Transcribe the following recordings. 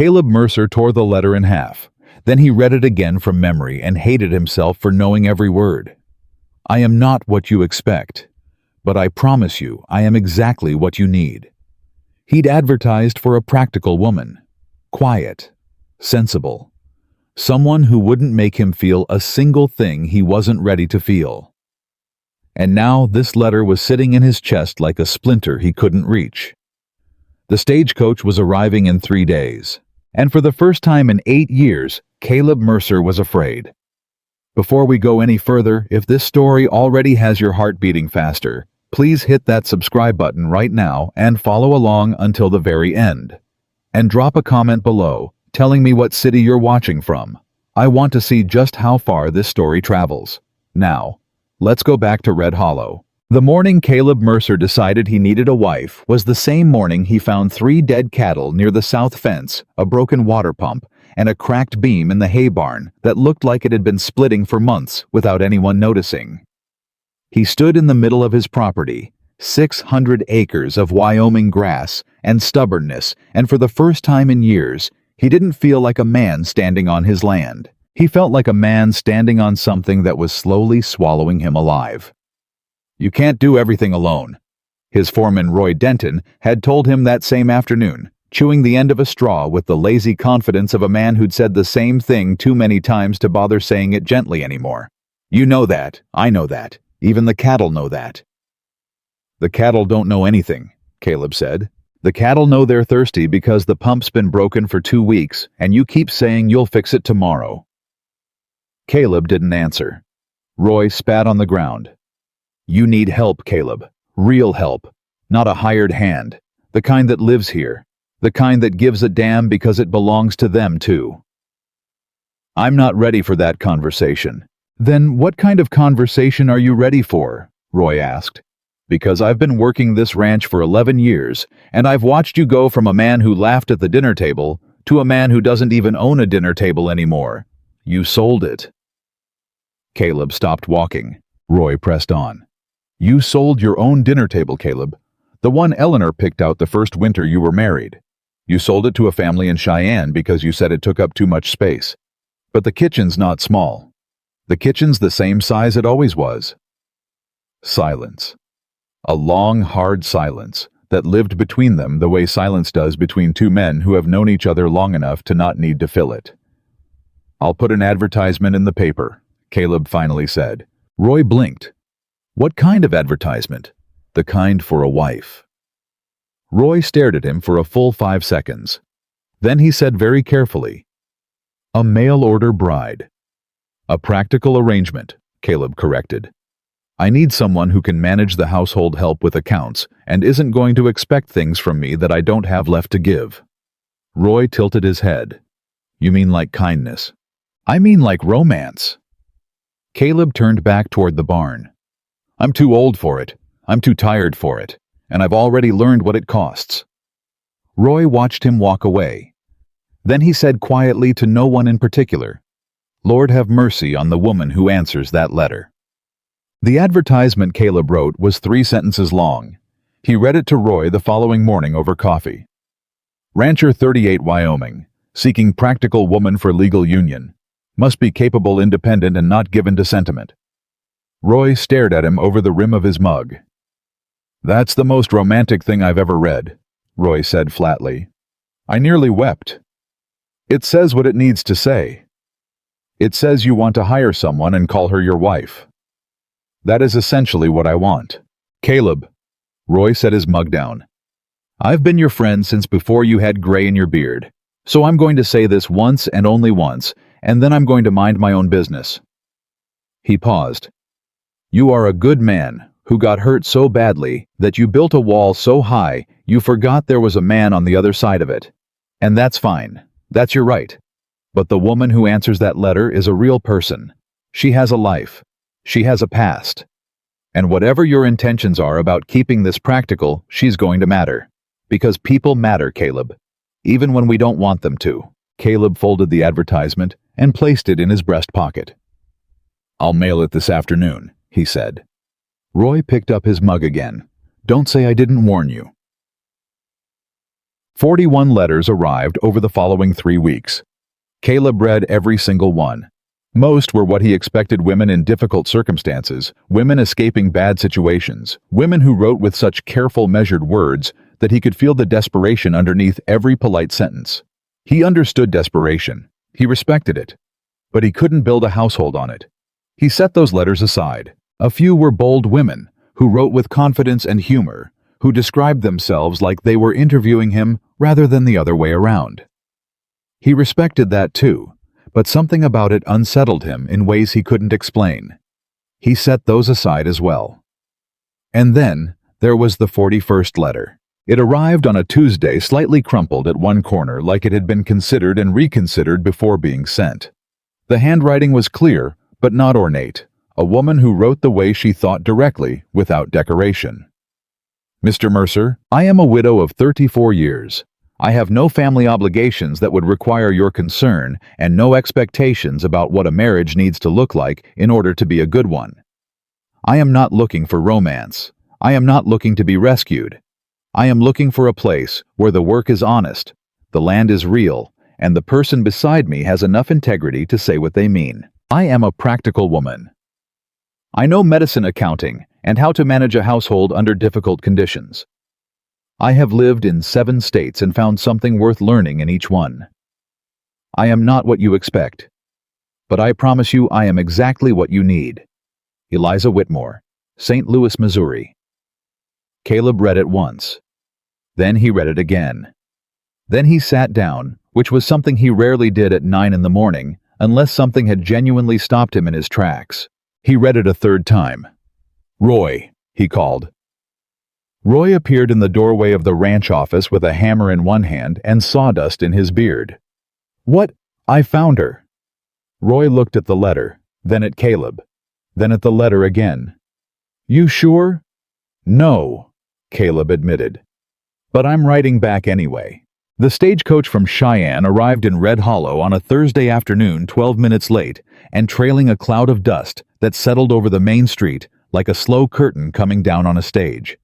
Caleb Mercer tore the letter in half. Then he read it again from memory and hated himself for knowing every word. I am not what you expect, but I promise you I am exactly what you need. He'd advertised for a practical woman. Quiet. Sensible. Someone who wouldn't make him feel a single thing he wasn't ready to feel. And now this letter was sitting in his chest like a splinter he couldn't reach. The stagecoach was arriving in 3 days, and for the first time in 8 years, Caleb Mercer was afraid. Before we go any further, if this story already has your heart beating faster, please hit that subscribe button right now and follow along until the very end. And drop a comment below, telling me what city you're watching from. I want to see just how far this story travels. Now, let's go back to Red Hollow. The morning Caleb Mercer decided he needed a wife was the same morning he found 3 dead cattle near the south fence, a broken water pump, and a cracked beam in the hay barn that looked like it had been splitting for months without anyone noticing. He stood in the middle of his property, 600 acres of Wyoming grass and stubbornness, and for the first time in years, he didn't feel like a man standing on his land. He felt like a man standing on something that was slowly swallowing him alive. You can't do everything alone. His foreman Roy Denton had told him that same afternoon, chewing the end of a straw with the lazy confidence of a man who'd said the same thing too many times to bother saying it gently anymore. You know that, I know that, even the cattle know that. The cattle don't know anything, Caleb said. The cattle know they're thirsty because the pump's been broken for 2 weeks, and you keep saying you'll fix it tomorrow. Caleb didn't answer. Roy spat on the ground. You need help, Caleb. Real help. Not a hired hand. The kind that lives here. The kind that gives a damn because it belongs to them, too. I'm not ready for that conversation. Then what kind of conversation are you ready for? Roy asked. Because I've been working this ranch for 11 years, and I've watched you go from a man who laughed at the dinner table to a man who doesn't even own a dinner table anymore. You sold it. Caleb stopped walking. Roy pressed on. You sold your own dinner table, Caleb. The one Eleanor picked out the first winter you were married. You sold it to a family in Cheyenne because you said it took up too much space. But the kitchen's not small. The kitchen's the same size it always was. Silence. A long, hard silence that lived between them the way silence does between 2 men who have known each other long enough to not need to fill it. I'll put an advertisement in the paper, Caleb finally said. Roy blinked. What kind of advertisement? The kind for a wife. Roy stared at him for a full 5 seconds. Then he said very carefully, a mail-order bride. A practical arrangement, Caleb corrected. I need someone who can manage the household help with accounts and isn't going to expect things from me that I don't have left to give. Roy tilted his head. You mean like kindness? I mean like romance. Caleb turned back toward the barn. I'm too old for it. I'm too tired for it. And I've already learned what it costs. Roy watched him walk away. Then he said quietly to no one in particular, Lord have mercy on the woman who answers that letter. The advertisement Caleb wrote was 3 sentences long. He read it to Roy the following morning over coffee. Rancher 38 Wyoming, seeking practical woman for legal union. Must be capable, independent, and not given to sentiment. Roy stared at him over the rim of his mug. That's the most romantic thing I've ever read, Roy said flatly. I nearly wept. It says what it needs to say. It says you want to hire someone and call her your wife. That is essentially what I want. Caleb, Roy set his mug down. I've been your friend since before you had gray in your beard, so I'm going to say this once and only once, and then I'm going to mind my own business. He paused. You are a good man who got hurt so badly that you built a wall so high you forgot there was a man on the other side of it. And that's fine. That's your right. But the woman who answers that letter is a real person. She has a life. She has a past. And whatever your intentions are about keeping this practical, she's going to matter. Because people matter, Caleb. Even when we don't want them to. Caleb folded the advertisement and placed it in his breast pocket. I'll mail it this afternoon, he said. Roy picked up his mug again. Don't say I didn't warn you. 41 letters arrived over the following 3 weeks. Caleb read every single one. Most were what he expected: women in difficult circumstances, women escaping bad situations, women who wrote with such careful, measured words that he could feel the desperation underneath every polite sentence. He understood desperation. He respected it. But he couldn't build a household on it. He set those letters aside. A few were bold women who wrote with confidence and humor, who described themselves like they were interviewing him rather than the other way around. He respected that too, but something about it unsettled him in ways he couldn't explain. He set those aside as well. And then there was the 41st letter. It arrived on a Tuesday, slightly crumpled at one corner, like it had been considered and reconsidered before being sent. The handwriting was clear, but not ornate. A woman who wrote the way she thought, directly, without decoration. Mr. Mercer, I am a widow of 34 years. I have no family obligations that would require your concern and no expectations about what a marriage needs to look like in order to be a good one. I am not looking for romance. I am not looking to be rescued. I am looking for a place where the work is honest, the land is real, and the person beside me has enough integrity to say what they mean. I am a practical woman. I know medicine, accounting, and how to manage a household under difficult conditions. I have lived in 7 states and found something worth learning in each one. I am not what you expect, but I promise you I am exactly what you need. Eliza Whitmore, St. Louis, Missouri. Caleb read it once. Then he read it again. Then he sat down, which was something he rarely did at 9 in the morning, unless something had genuinely stopped him in his tracks. He read it a 3rd time. "Roy," he called. Roy appeared in the doorway of the ranch office with a hammer in one hand and sawdust in his beard. "What? I found her." Roy looked at the letter, then at Caleb, then at the letter again. "You sure?" "No," Caleb admitted. "But I'm writing back anyway." The stagecoach from Cheyenne arrived in Red Hollow on a Thursday afternoon, 12 minutes late, and trailing a cloud of dust that settled over the main street like a slow curtain coming down on a stage.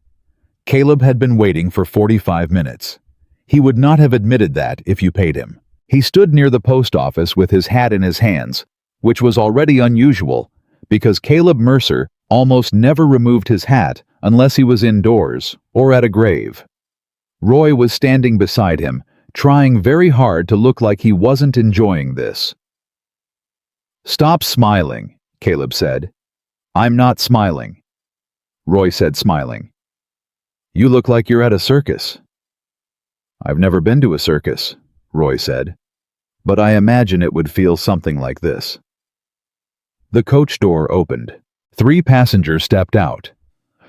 Caleb had been waiting for 45 minutes. He would not have admitted that if you paid him. He stood near the post office with his hat in his hands, which was already unusual, because Caleb Mercer almost never removed his hat unless he was indoors or at a grave. Roy was standing beside him, trying very hard to look like he wasn't enjoying this. "Stop smiling," Caleb said. "I'm not smiling." Roy said, smiling. "You look like you're at a circus." "I've never been to a circus," Roy said, "but I imagine it would feel something like this." The coach door opened. 3 passengers stepped out.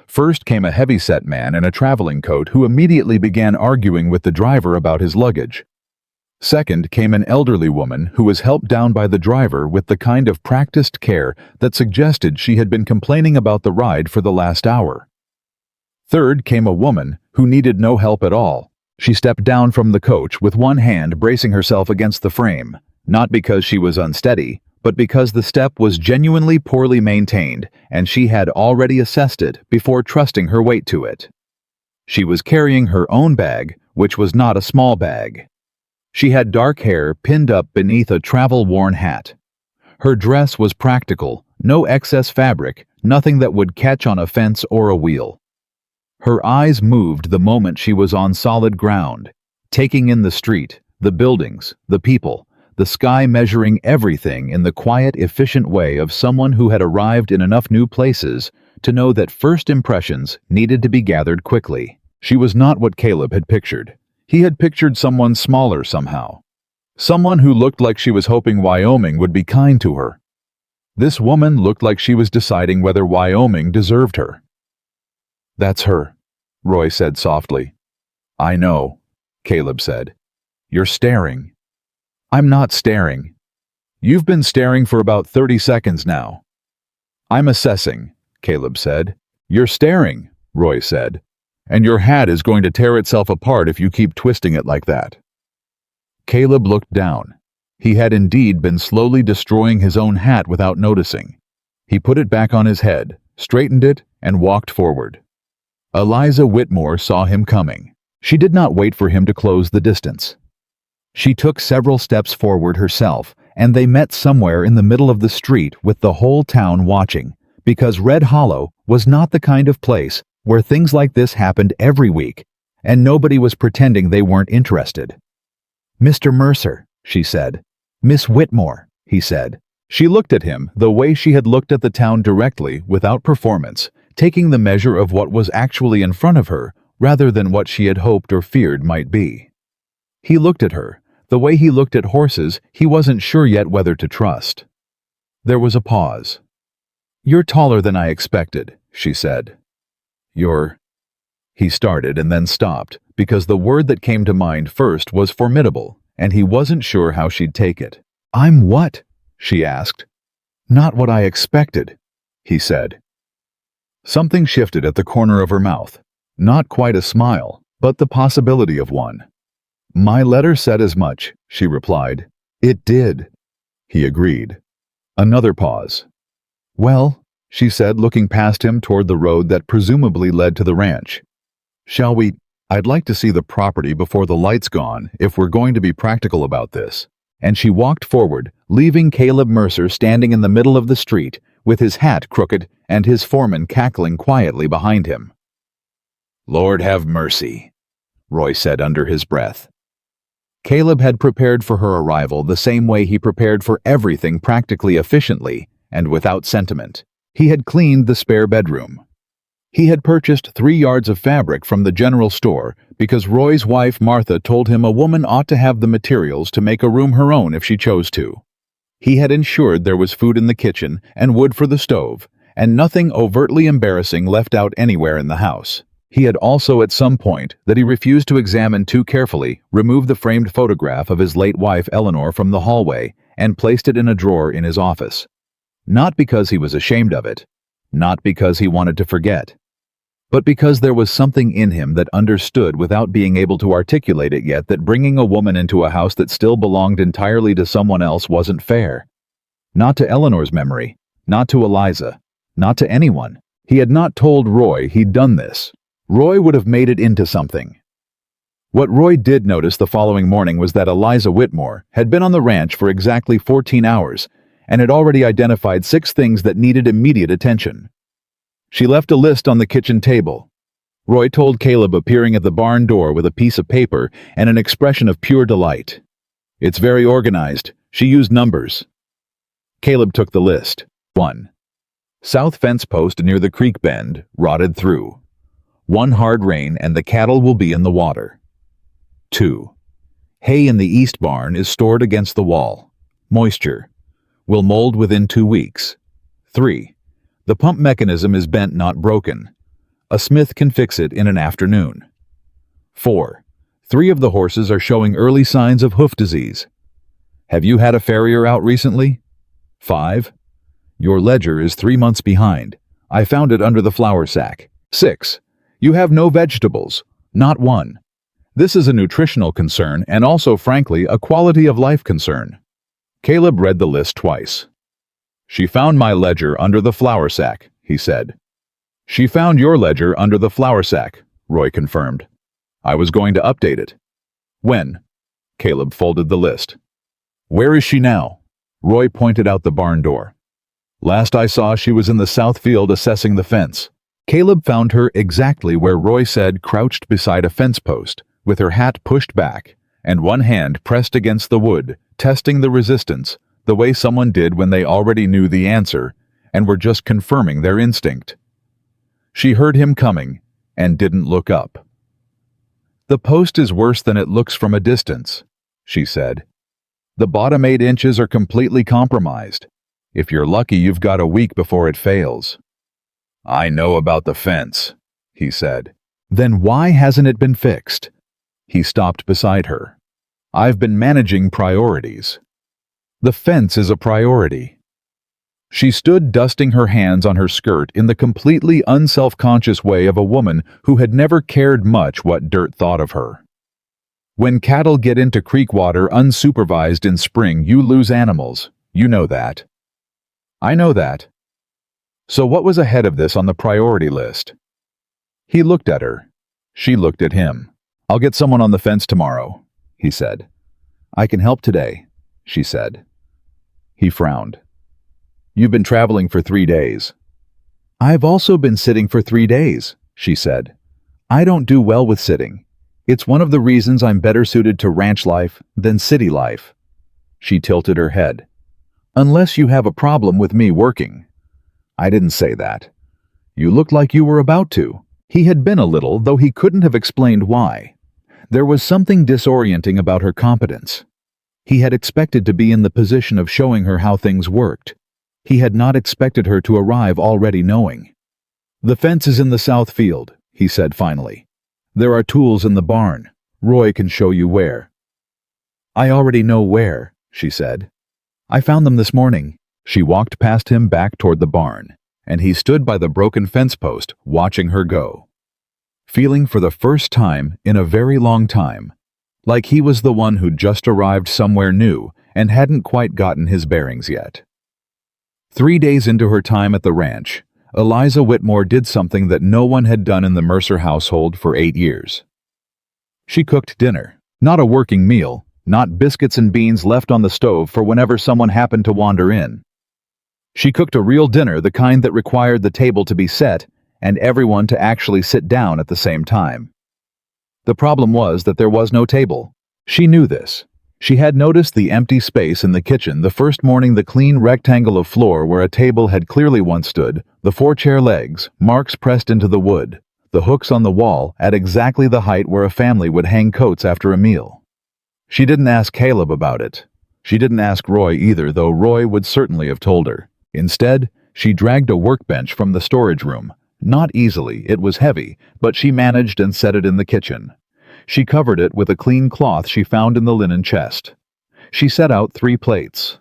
First came a heavy-set man in a traveling coat who immediately began arguing with the driver about his luggage. Second came an elderly woman who was helped down by the driver with the kind of practiced care that suggested she had been complaining about the ride for the last hour. Third came a woman who needed no help at all. She stepped down from the coach with one hand bracing herself against the frame, not because she was unsteady, but because the step was genuinely poorly maintained and she had already assessed it before trusting her weight to it. She was carrying her own bag, which was not a small bag. She had dark hair pinned up beneath a travel-worn hat. Her dress was practical, no excess fabric, nothing that would catch on a fence or a wheel. Her eyes moved the moment she was on solid ground, taking in the street, the buildings, the people, the sky, measuring everything in the quiet, efficient way of someone who had arrived in enough new places to know that first impressions needed to be gathered quickly. She was not what Caleb had pictured. He had pictured someone smaller somehow. Someone who looked like she was hoping Wyoming would be kind to her. This woman looked like she was deciding whether Wyoming deserved her. "That's her," Roy said softly. "I know," Caleb said. "You're staring." "I'm not staring. You've been staring for about 30 seconds now." "I'm assessing," Caleb said. "You're staring," Roy said. "And your hat is going to tear itself apart if you keep twisting it like that." Caleb looked down. He had indeed been slowly destroying his own hat without noticing. He put it back on his head, straightened it, and walked forward. Eliza Whitmore saw him coming. She did not wait for him to close the distance. She took several steps forward herself, and they met somewhere in the middle of the street with the whole town watching, because Red Hollow was not the kind of place where things like this happened every week, and nobody was pretending they weren't interested. "Mr. Mercer," she said. "Miss Whitmore," he said. She looked at him the way she had looked at the town directly, without performance, taking the measure of what was actually in front of her rather than what she had hoped or feared might be. He looked at her, the way he looked at horses he wasn't sure yet whether to trust. There was a pause. "You're taller than I expected," she said. "You're—" He started and then stopped, because the word that came to mind first was formidable, and he wasn't sure how she'd take it. "I'm what?" she asked. "Not what I expected," he said. Something shifted at the corner of her mouth. Not quite a smile, but the possibility of one. "My letter said as much," she replied. "It did," he agreed. Another pause. "Well," she said, looking past him toward the road that presumably led to the ranch. "Shall we? I'd like to see the property before the light's gone, if we're going to be practical about this." And she walked forward, leaving Caleb Mercer standing in the middle of the street, with his hat crooked and his foreman cackling quietly behind him. "Lord have mercy," Roy said under his breath. Caleb had prepared for her arrival the same way he prepared for everything practically efficiently and without sentiment. He had cleaned the spare bedroom. He had purchased 3 yards of fabric from the general store because Roy's wife Martha told him a woman ought to have the materials to make a room her own if she chose to. He had ensured there was food in the kitchen and wood for the stove, and nothing overtly embarrassing left out anywhere in the house. He had also at some point that he refused to examine too carefully removed the framed photograph of his late wife Eleanor from the hallway and placed it in a drawer in his office. Not because he was ashamed of it, not because he wanted to forget, but because there was something in him that understood without being able to articulate it yet that bringing a woman into a house that still belonged entirely to someone else wasn't fair. Not to Eleanor's memory, not to Eliza, not to anyone. He had not told Roy he'd done this. Roy would have made it into something. What Roy did notice the following morning was that Eliza Whitmore had been on the ranch for exactly 14 hours and had already identified 6 things that needed immediate attention. She left a list on the kitchen table. Roy told Caleb, appearing at the barn door with a piece of paper and an expression of pure delight. "It's very organized. She used numbers." Caleb took the list. 1. South fence post near the creek bend, rotted through. 1 hard rain and the cattle will be in the water. 2. Hay in the east barn is stored against the wall. Moisture. Will mold within 2 weeks. 3. The pump mechanism is bent, not broken. A smith can fix it in an afternoon. 4. 3 of the horses are showing early signs of hoof disease. Have you had a farrier out recently? 5. Your ledger is 3 months behind. I found it under the flour sack. 6. You have no vegetables. Not one. This is a nutritional concern and also, frankly, a quality of life concern. Caleb read the list twice. "She found my ledger under the flour sack," he said. "She found your ledger under the flour sack," Roy confirmed. "I was going to update it." "When?" Caleb folded the list. "Where is she now?" Roy pointed out the barn door. "Last I saw, she was in the south field assessing the fence." Caleb found her exactly where Roy said, crouched beside a fence post, with her hat pushed back, and one hand pressed against the wood, testing the resistance, the way someone did when they already knew the answer and were just confirming their instinct. She heard him coming and didn't look up. "The post is worse than it looks from a distance," she said. "The bottom 8 inches are completely compromised. If you're lucky, you've got a week before it fails." "I know about the fence," he said. "Then why hasn't it been fixed?" He stopped beside her. "I've been managing priorities." "The fence is a priority." She stood dusting her hands on her skirt in the completely unself-conscious way of a woman who had never cared much what dirt thought of her. "When cattle get into creek water unsupervised in spring, you lose animals. You know that." "I know that." "So what was ahead of this on the priority list?" He looked at her. She looked at him. "I'll get someone on the fence tomorrow," he said. "I can help today," she said. He frowned. "You've been traveling for 3 days." "I've also been sitting for 3 days," she said. "I don't do well with sitting. It's one of the reasons I'm better suited to ranch life than city life." She tilted her head. "Unless you have a problem with me working." "I didn't say that." "You looked like you were about to." He had been a little, though he couldn't have explained why. There was something disorienting about her competence. He had expected to be in the position of showing her how things worked. He had not expected her to arrive already knowing. "The fence is in the south field," he said finally. "There are tools in the barn. Roy can show you where." "I already know where," she said. "I found them this morning." She walked past him back toward the barn, and he stood by the broken fence post, watching her go, feeling for the first time in a very long time like he was the one who'd just arrived somewhere new and hadn't quite gotten his bearings yet. 3 days into her time at the ranch, Eliza Whitmore did something that no one had done in the Mercer household for 8 years. She cooked dinner. Not a working meal, not biscuits and beans left on the stove for whenever someone happened to wander in. She cooked a real dinner, the kind that required the table to be set and everyone to actually sit down at the same time. The problem was that there was no table. She knew this. She had noticed the empty space in the kitchen the first morning, the clean rectangle of floor where a table had clearly once stood, the 4 chair legs, marks pressed into the wood, the hooks on the wall at exactly the height where a family would hang coats after a meal. She didn't ask Caleb about it. She didn't ask Roy either, though Roy would certainly have told her. Instead, she dragged a workbench from the storage room. Not easily, it was heavy, but she managed and set it in the kitchen. She covered it with a clean cloth she found in the linen chest. She set out 3 plates.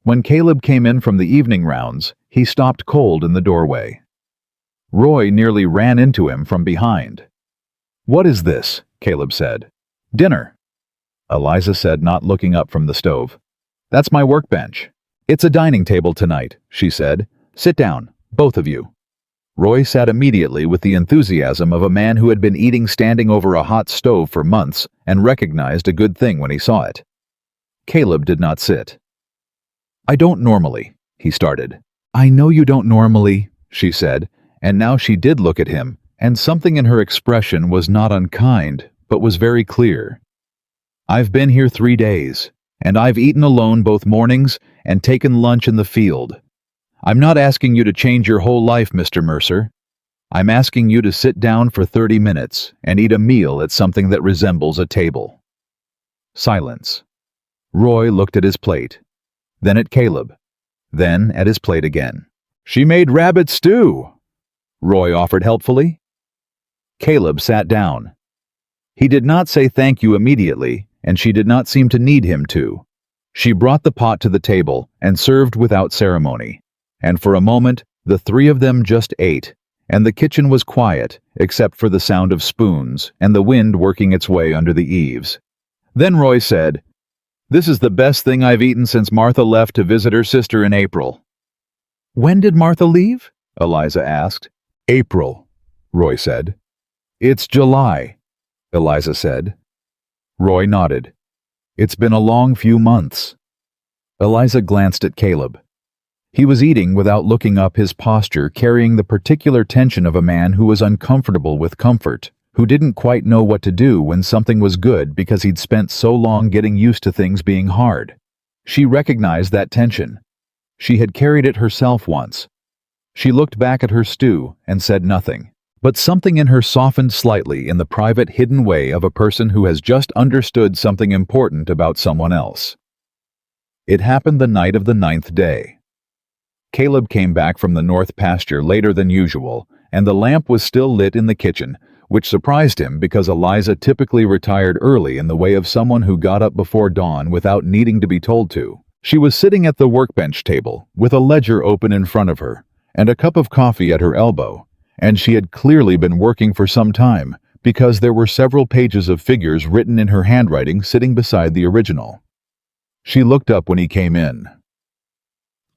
When Caleb came in from the evening rounds, he stopped cold in the doorway. Roy nearly ran into him from behind. "What is this?" Caleb said. "Dinner," Eliza said, not looking up from the stove. "That's my workbench." "It's a dining table tonight," she said. "Sit down, both of you." Roy sat immediately with the enthusiasm of a man who had been eating standing over a hot stove for months and recognized a good thing when he saw it. Caleb did not sit. "I don't normally," he started. "I know you don't normally," she said, and now she did look at him, and something in her expression was not unkind, but was very clear. "I've been here 3 days, and I've eaten alone both mornings and taken lunch in the field. I'm not asking you to change your whole life, Mr. Mercer. I'm asking you to sit down for 30 minutes and eat a meal at something that resembles a table." Silence. Roy looked at his plate, then at Caleb, then at his plate again. "She made rabbit stew," Roy offered helpfully. Caleb sat down. He did not say thank you immediately, and she did not seem to need him to. She brought the pot to the table and served without ceremony. And for a moment, the 3 of them just ate, and the kitchen was quiet, except for the sound of spoons and the wind working its way under the eaves. Then Roy said, "This is the best thing I've eaten since Martha left to visit her sister in April." "When did Martha leave?" Eliza asked. "April," Roy said. "It's July," Eliza said. Roy nodded. "It's been a long few months." Eliza glanced at Caleb. He was eating without looking up, his posture carrying the particular tension of a man who was uncomfortable with comfort, who didn't quite know what to do when something was good because he'd spent so long getting used to things being hard. She recognized that tension. She had carried it herself once. She looked back at her stew and said nothing, but something in her softened slightly in the private, hidden way of a person who has just understood something important about someone else. It happened the night of the 9th day. Caleb came back from the north pasture later than usual, and the lamp was still lit in the kitchen, which surprised him because Eliza typically retired early in the way of someone who got up before dawn without needing to be told to. She was sitting at the workbench table, with a ledger open in front of her, and a cup of coffee at her elbow, and she had clearly been working for some time, because there were several pages of figures written in her handwriting sitting beside the original. She looked up when he came in.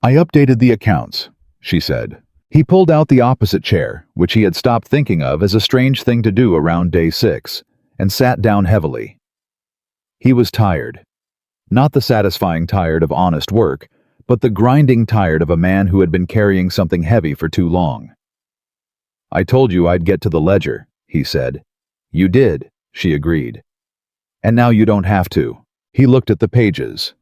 "I updated the accounts," she said. He pulled out the opposite chair, which he had stopped thinking of as a strange thing to do around day 6, and sat down heavily. He was tired. Not the satisfying tired of honest work, but the grinding tired of a man who had been carrying something heavy for too long. "I told you I'd get to the ledger," he said. "You did," she agreed. "And now you don't have to." He looked at the pages.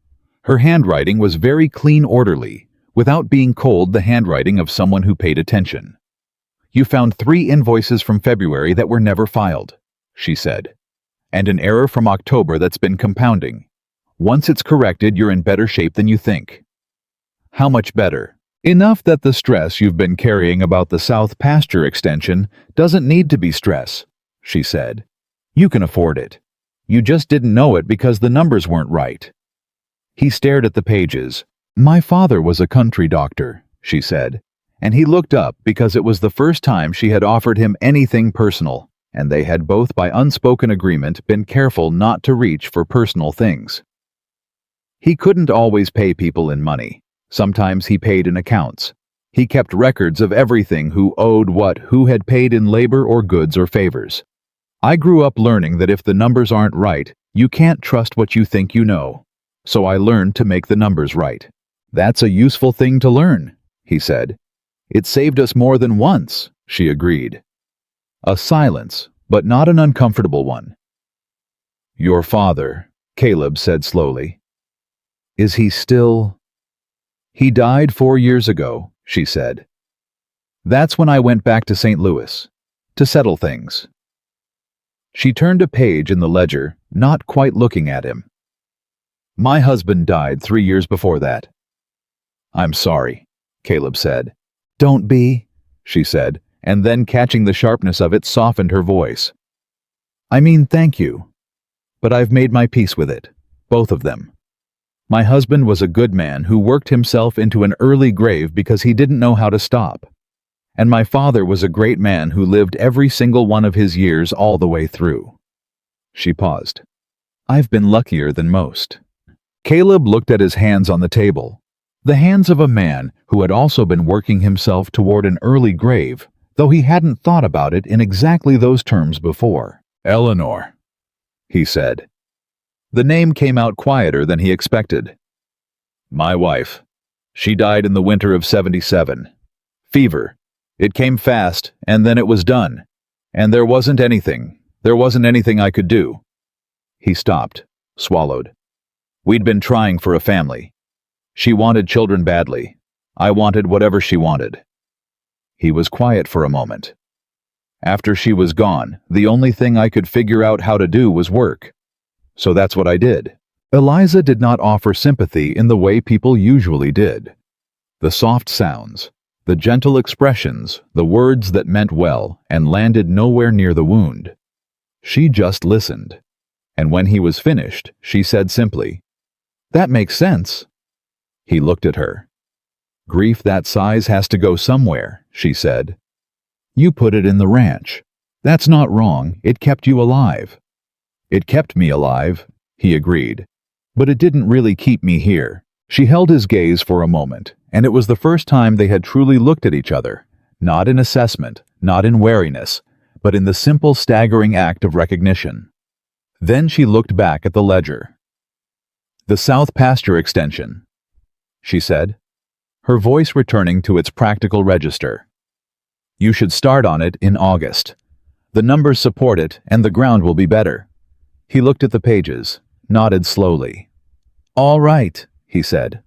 Her handwriting was very clean, orderly, without being cold, the handwriting of someone who paid attention. "You found 3 invoices from February that were never filed," she said, "and an error from October that's been compounding. Once it's corrected, you're in better shape than you think." "How much better?" "Enough that the stress you've been carrying about the South Pasture extension doesn't need to be stress," she said. "You can afford it. You just didn't know it because the numbers weren't right." He stared at the pages. "My father was a country doctor," she said, and he looked up because it was the first time she had offered him anything personal, and they had both by unspoken agreement been careful not to reach for personal things. He couldn't always pay people in money. Sometimes he paid in accounts. He kept records of everything, who owed what, who had paid in labor or goods or favors. "I grew up learning that if the numbers aren't right, you can't trust what you think you know. So I learned to make the numbers right." "That's a useful thing to learn," he said. "It saved us more than once," she agreed. A silence, but not an uncomfortable one. "Your father," Caleb said slowly. "Is he still—" "He died 4 years ago," she said. "That's when I went back to St. Louis, to settle things." She turned a page in the ledger, not quite looking at him. "My husband died 3 years before that." "I'm sorry," Caleb said. "Don't be," she said, and then, catching the sharpness of it, softened her voice. "I mean, thank you. But I've made my peace with it, both of them. My husband was a good man who worked himself into an early grave because he didn't know how to stop. And my father was a great man who lived every single one of his years all the way through." She paused. "I've been luckier than most." Caleb looked at his hands on the table. The hands of a man who had also been working himself toward an early grave, though he hadn't thought about it in exactly those terms before. "Eleanor," he said. The name came out quieter than he expected. "My wife. She died in the winter of '77. Fever. It came fast, and then it was done. And there wasn't anything I could do." He stopped, swallowed. "We'd been trying for a family. She wanted children badly. I wanted whatever she wanted." He was quiet for a moment. "After she was gone, the only thing I could figure out how to do was work. So that's what I did." Eliza did not offer sympathy in the way people usually did. The soft sounds, the gentle expressions, the words that meant well and landed nowhere near the wound. She just listened. And when he was finished, she said simply, "That makes sense." He looked at her. "Grief that size has to go somewhere," she said. "You put it in the ranch. That's not wrong. It kept you alive." "It kept me alive," he agreed. "But it didn't really keep me here." She held his gaze for a moment, and it was the first time they had truly looked at each other, not in assessment, not in wariness, but in the simple, staggering act of recognition. Then she looked back at the ledger. "The South Pasture extension," she said, her voice returning to its practical register. "You should start on it in August. The numbers support it, and the ground will be better." He looked at the pages, nodded slowly. "All right," he said.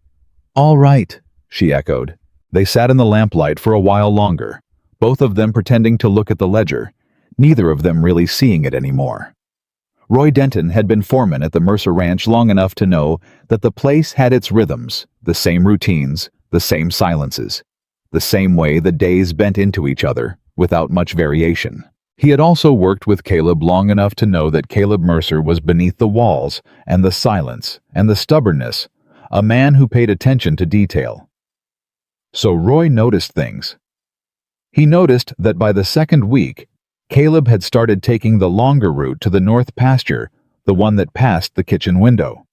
"All right," she echoed. They sat in the lamplight for a while longer, both of them pretending to look at the ledger, neither of them really seeing it anymore. Roy Denton had been foreman at the Mercer Ranch long enough to know that the place had its rhythms, the same routines, the same silences, the same way the days bent into each other, without much variation. He had also worked with Caleb long enough to know that Caleb Mercer was beneath the walls and the silence and the stubbornness, a man who paid attention to detail. So Roy noticed things. He noticed that by the second week, Caleb had started taking the longer route to the north pasture, the one that passed the kitchen window.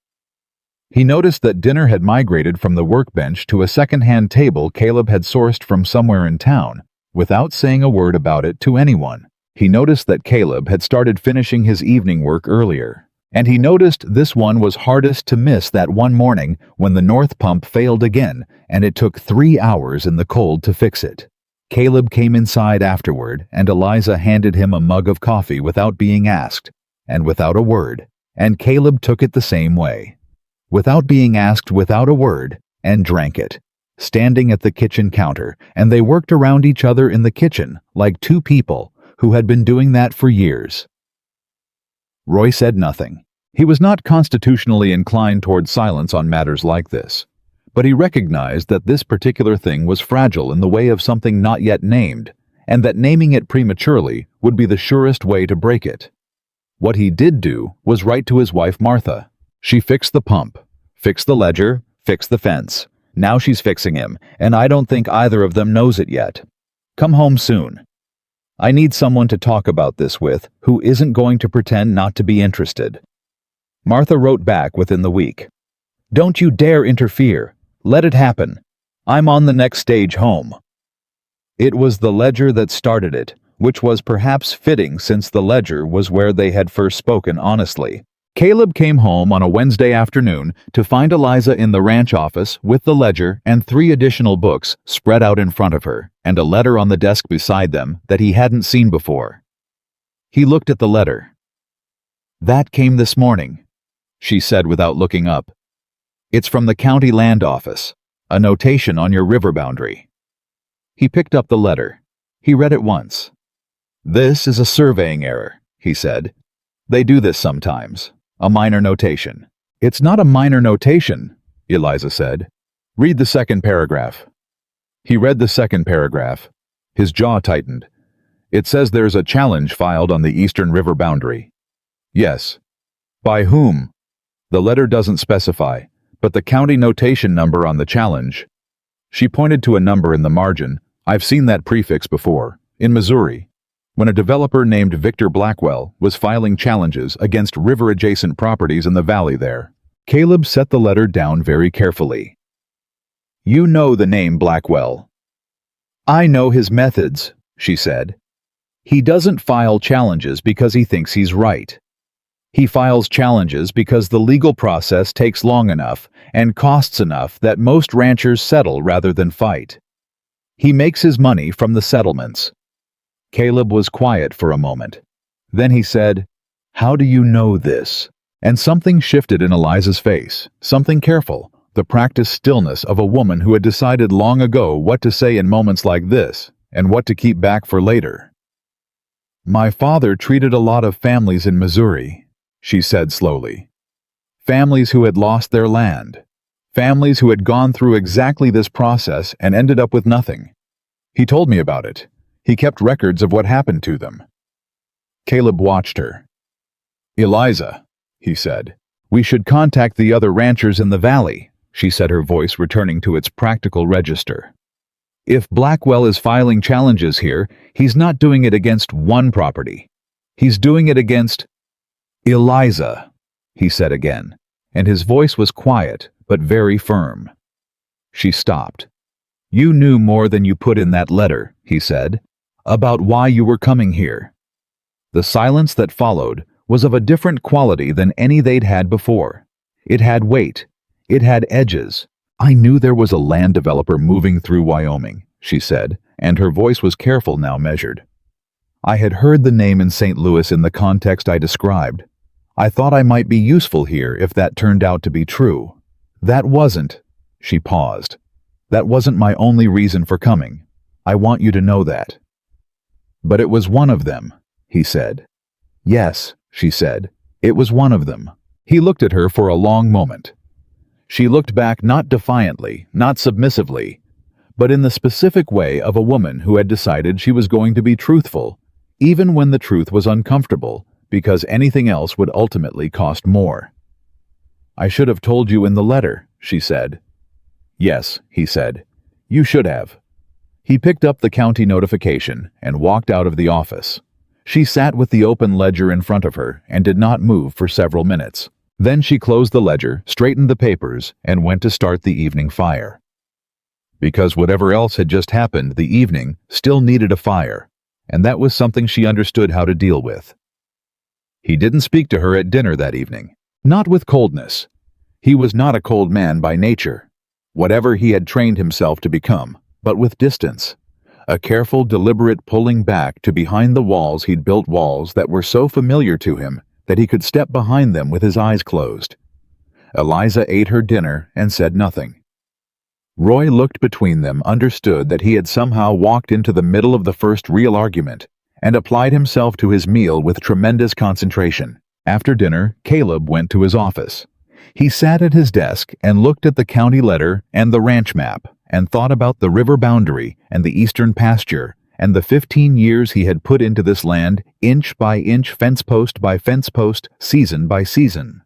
He noticed that dinner had migrated from the workbench to a second-hand table Caleb had sourced from somewhere in town, without saying a word about it to anyone. He noticed that Caleb had started finishing his evening work earlier. And he noticed this one was hardest to miss that one morning when the north pump failed again, and it took 3 hours in the cold to fix it. Caleb came inside afterward, and Eliza handed him a mug of coffee without being asked, and without a word, and Caleb took it the same way. Without being asked, without a word, and drank it, standing at the kitchen counter, and they worked around each other in the kitchen like two people who had been doing that for years. Roy said nothing. He was not constitutionally inclined toward silence on matters like this, but he recognized that this particular thing was fragile in the way of something not yet named, and that naming it prematurely would be the surest way to break it. What he did do was write to his wife Martha. She fixed the pump, fixed the ledger, fixed the fence. Now she's fixing him, and I don't think either of them knows it yet. Come home soon. I need someone to talk about this with who isn't going to pretend not to be interested. Martha wrote back within the week. Don't you dare interfere. Let it happen. I'm on the next stage home. It was the ledger that started it, which was perhaps fitting since the ledger was where they had first spoken honestly. Caleb came home on a Wednesday afternoon to find Eliza in the ranch office with the ledger and 3 additional books spread out in front of her, and a letter on the desk beside them that he hadn't seen before. He looked at the letter. That came this morning, she said without looking up. It's from the county land office, a notation on your river boundary. He picked up the letter. He read it once. This is a surveying error, he said. They do this sometimes. A minor notation. It's not a minor notation, Eliza said. Read the second paragraph. He read the second paragraph. His jaw tightened. It says there's a challenge filed on the eastern river boundary. Yes. By whom? The letter doesn't specify, but the county notation number on the challenge. She pointed to a number in the margin. I've seen that prefix before, in Missouri, when a developer named Victor Blackwell was filing challenges against river-adjacent properties in the valley there. Caleb set the letter down very carefully. You know the name Blackwell. I know his methods, she said. He doesn't file challenges because he thinks he's right. He files challenges because the legal process takes long enough and costs enough that most ranchers settle rather than fight. He makes his money from the settlements. Caleb was quiet for a moment. Then he said, How do you know this? And something shifted in Eliza's face, something careful, the practiced stillness of a woman who had decided long ago what to say in moments like this, and what to keep back for later. My father treated a lot of families in Missouri, she said slowly. Families who had lost their land. Families who had gone through exactly this process and ended up with nothing. He told me about it. He kept records of what happened to them. Caleb watched her. Eliza, he said, we should contact the other ranchers in the valley, she said, her voice returning to its practical register. If Blackwell is filing challenges here, he's not doing it against one property. He's doing it against Eliza, he said again, and his voice was quiet but very firm. She stopped. You knew more than you put in that letter, he said, about why you were coming here. The silence that followed was of a different quality than any they'd had before. It had weight. It had edges. I knew there was a land developer moving through Wyoming, she said, and her voice was careful now, measured. I had heard the name in St. Louis in the context I described. I thought I might be useful here if that turned out to be true. That wasn't, she paused. That wasn't my only reason for coming. I want you to know that. But it was one of them, he said. Yes, she said. It was one of them. He looked at her for a long moment. She looked back not defiantly, not submissively, but in the specific way of a woman who had decided she was going to be truthful, even when the truth was uncomfortable, because anything else would ultimately cost more. I should have told you in the letter, she said. Yes, he said. You should have. He picked up the county notification and walked out of the office. She sat with the open ledger in front of her and did not move for several minutes. Then she closed the ledger, straightened the papers, and went to start the evening fire. Because whatever else had just happened, the evening still needed a fire, and that was something she understood how to deal with. He didn't speak to her at dinner that evening. Not with coldness. He was not a cold man by nature, whatever he had trained himself to become, but with distance. A careful, deliberate pulling back to behind the walls he'd built, walls that were so familiar to him that he could step behind them with his eyes closed. Eliza ate her dinner and said nothing. Roy looked between them, understood that he had somehow walked into the middle of the first real argument, and applied himself to his meal with tremendous concentration. After dinner, Caleb went to his office. He sat at his desk and looked at the county letter and the ranch map, and thought about the river boundary and the eastern pasture, and the 15 years he had put into this land, inch by inch, fence post by fence post, season by season.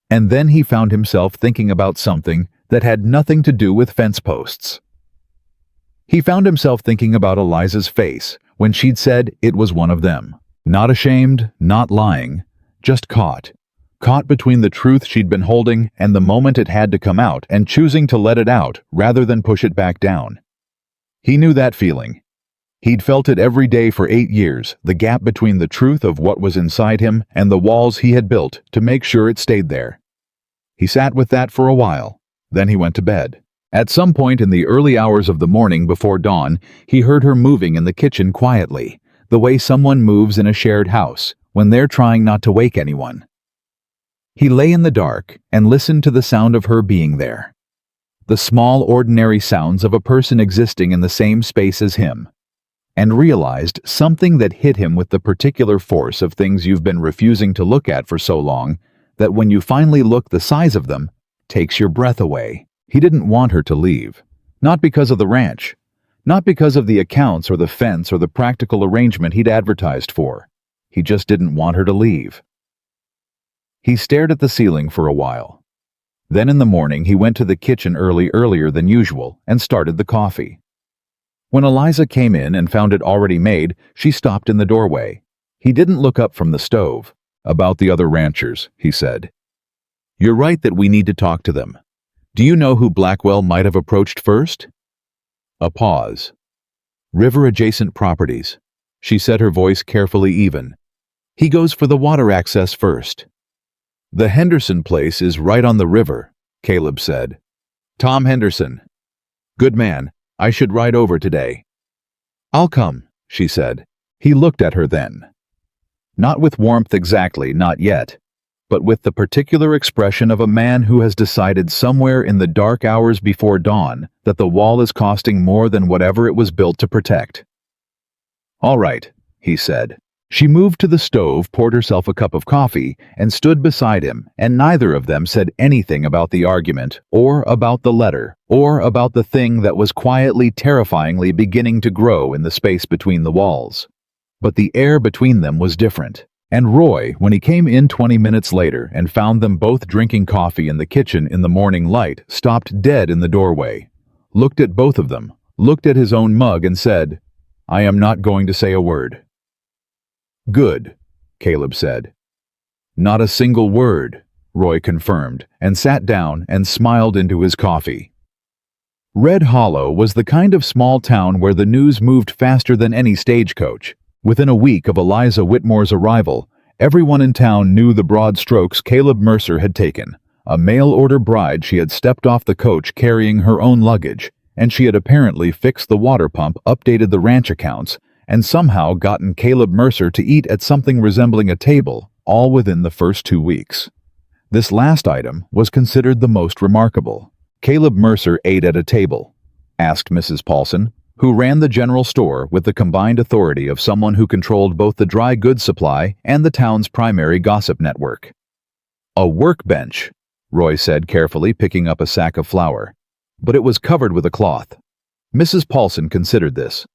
And then he found himself thinking about something that had nothing to do with fence posts. He found himself thinking about Eliza's face when she'd said it was one of them. Not ashamed, not lying, just caught. Caught between the truth she'd been holding and the moment it had to come out, and choosing to let it out rather than push it back down. He knew that feeling. He'd felt it every day for 8 years, the gap between the truth of what was inside him and the walls he had built to make sure it stayed there. He sat with that for a while. Then he went to bed. At some point in the early hours of the morning before dawn, he heard her moving in the kitchen quietly, the way someone moves in a shared house when they're trying not to wake anyone. He lay in the dark and listened to the sound of her being there. The small, ordinary sounds of a person existing in the same space as him, and realized something that hit him with the particular force of things you've been refusing to look at for so long that when you finally look, the size of them takes your breath away. He didn't want her to leave. Not because of the ranch. Not because of the accounts or the fence or the practical arrangement he'd advertised for. He just didn't want her to leave. He stared at the ceiling for a while. Then in the morning he went to the kitchen earlier than usual, and started the coffee. When Eliza came in and found it already made, she stopped in the doorway. He didn't look up from the stove. "About the other ranchers," he said. "You're right that we need to talk to them. Do you know who Blackwell might have approached first?" A pause. "River-adjacent properties," she said, her voice carefully even. "He goes for the water access first." "The Henderson place is right on the river," Caleb said. "Tom Henderson. Good man. I should ride over today." "I'll come," she said. He looked at her then. Not with warmth exactly, not yet, but with the particular expression of a man who has decided somewhere in the dark hours before dawn that the wall is costing more than whatever it was built to protect. "All right," he said. She moved to the stove, poured herself a cup of coffee, and stood beside him, and neither of them said anything about the argument, or about the letter, or about the thing that was quietly, terrifyingly beginning to grow in the space between the walls. But the air between them was different, and Roy, when he came in 20 minutes later and found them both drinking coffee in the kitchen in the morning light, stopped dead in the doorway, looked at both of them, looked at his own mug and said, "I am not going to say a word." "Good," Caleb said. "Not a single word," Roy confirmed, and sat down and smiled into his coffee. Red Hollow was the kind of small town where the news moved faster than any stagecoach. Within a week of Eliza Whitmore's arrival, everyone in town knew the broad strokes Caleb Mercer had taken. A mail-order bride, she had stepped off the coach carrying her own luggage, and she had apparently fixed the water pump, updated the ranch accounts, and somehow gotten Caleb Mercer to eat at something resembling a table, all within the first 2 weeks. This last item was considered the most remarkable. "Caleb Mercer ate at a table?" asked Mrs. Paulson, who ran the general store with the combined authority of someone who controlled both the dry goods supply and the town's primary gossip network. "A workbench," Roy said carefully, picking up a sack of flour. "But it was covered with a cloth." Mrs. Paulson considered this.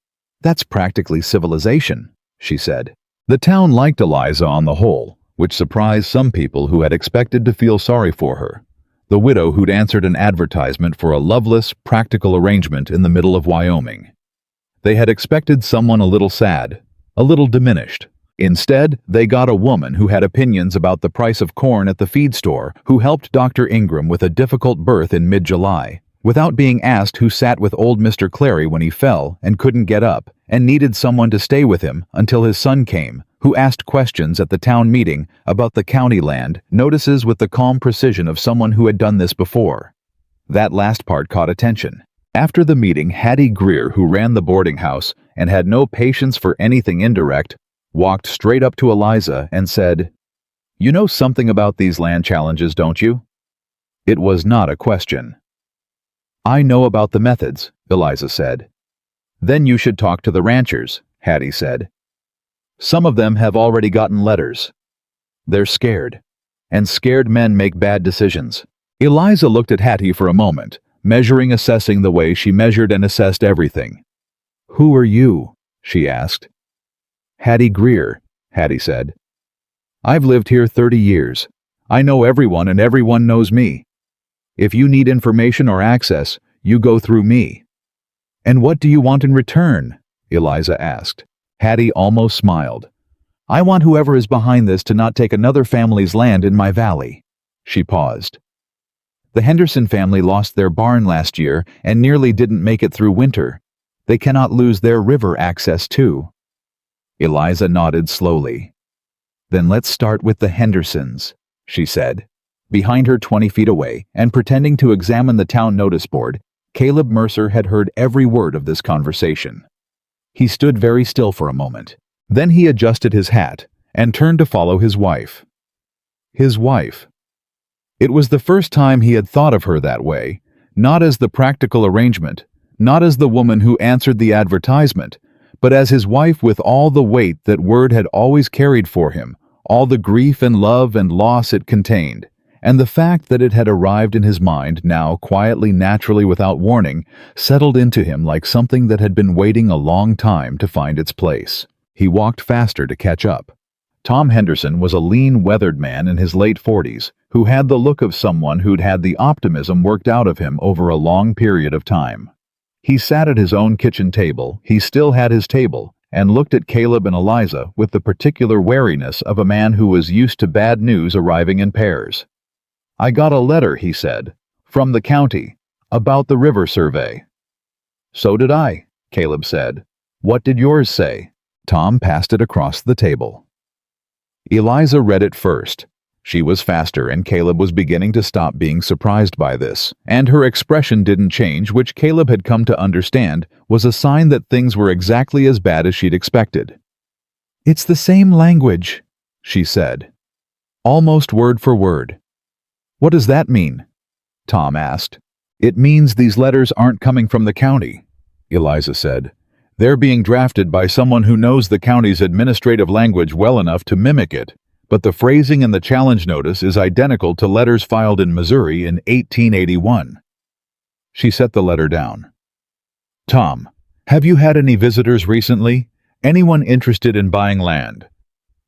"That's practically civilization," she said. The town liked Eliza on the whole, which surprised some people who had expected to feel sorry for her. The widow who'd answered an advertisement for a loveless, practical arrangement in the middle of Wyoming. They had expected someone a little sad, a little diminished. Instead, they got a woman who had opinions about the price of corn at the feed store, who helped Dr. Ingram with a difficult birth in mid-July, without being asked who sat with old Mr. Clary when he fell and couldn't get up and needed someone to stay with him until his son came, who asked questions at the town meeting about the county land notices with the calm precision of someone who had done this before. That last part caught attention. After the meeting, Hattie Greer, who ran the boarding house and had no patience for anything indirect, walked straight up to Eliza and said, "You know something about these land challenges, don't you?" It was not a question. "I know about the methods," Eliza said. "Then you should talk to the ranchers," Hattie said. "Some of them have already gotten letters. They're scared, and scared men make bad decisions." Eliza looked at Hattie for a moment, assessing the way she measured and assessed everything. "Who are you?" she asked. "Hattie Greer," Hattie said. "I've lived here 30 years. I know everyone and everyone knows me. If you need information or access, you go through me." "And what do you want in return?" Eliza asked. Hattie almost smiled. "I want whoever is behind this to not take another family's land in my valley." She paused. "The Henderson family lost their barn last year and nearly didn't make it through winter. They cannot lose their river access too." Eliza nodded slowly. "Then let's start with the Hendersons," she said. Behind her 20 feet away, and pretending to examine the town notice board, Caleb Mercer had heard every word of this conversation. He stood very still for a moment. Then he adjusted his hat and turned to follow his wife. His wife. It was the first time he had thought of her that way, not as the practical arrangement, not as the woman who answered the advertisement, but as his wife with all the weight that word had always carried for him, all the grief and love and loss it contained, and the fact that it had arrived in his mind now quietly, naturally, without warning, settled into him like something that had been waiting a long time to find its place. He walked faster to catch up. Tom Henderson was a lean, weathered man in his late 40s who had the look of someone who'd had the optimism worked out of him over a long period of time. He sat at his own kitchen table, he still had his table, and looked at Caleb and Eliza with the particular wariness of a man who was used to bad news arriving in pairs. "I got a letter," he said, "from the county, about the river survey." "So did I," Caleb said. "What did yours say?" Tom passed it across the table. Eliza read it first. She was faster, and Caleb was beginning to stop being surprised by this, and her expression didn't change, which Caleb had come to understand was a sign that things were exactly as bad as she'd expected. "It's the same language," she said. "Almost word for word." "What does that mean?" Tom asked. "It means these letters aren't coming from the county," Eliza said. "They're being drafted by someone who knows the county's administrative language well enough to mimic it, but the phrasing in the challenge notice is identical to letters filed in Missouri in 1881. She set the letter down. "Tom, have you had any visitors recently? Anyone interested in buying land?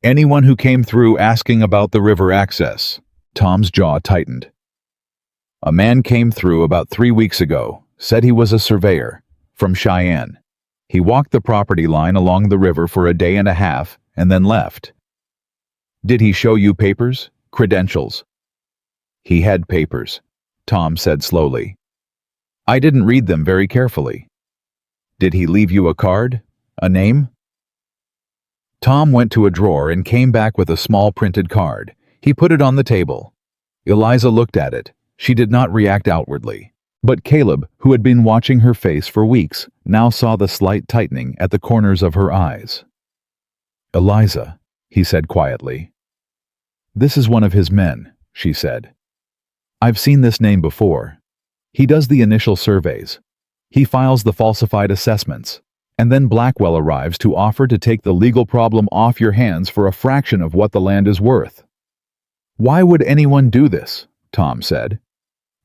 Anyone who came through asking about the river access?" Tom's jaw tightened. "A man came through about 3 weeks ago, said he was a surveyor, from Cheyenne. He walked the property line along the river for a day and a half and then left." "Did he show you papers, credentials?" "He had papers," Tom said slowly. "I didn't read them very carefully." "Did he leave you a card? A name?" Tom went to a drawer and came back with a small printed card. He put it on the table. Eliza looked at it. She did not react outwardly. But Caleb, who had been watching her face for weeks, now saw the slight tightening at the corners of her eyes. "Eliza," he said quietly. "This is one of his men," she said. "I've seen this name before. He does the initial surveys. He files the falsified assessments. And then Blackwell arrives to offer to take the legal problem off your hands for a fraction of what the land is worth." "Why would anyone do this?" Tom said.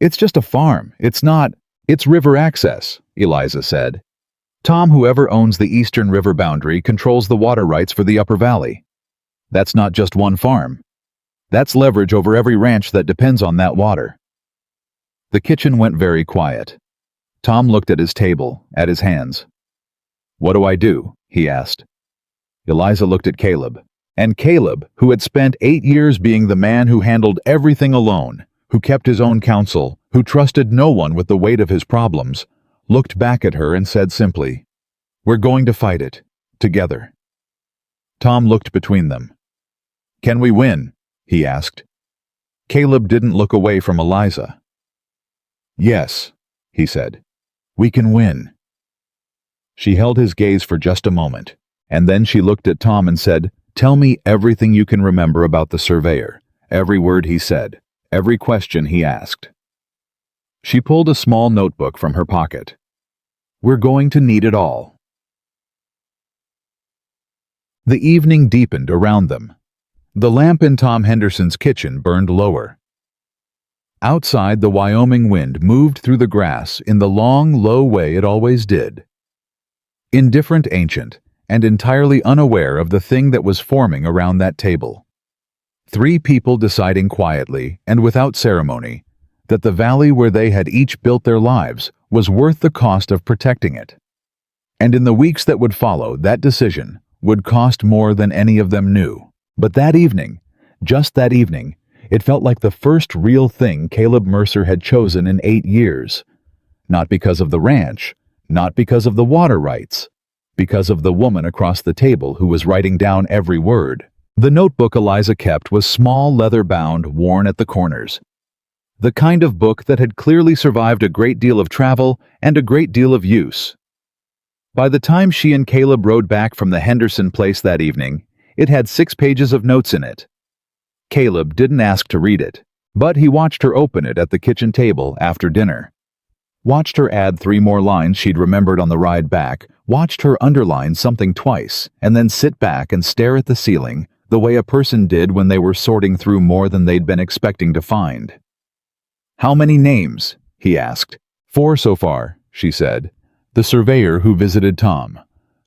"It's just a farm. It's river access," Eliza said. "Tom, whoever owns the eastern river boundary controls the water rights for the upper valley. That's not just one farm. That's leverage over every ranch that depends on that water." The kitchen went very quiet. Tom looked at his table, at his hands. "What do I do?" he asked. Eliza looked at Caleb. And Caleb, who had spent 8 years being the man who handled everything alone, who kept his own counsel, who trusted no one with the weight of his problems, looked back at her and said simply, "We're going to fight it, together." Tom looked between them. "Can we win?" he asked. Caleb didn't look away from Eliza. "Yes," he said, "we can win." She held his gaze for just a moment, and then she looked at Tom and said, "Tell me everything you can remember about the surveyor, every word he said, every question he asked." She pulled a small notebook from her pocket. "We're going to need it all." The evening deepened around them. The lamp in Tom Henderson's kitchen burned lower. Outside, the Wyoming wind moved through the grass in the long, low way it always did. Indifferent, ancient, and entirely unaware of the thing that was forming around that table. Three people deciding quietly and without ceremony that the valley where they had each built their lives was worth the cost of protecting it. And in the weeks that would follow, that decision would cost more than any of them knew. But that evening, just that evening, it felt like the first real thing Caleb Mercer had chosen in 8 years. Not because of the ranch, not because of the water rights, because of the woman across the table who was writing down every word. The notebook Eliza kept was small, leather-bound, worn at the corners. The kind of book that had clearly survived a great deal of travel and a great deal of use. By the time she and Caleb rode back from the Henderson place that evening, it had 6 pages of notes in it. Caleb didn't ask to read it, but he watched her open it at the kitchen table after dinner. Watched her add 3 more lines she'd remembered on the ride back, watched her underline something twice, and then sit back and stare at the ceiling the way a person did when they were sorting through more than they'd been expecting to find. "How many names?" he asked. 4 so far," she said. "The surveyor who visited Tom.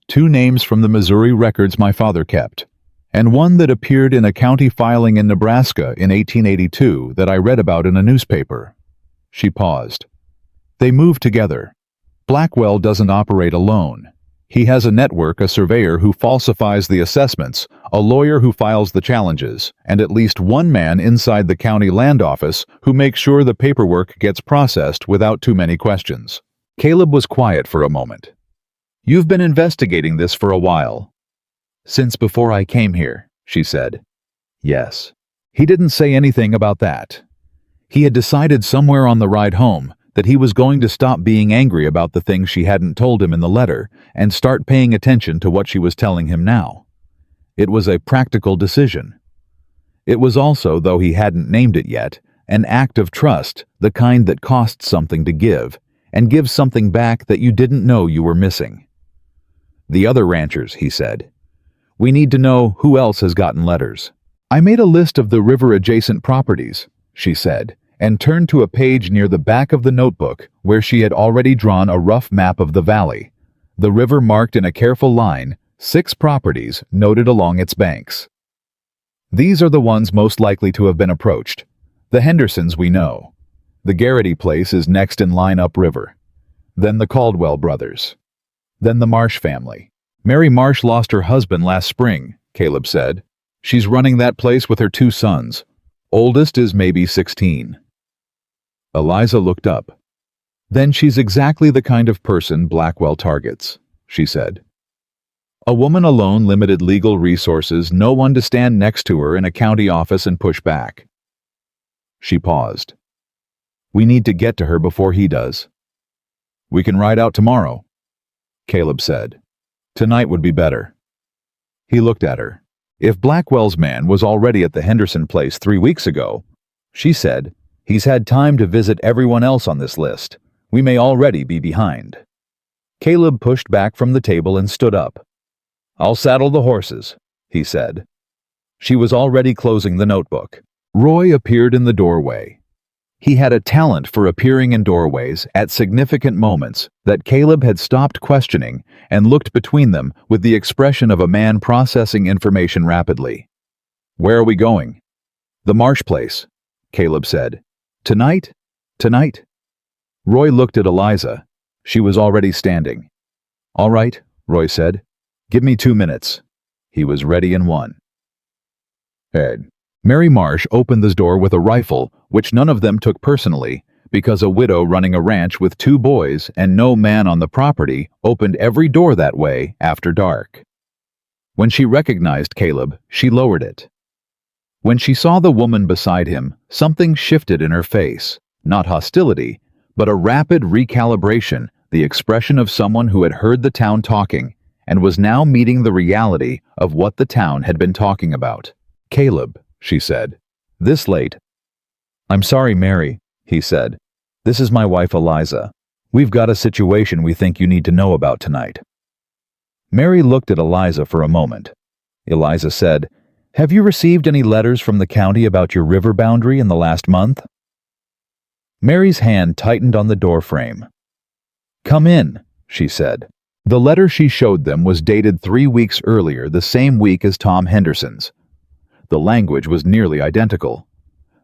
2 names from the Missouri records my father kept, and 1 that appeared in a county filing in Nebraska in 1882 that I read about in a newspaper." She paused. "They move together. Blackwell doesn't operate alone. He has a network, a surveyor who falsifies the assessments, a lawyer who files the challenges, and at least 1 man inside the county land office who makes sure the paperwork gets processed without too many questions." Caleb was quiet for a moment. "You've been investigating this for a while." "Since before I came here," she said. "Yes." He didn't say anything about that. He had decided somewhere on the ride home that he was going to stop being angry about the things she hadn't told him in the letter and start paying attention to what she was telling him now. It was a practical decision. It was also, though he hadn't named it yet, an act of trust, the kind that costs something to give, and gives something back that you didn't know you were missing. "The other ranchers," he said. "We need to know who else has gotten letters." "I made a list of the river-adjacent properties," she said, and turned to a page near the back of the notebook where she had already drawn a rough map of the valley, the river marked in a careful line, 6 properties noted along its banks. "These are the ones most likely to have been approached. The Hendersons we know. The Garrity place is next in line upriver. Then the Caldwell brothers. Then the Marsh family. Mary Marsh lost her husband last spring," Caleb said. "She's running that place with her 2 sons. Oldest is maybe 16. Eliza looked up. "Then she's exactly the kind of person Blackwell targets," she said. "A woman alone, limited legal resources, no one to stand next to her in a county office and push back." She paused. "We need to get to her before he does." "We can ride out tomorrow," Caleb said. "Tonight would be better." He looked at her. If Blackwell's man was already at the Henderson place 3 weeks ago, she said, he's had time to visit everyone else on this list. We may already be behind. Caleb pushed back from the table and stood up. "I'll saddle the horses," he said. She was already closing the notebook. Roy appeared in the doorway. He had a talent for appearing in doorways at significant moments that Caleb had stopped questioning and looked between them with the expression of a man processing information rapidly. "Where are we going?" "The Marsh place," Caleb said. "Tonight? Tonight?" Roy looked at Eliza. She was already standing. "All right," Roy said. "Give me 2 minutes." He was ready in 1. Ed. Mary Marsh opened the door with a rifle, which none of them took personally, because a widow running a ranch with 2 boys and no man on the property opened every door that way after dark. When she recognized Caleb, she lowered it. When she saw the woman beside him, something shifted in her face, not hostility, but a rapid recalibration, the expression of someone who had heard the town talking and was now meeting the reality of what the town had been talking about. "Caleb," she said, "this late." "I'm sorry, Mary," he said. "This is my wife Eliza. We've got a situation we think you need to know about tonight." Mary looked at Eliza for a moment. Eliza said, "Have you received any letters from the county about your river boundary in the last month?" Mary's hand tightened on the door frame. "Come in," she said. The letter she showed them was dated 3 weeks earlier, the same week as Tom Henderson's. The language was nearly identical.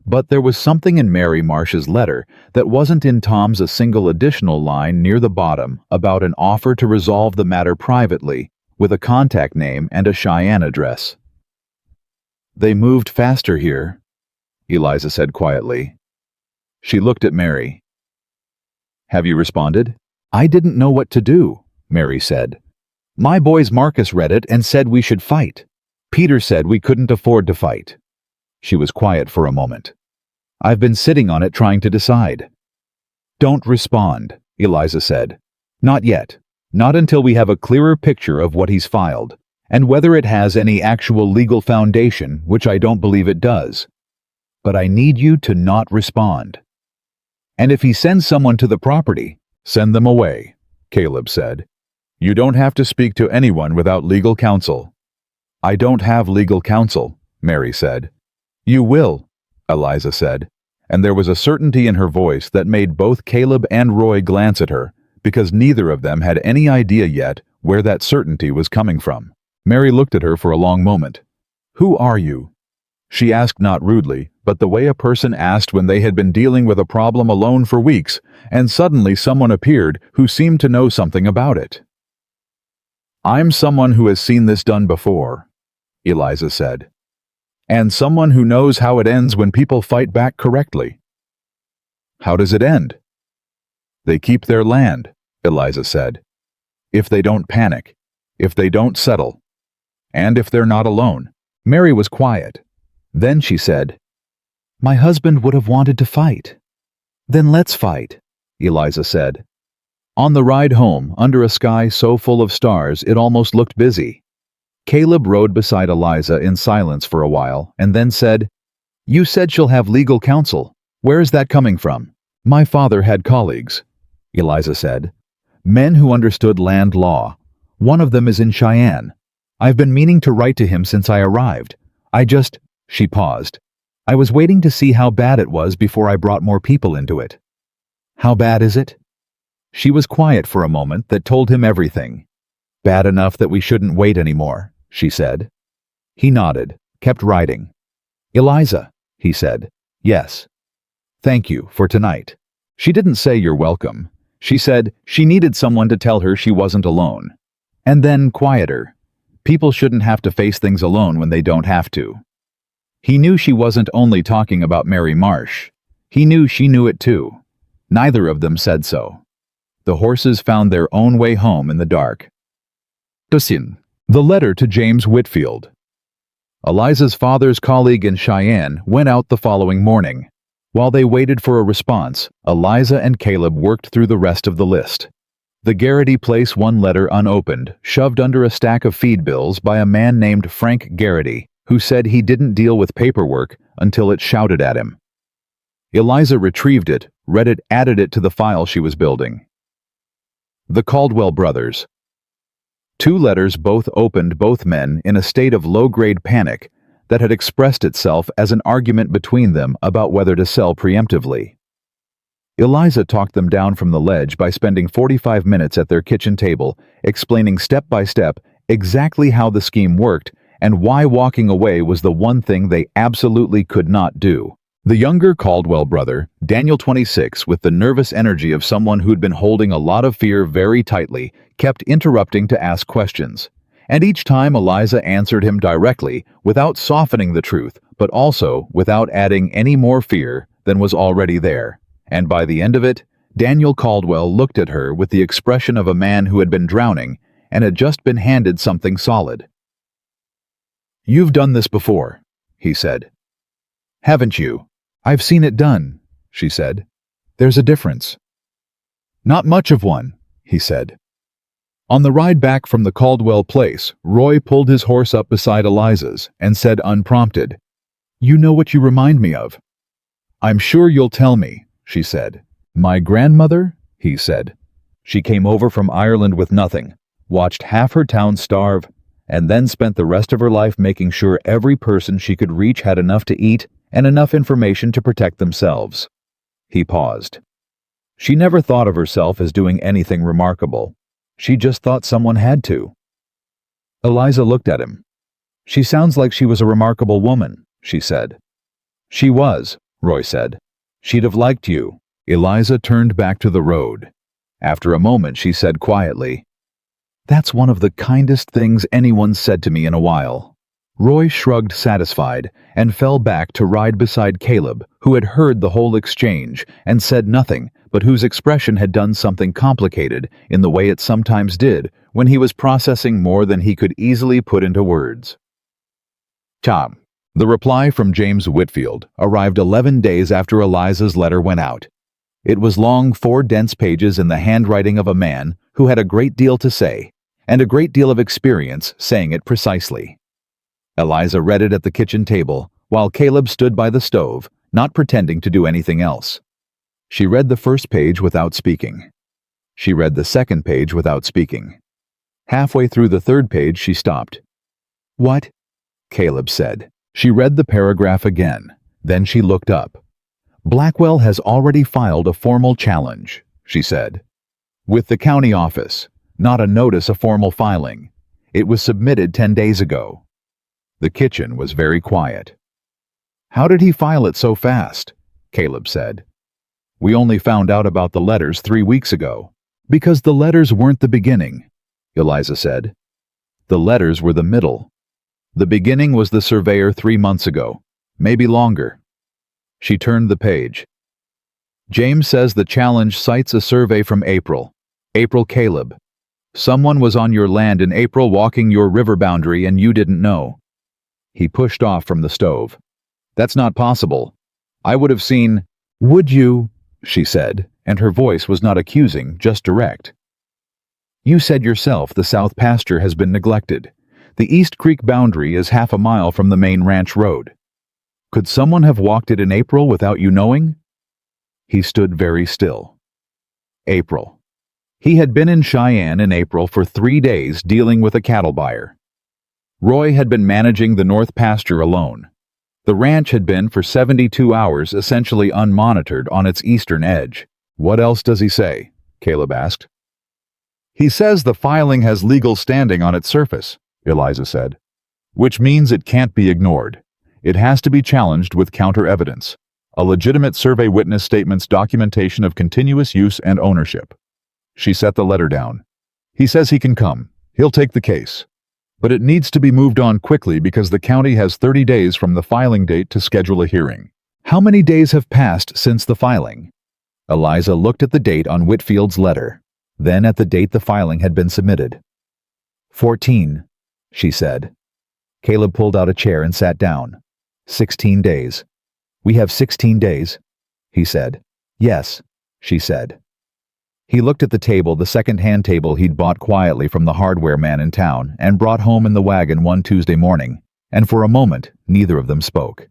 But there was something in Mary Marsh's letter that wasn't in Tom's, a single additional line near the bottom about an offer to resolve the matter privately, with a contact name and a Cheyenne address. "They moved faster here," Eliza said quietly. She looked at Mary. "Have you responded?" "I didn't know what to do," Mary said. "My boys Marcus read it and said we should fight. Peter said we couldn't afford to fight." She was quiet for a moment. "I've been sitting on it trying to decide." "Don't respond," Eliza said. "Not yet. Not until we have a clearer picture of what he's filed, and whether it has any actual legal foundation, which I don't believe it does. But I need you to not respond. And if he sends someone to the property, send them away," Caleb said. "You don't have to speak to anyone without legal counsel." "I don't have legal counsel," Mary said. "You will," Eliza said, and there was a certainty in her voice that made both Caleb and Roy glance at her, because neither of them had any idea yet where that certainty was coming from. Mary looked at her for a long moment. "Who are you?" She asked not rudely, but the way a person asked when they had been dealing with a problem alone for weeks, and suddenly someone appeared who seemed to know something about it. "I'm someone who has seen this done before," Eliza said. "And someone who knows how it ends when people fight back correctly." "How does it end?" "They keep their land," Eliza said. "If they don't panic, if they don't settle, and if they're not alone." Mary was quiet. Then she said, "My husband would have wanted to fight." "Then let's fight," Eliza said. On the ride home, under a sky so full of stars it almost looked busy, Caleb rode beside Eliza in silence for a while and then said, "You said she'll have legal counsel. Where is that coming from?" "My father had colleagues," Eliza said. "Men who understood land law. One of them is in Cheyenne. I've been meaning to write to him since I arrived. She paused. "I was waiting to see how bad it was before I brought more people into it." "How bad is it?" She was quiet for a moment that told him everything. "Bad enough that we shouldn't wait anymore," she said. He nodded, kept riding. "Eliza," he said. "Yes." "Thank you for tonight." She didn't say you're welcome. She said she needed someone to tell her she wasn't alone. And then quieter. People shouldn't have to face things alone when they don't have to. He knew she wasn't only talking about Mary Marsh. He knew she knew it too. Neither of them said so. The horses found their own way home in the dark. The letter to James Whitfield. Eliza's father's colleague in Cheyenne went out the following morning. While they waited for a response, Eliza and Caleb worked through the rest of the list. The Garrity Place one letter unopened, shoved under a stack of feed bills by a man named Frank Garrity, who said he didn't deal with paperwork until it shouted at him. Eliza retrieved it, read it, added it to the file she was building. The Caldwell brothers. 2 letters, both opened, both men in a state of low-grade panic that had expressed itself as an argument between them about whether to sell preemptively. Eliza talked them down from the ledge by spending 45 minutes at their kitchen table, explaining step by step exactly how the scheme worked and why walking away was the one thing they absolutely could not do. The younger Caldwell brother, Daniel 26, with the nervous energy of someone who'd been holding a lot of fear very tightly, kept interrupting to ask questions. And each time Eliza answered him directly, without softening the truth, but also without adding any more fear than was already there. And by the end of it, Daniel Caldwell looked at her with the expression of a man who had been drowning and had just been handed something solid. "You've done this before," he said. "Haven't you?" "I've seen it done," she said. "There's a difference." "Not much of one," he said. On the ride back from the Caldwell place, Roy pulled his horse up beside Eliza's and said unprompted, "You know what you remind me of." "I'm sure you'll tell me," she said. "My grandmother?" he said. "She came over from Ireland with nothing, watched half her town starve, and then spent the rest of her life making sure every person she could reach had enough to eat and enough information to protect themselves." He paused. "She never thought of herself as doing anything remarkable. She just thought someone had to." Eliza looked at him. "She sounds like she was a remarkable woman," she said. "She was," Roy said. "She'd have liked you." Eliza turned back to the road. After a moment she said quietly, "That's one of the kindest things anyone's said to me in a while." Roy shrugged satisfied and fell back to ride beside Caleb, who had heard the whole exchange and said nothing, but whose expression had done something complicated in the way it sometimes did when he was processing more than he could easily put into words. Tom. The reply from James Whitfield arrived 11 days after Eliza's letter went out. It was long, 4 dense pages in the handwriting of a man who had a great deal to say, and a great deal of experience saying it precisely. Eliza read it at the kitchen table, while Caleb stood by the stove, not pretending to do anything else. She read the first page without speaking. She read the second page without speaking. Halfway through the third page she stopped. "What?" Caleb said. She read the paragraph again. Then she looked up. "Blackwell has already filed a formal challenge," she said. "With the county office. Not a notice of formal filing. It was submitted 10 days ago." The kitchen was very quiet. "How did he file it so fast?" Caleb said. "We only found out about the letters 3 weeks ago." "Because the letters weren't the beginning," Eliza said. "The letters were the middle. The beginning was the surveyor 3 months ago, maybe longer." She turned the page. "James says the challenge cites a survey from April. April Caleb. Someone was on your land in April walking your river boundary and you didn't know." He pushed off from the stove. "That's not possible. I would have seen—" "Would you?" she said, and her voice was not accusing, just direct. "You said yourself the south pasture has been neglected. The East Creek boundary is half a mile from the main ranch road. Could someone have walked it in April without you knowing?" He stood very still. April. He had been in Cheyenne in April for 3 days dealing with a cattle buyer. Roy had been managing the north pasture alone. The ranch had been for 72 hours essentially unmonitored on its eastern edge. "What else does he say?" Caleb asked. "He says the filing has legal standing on its surface," Eliza said, "which means it can't be ignored. It has to be challenged with counter-evidence. A legitimate survey witness statement's documentation of continuous use and ownership." She set the letter down. "He says he can come. He'll take the case. But it needs to be moved on quickly because the county has 30 days from the filing date to schedule a hearing." "How many days have passed since the filing?" Eliza looked at the date on Whitfield's letter, then at the date the filing had been submitted. 14, she said. Caleb pulled out a chair and sat down. 16 days. "We have 16 days," he said. "Yes," she said. He looked at the table, the second-hand table he'd bought quietly from the hardware man in town and brought home in the wagon one Tuesday morning, and for a moment neither of them spoke.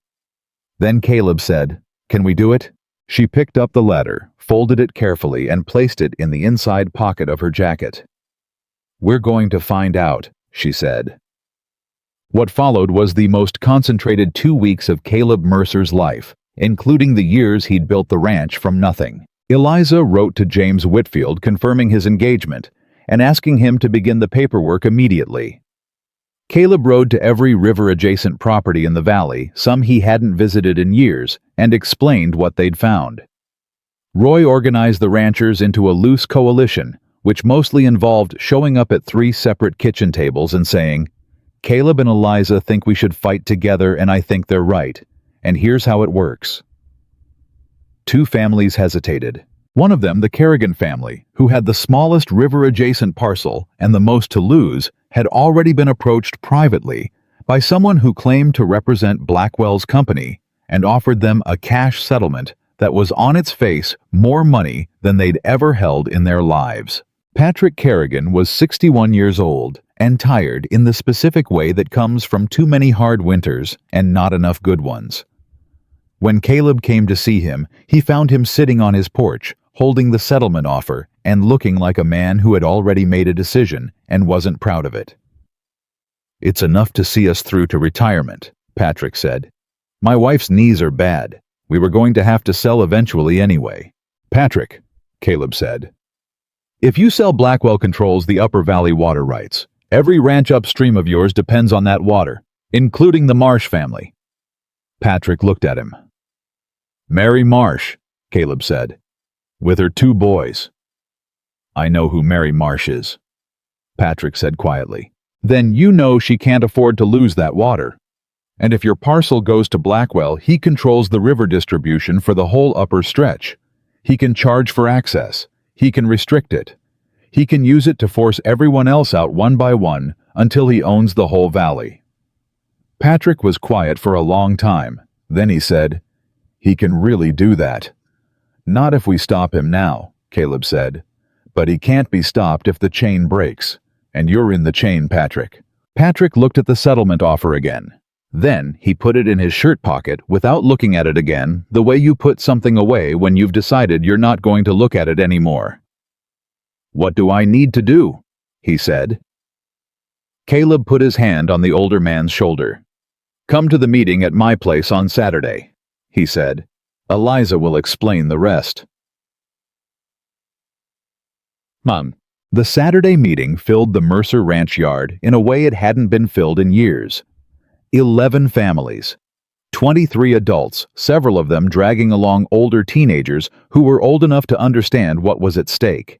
Then Caleb said, "Can we do it?" She picked up the letter, folded it carefully, and placed it in the inside pocket of her jacket. "We're going to find out," she said. What followed was the most concentrated 2 weeks of Caleb Mercer's life, including the years he'd built the ranch from nothing. Eliza wrote to James Whitfield confirming his engagement and asking him to begin the paperwork immediately. Caleb rode to every river-adjacent property in the valley, some he hadn't visited in years, and explained what they'd found. Roy organized the ranchers into a loose coalition, which mostly involved showing up at 3 separate kitchen tables and saying, "Caleb and Eliza think we should fight together, and I think they're right, and here's how it works." Two families hesitated. One of them, the Kerrigan family, who had the smallest river-adjacent parcel and the most to lose, had already been approached privately by someone who claimed to represent Blackwell's company and offered them a cash settlement that was on its face more money than they'd ever held in their lives. Patrick Kerrigan was 61 years old and tired in the specific way that comes from too many hard winters and not enough good ones. When Caleb came to see him, he found him sitting on his porch, holding the settlement offer and looking like a man who had already made a decision and wasn't proud of it. "It's enough to see us through to retirement," Patrick said. "My wife's knees are bad. We were going to have to sell eventually anyway." "Patrick," Caleb said, "if you sell, Blackwell controls the Upper Valley water rights. Every ranch upstream of yours depends on that water, including the Marsh family." Patrick looked at him. "Mary Marsh," Caleb said, "with her 2 boys." "I know who Mary Marsh is," Patrick said quietly. "Then you know she can't afford to lose that water. And if your parcel goes to Blackwell, he controls the river distribution for the whole upper stretch. He can charge for access. He can restrict it. He can use it to force everyone else out one by one until he owns the whole valley." Patrick was quiet for a long time. Then he said, "He can really do that." "Not if we stop him now," Caleb said. "But he can't be stopped if the chain breaks. And you're in the chain, Patrick." Patrick looked at the settlement offer again. Then he put it in his shirt pocket without looking at it again, the way you put something away when you've decided you're not going to look at it anymore. "What do I need to do?" he said. Caleb put his hand on the older man's shoulder. "Come to the meeting at my place on Saturday," he said. "Eliza will explain the rest." The Saturday meeting filled the Mercer Ranch yard in a way it hadn't been filled in years. 11 families, 23 adults, several of them dragging along older teenagers who were old enough to understand what was at stake.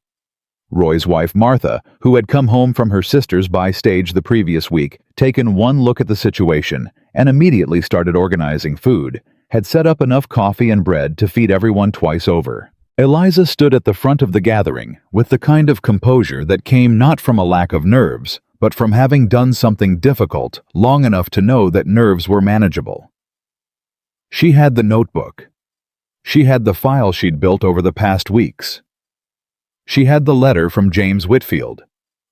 Roy's wife Martha, who had come home from her sister's by stage the previous week, taken one look at the situation and immediately started organizing food, had set up enough coffee and bread to feed everyone twice over. Eliza stood at the front of the gathering with the kind of composure that came not from a lack of nerves, but from having done something difficult long enough to know that nerves were manageable. She had the notebook. She had the file she'd built over the past weeks. She had the letter from James Whitfield,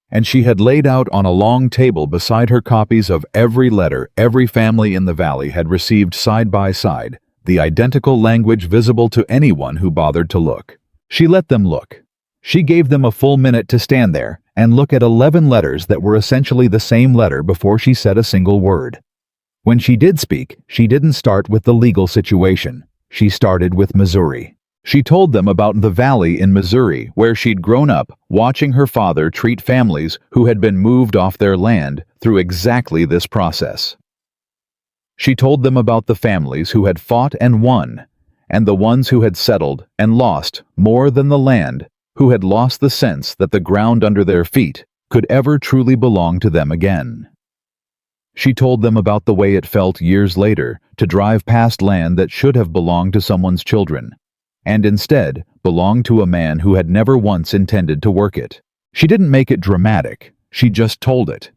and she had laid out on a long table beside her copies of every letter every family in the valley had received side by side, the identical language visible to anyone who bothered to look. She let them look. She gave them a full minute to stand there and look at 11 letters that were essentially the same letter before she said a single word. When she did speak, she didn't start with the legal situation. She started with Missouri. She told them about the valley in Missouri where she'd grown up watching her father treat families who had been moved off their land through exactly this process. She told them about the families who had fought and won, and the ones who had settled and lost more than the land, who had lost the sense that the ground under their feet could ever truly belong to them again. She told them about the way it felt years later to drive past land that should have belonged to someone's children, and instead belonged to a man who had never once intended to work it. She didn't make it dramatic, she just told it.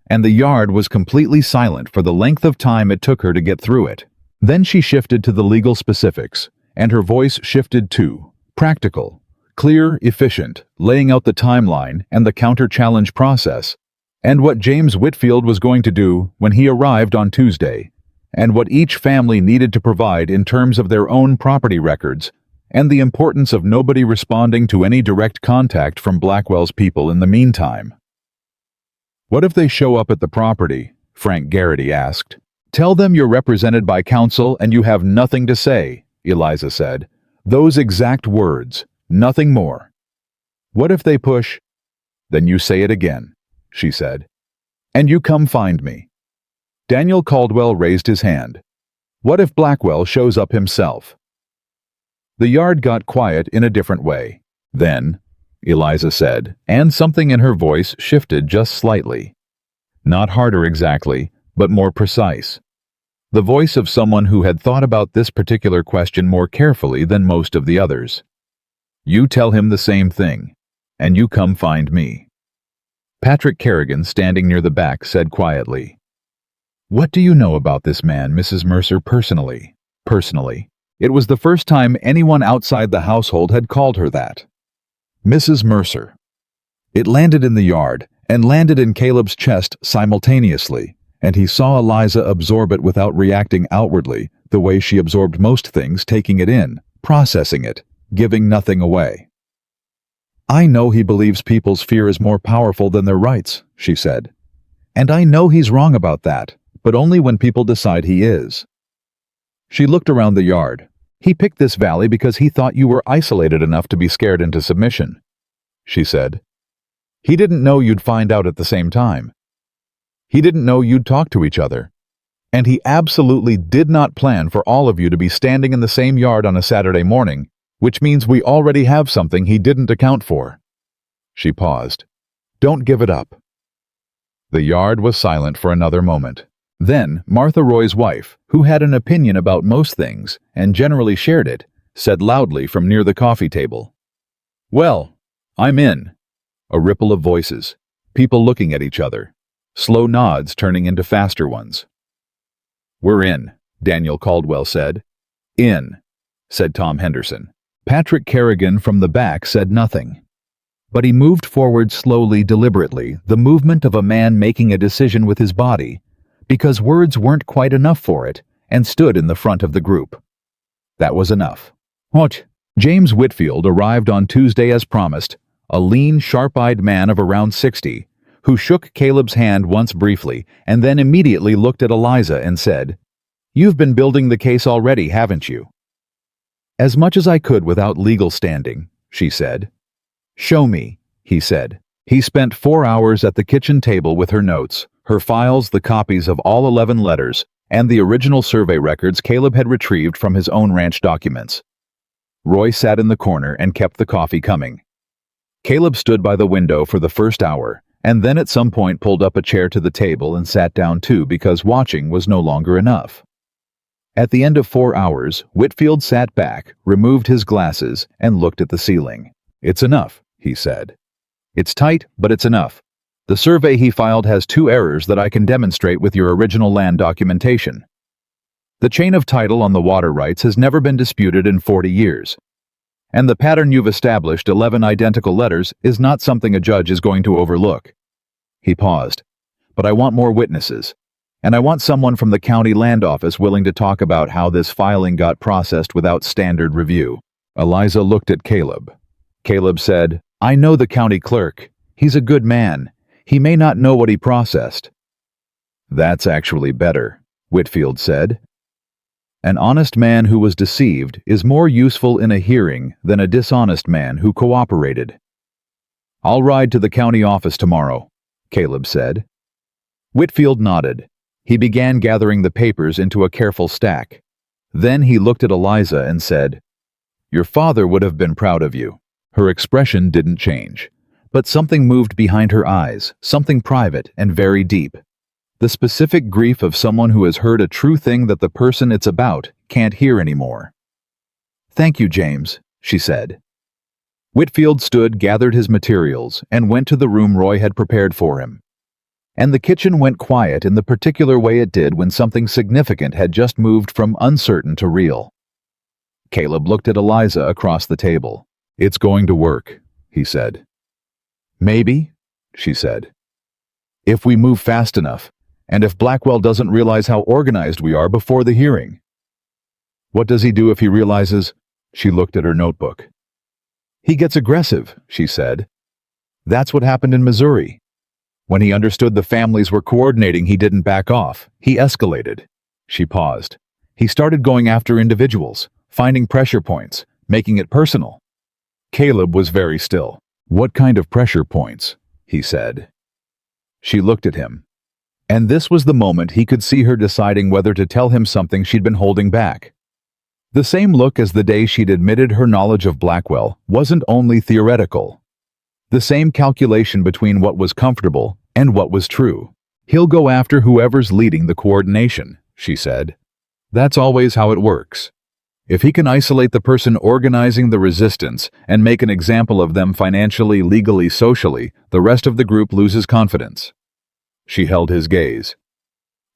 And the yard was completely silent for the length of time it took her to get through it. Then she shifted to the legal specifics, and her voice shifted too. Practical, clear, efficient, laying out the timeline and the counter-challenge process, and what James Whitfield was going to do when he arrived on Tuesday, and what each family needed to provide in terms of their own property records, and the importance of nobody responding to any direct contact from Blackwell's people in the meantime. "What if they show up at the property?" Frank Garrity asked. "Tell them you're represented by counsel and you have nothing to say," Eliza said. "Those exact words, nothing more." "What if they push?" "Then you say it again," she said. "And you come find me." Daniel Caldwell raised his hand. "What if Blackwell shows up himself?" The yard got quiet in a different way. "Then," Eliza said, and something in her voice shifted just slightly. Not harder exactly, but more precise. the voice of someone who had thought about this particular question more carefully than most of the others. "You tell him the same thing, and you come find me." Patrick Kerrigan, standing near the back, said quietly, "What do you know about this man, Mrs. Mercer, personally?" Personally. It was the first time anyone outside the household had called her that. Mrs. Mercer. It landed in the yard, and landed in Caleb's chest simultaneously, and he saw Eliza absorb it without reacting outwardly, the way she absorbed most things, taking it in, processing it, giving nothing away. "I know he believes people's fear is more powerful than their rights," she said. "And I know he's wrong about that, but only when people decide he is." She looked around the yard. "He picked this valley because he thought you were isolated enough to be scared into submission," she said. "He didn't know you'd find out at the same time. He didn't know you'd talk to each other. And he absolutely did not plan for all of you to be standing in the same yard on a Saturday morning, which means we already have something he didn't account for." She paused. "Don't give it up." The yard was silent for another moment. Then Martha Roy's wife, who had an opinion about most things and generally shared it, said loudly from near the coffee table, "Well, I'm in." A ripple of voices, people looking at each other, slow nods turning into faster ones. "We're in," Daniel Caldwell said. "In," said Tom Henderson. Patrick Kerrigan from the back said nothing. But he moved forward slowly, deliberately, the movement of a man making a decision with his body, because words weren't quite enough for it, and stood in the front of the group. That was enough. What? James Whitfield arrived on Tuesday as promised, a lean, sharp-eyed man of around 60, who shook Caleb's hand once briefly and then immediately looked at Eliza and said, "You've been building the case already, haven't you?" "As much as I could without legal standing," she said. "Show me," he said. He spent 4 hours at the kitchen table with her notes, her files, the copies of all 11 letters, and the original survey records Caleb had retrieved from his own ranch documents. Roy sat in the corner and kept the coffee coming. Caleb stood by the window for the first hour, and then at some point pulled up a chair to the table and sat down too because watching was no longer enough. At the end of 4 hours, Whitfield sat back, removed his glasses, and looked at the ceiling. "It's enough," he said. "It's tight, but it's enough. The survey he filed has 2 errors that I can demonstrate with your original land documentation. The chain of title on the water rights has never been disputed in 40 years. And the pattern you've established, 11 identical letters, is not something a judge is going to overlook." He paused. "But I want more witnesses. And I want someone from the county land office willing to talk about how this filing got processed without standard review." Eliza looked at Caleb. Caleb said, "I know the county clerk. He's a good man. He may not know what he processed." "That's actually better," Whitfield said. "An honest man who was deceived is more useful in a hearing than a dishonest man who cooperated." "I'll ride to the county office tomorrow," Caleb said. Whitfield nodded. He began gathering the papers into a careful stack. Then he looked at Eliza and said, "Your father would have been proud of you." Her expression didn't change, but something moved behind her eyes, something private and very deep. The specific grief of someone who has heard a true thing that the person it's about can't hear anymore. "Thank you, James," she said. Whitfield stood, gathered his materials, and went to the room Roy had prepared for him. And the kitchen went quiet in the particular way it did when something significant had just moved from uncertain to real. Caleb looked at Eliza across the table. "It's going to work," he said. "Maybe," she said. "If we move fast enough, and if Blackwell doesn't realize how organized we are before the hearing." "What does he do if he realizes?" She looked at her notebook. "He gets aggressive," she said. "That's what happened in Missouri. When he understood the families were coordinating, he didn't back off. He escalated." She paused. "He started going after individuals, finding pressure points, making it personal." Caleb was very still. "What kind of pressure points?" he said. She looked at him. And this was the moment he could see her deciding whether to tell him something she'd been holding back. The same look as the day she'd admitted her knowledge of Blackwell wasn't only theoretical. The same calculation between what was comfortable and what was true. "He'll go after whoever's leading the coordination," she said. That's always how it works. If he can isolate the person organizing the resistance and make an example of them financially, legally, socially, the rest of the group loses confidence. She held his gaze.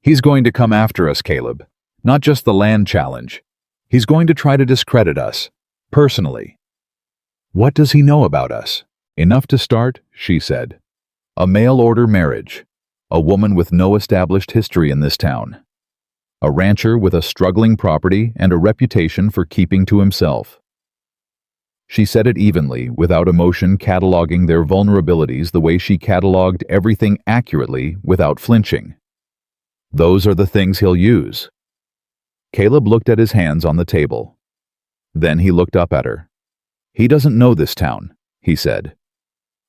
He's going to come after us, Caleb. Not just the land challenge. He's going to try to discredit us. Personally. What does he know about us? Enough to start, she said. A mail-order marriage. A woman with no established history in this town. A rancher with a struggling property and a reputation for keeping to himself. She said it evenly, without emotion, cataloging their vulnerabilities the way she cataloged everything accurately without flinching. Those are the things he'll use. Caleb looked at his hands on the table. Then he looked up at her. He doesn't know this town, he said.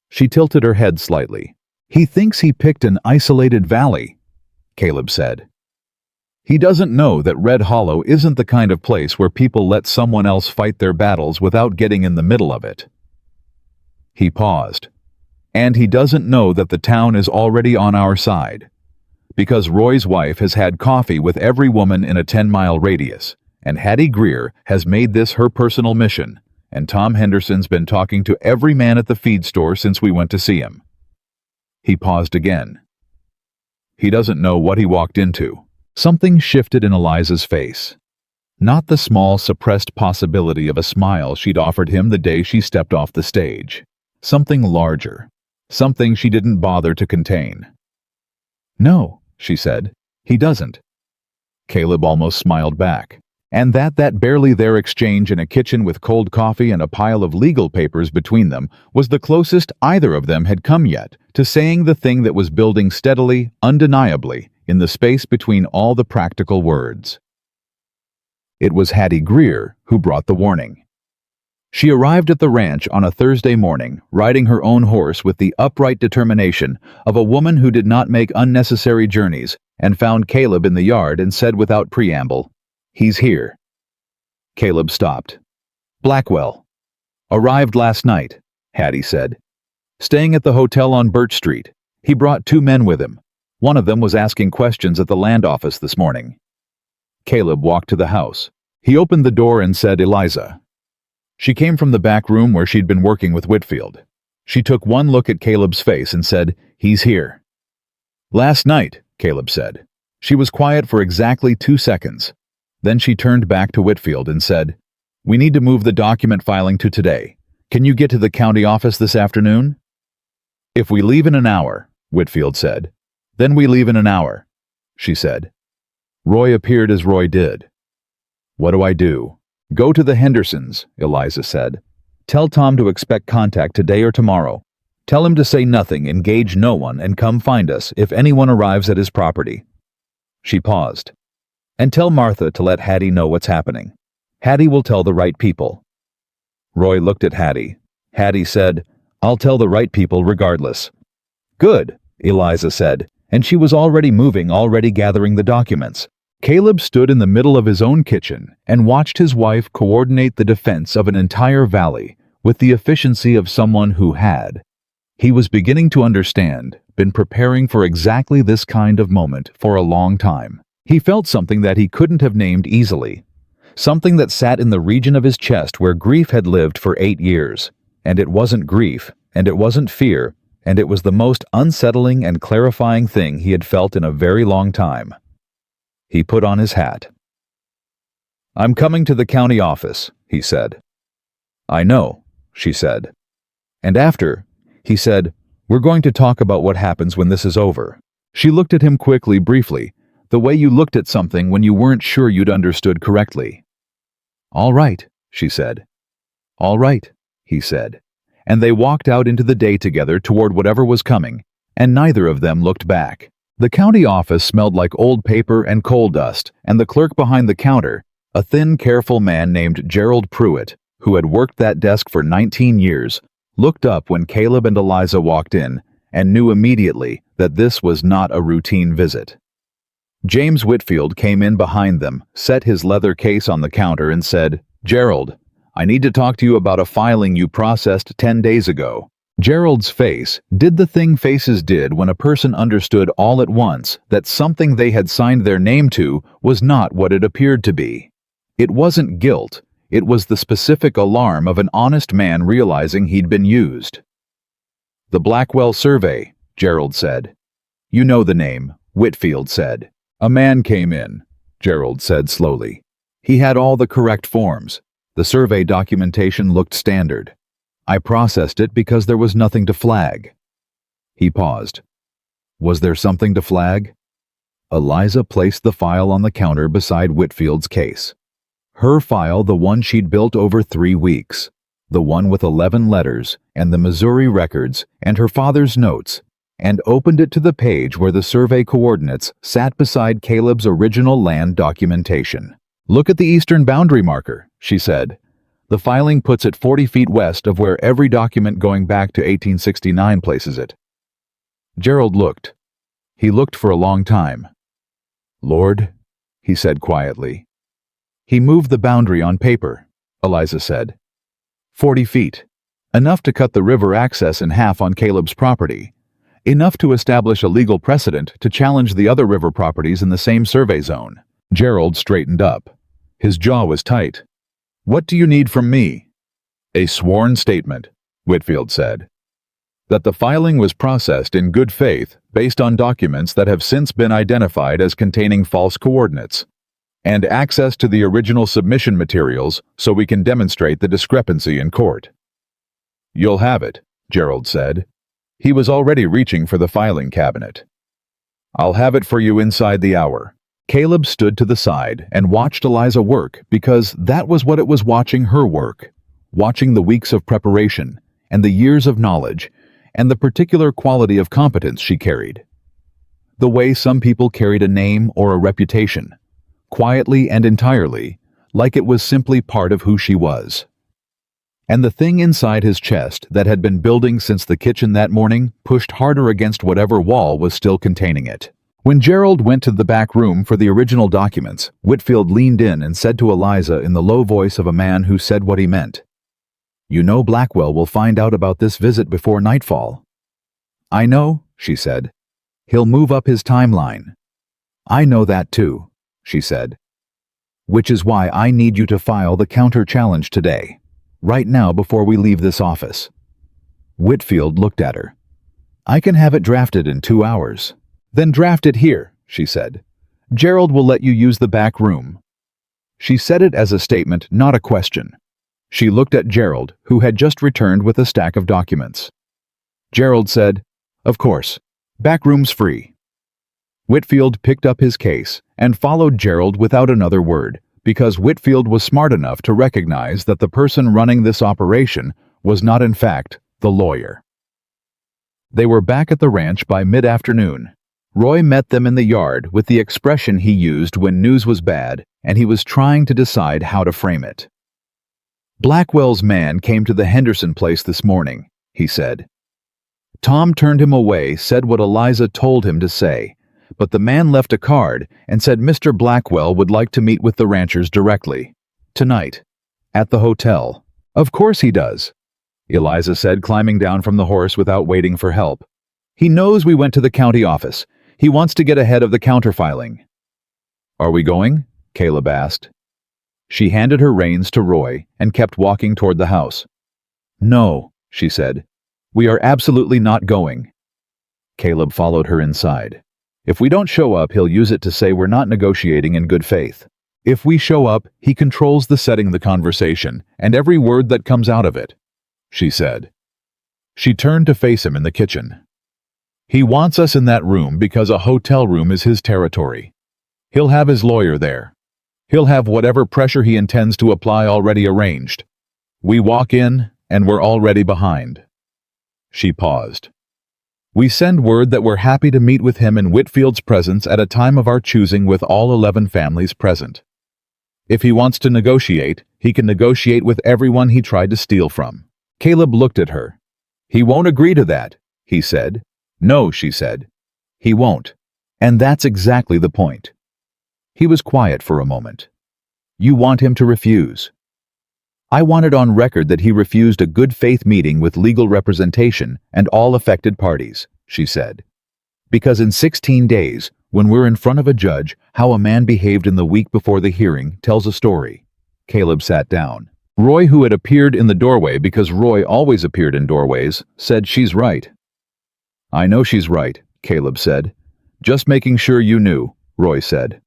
She tilted her head slightly. He thinks he picked an isolated valley, Caleb said. He doesn't know that Red Hollow isn't the kind of place where people let someone else fight their battles without getting in the middle of it. He paused. And he doesn't know that the town is already on our side. Because Roy's wife has had coffee with every woman in a 10-mile radius, and Hattie Greer has made this her personal mission, and Tom Henderson's been talking to every man at the feed store since we went to see him. He paused again. He doesn't know what he walked into. Something shifted in Eliza's face. Not the small, suppressed possibility of a smile she'd offered him the day she stepped off the stage. Something larger. Something she didn't bother to contain. No, she said. He doesn't. Caleb almost smiled back. And that barely their exchange in a kitchen with cold coffee and a pile of legal papers between them was the closest either of them had come yet to saying the thing that was building steadily, undeniably, in the space between all the practical words. It was Hattie Greer who brought the warning. She arrived at the ranch on a Thursday morning, riding her own horse with the upright determination of a woman who did not make unnecessary journeys, and found Caleb in the yard and said without preamble, "He's here." Caleb stopped. "Blackwell. Arrived last night," Hattie said. "Staying at the hotel on Birch Street. He brought 2 men with him. One of them was asking questions at the land office this morning." Caleb walked to the house. He opened the door and said, "Eliza." She came from the back room where she'd been working with Whitfield. She took one look at Caleb's face and said, "He's here." "Last night," Caleb said. She was quiet for exactly 2 seconds. Then she turned back to Whitfield and said, "We need to move the document filing to today. Can you get to the county office this afternoon?" "If we leave in an hour," Whitfield said. "Then we leave in an hour," she said. Roy appeared as Roy did. "What do I do?" "Go to the Hendersons," Eliza said. "Tell Tom to expect contact today or tomorrow. Tell him to say nothing, engage no one, and come find us if anyone arrives at his property." She paused. "And tell Martha to let Hattie know what's happening. Hattie will tell the right people." Roy looked at Hattie. Hattie said, "I'll tell the right people regardless." "Good," Eliza said, and she was already moving, already gathering the documents. Caleb stood in the middle of his own kitchen and watched his wife coordinate the defense of an entire valley with the efficiency of someone who had. He was beginning to understand, been preparing for exactly this kind of moment for a long time. He felt something that he couldn't have named easily. Something that sat in the region of his chest where grief had lived for 8 years. And it wasn't grief, and it wasn't fear, and it was the most unsettling and clarifying thing he had felt in a very long time. He put on his hat. "I'm coming to the county office," he said. "I know," she said. "And after," he said, "we're going to talk about what happens when this is over." She looked at him quickly, briefly, the way you looked at something when you weren't sure you'd understood correctly. "All right," she said. "All right," he said. And they walked out into the day together toward whatever was coming, and neither of them looked back. The county office smelled like old paper and coal dust, and the clerk behind the counter, a thin, careful man named Gerald Pruitt, who had worked that desk for 19 years, looked up when Caleb and Eliza walked in and knew immediately that this was not a routine visit. James Whitfield came in behind them, set his leather case on the counter and said, "Gerald, I need to talk to you about a filing you processed 10 days ago. Gerald's face did the thing faces did when a person understood all at once that something they had signed their name to was not what it appeared to be. It wasn't guilt, it was the specific alarm of an honest man realizing he'd been used. "The Blackwell survey," Gerald said. "You know the name," Whitfield said. "A man came in," Gerald said slowly. "He had all the correct forms. The survey documentation looked standard. I processed it because there was nothing to flag." He paused. Was there something to flag? Eliza placed the file on the counter beside Whitfield's case. Her file, the one she'd built over 3 weeks. The one with 11 letters and the Missouri records and her father's notes, and opened it to the page where the survey coordinates sat beside Caleb's original land documentation. "Look at the eastern boundary marker," she said. "The filing puts it 40 feet west of where every document going back to 1869 places it." Gerald looked. He looked for a long time. "Lord," he said quietly. "He moved the boundary on paper," Eliza said. 40 feet. Enough to cut the river access in half on Caleb's property. Enough to establish a legal precedent to challenge the other river properties in the same survey zone." Gerald straightened up. His jaw was tight. "What do you need from me?" "A sworn statement," Whitfield said. "That the filing was processed in good faith based on documents that have since been identified as containing false coordinates, and access to the original submission materials so we can demonstrate the discrepancy in court." "You'll have it," Gerald said. He was already reaching for the filing cabinet. "I'll have it for you inside the hour." Caleb stood to the side and watched Eliza work because that was what it was, watching her work, watching the weeks of preparation and the years of knowledge and the particular quality of competence she carried. The way some people carried a name or a reputation, quietly and entirely, like it was simply part of who she was. And the thing inside his chest that had been building since the kitchen that morning pushed harder against whatever wall was still containing it. When Gerald went to the back room for the original documents, Whitfield leaned in and said to Eliza in the low voice of a man who said what he meant, "You know Blackwell will find out about this visit before nightfall." "I know," she said. "He'll move up his timeline." "I know that too," she said. "Which is why I need you to file the counter-challenge today, right now before we leave this office." Whitfield looked at her. "I can have it drafted in 2 hours." "Then draft it here," she said. "Gerald will let you use the back room." She said it as a statement, not a question. She looked at Gerald, who had just returned with a stack of documents. Gerald said, "Of course. Back room's free." Whitfield picked up his case and followed Gerald without another word, because Whitfield was smart enough to recognize that the person running this operation was not in fact the lawyer. They were back at the ranch by mid-afternoon. Roy met them in the yard with the expression he used when news was bad, and he was trying to decide how to frame it. "Blackwell's man came to the Henderson place this morning," he said. "Tom turned him away, said what Eliza told him to say, but the man left a card and said Mr. Blackwell would like to meet with the ranchers directly. Tonight. At the hotel." "Of course he does," Eliza said, climbing down from the horse without waiting for help. "He knows we went to the county office. He wants to get ahead of the counterfiling." "Are we going?" Caleb asked. She handed her reins to Roy and kept walking toward the house. "No," she said. "We are absolutely not going." Caleb followed her inside. "If we don't show up, he'll use it to say we're not negotiating in good faith. If we show up, he controls the setting the conversation and every word that comes out of it," she said. She turned to face him in the kitchen. "He wants us in that room because a hotel room is his territory. He'll have his lawyer there. He'll have whatever pressure he intends to apply already arranged. We walk in, and we're already behind." She paused. "We send word that we're happy to meet with him in Whitfield's presence at a time of our choosing with all 11 families present. If he wants to negotiate, he can negotiate with everyone he tried to steal from." Caleb looked at her. "He won't agree to that," he said. "No," she said. "He won't. And that's exactly the point." He was quiet for a moment. "You want him to refuse?" I want it on record that he refused a good faith meeting with legal representation and all affected parties, she said. Because in 16 days, when we're in front of a judge, how a man behaved in the week before the hearing tells a story. Caleb sat down. Roy, who had appeared in the doorway because Roy always appeared in doorways, said, "She's right." "I know she's right," Caleb said. "Just making sure you knew," Roy said.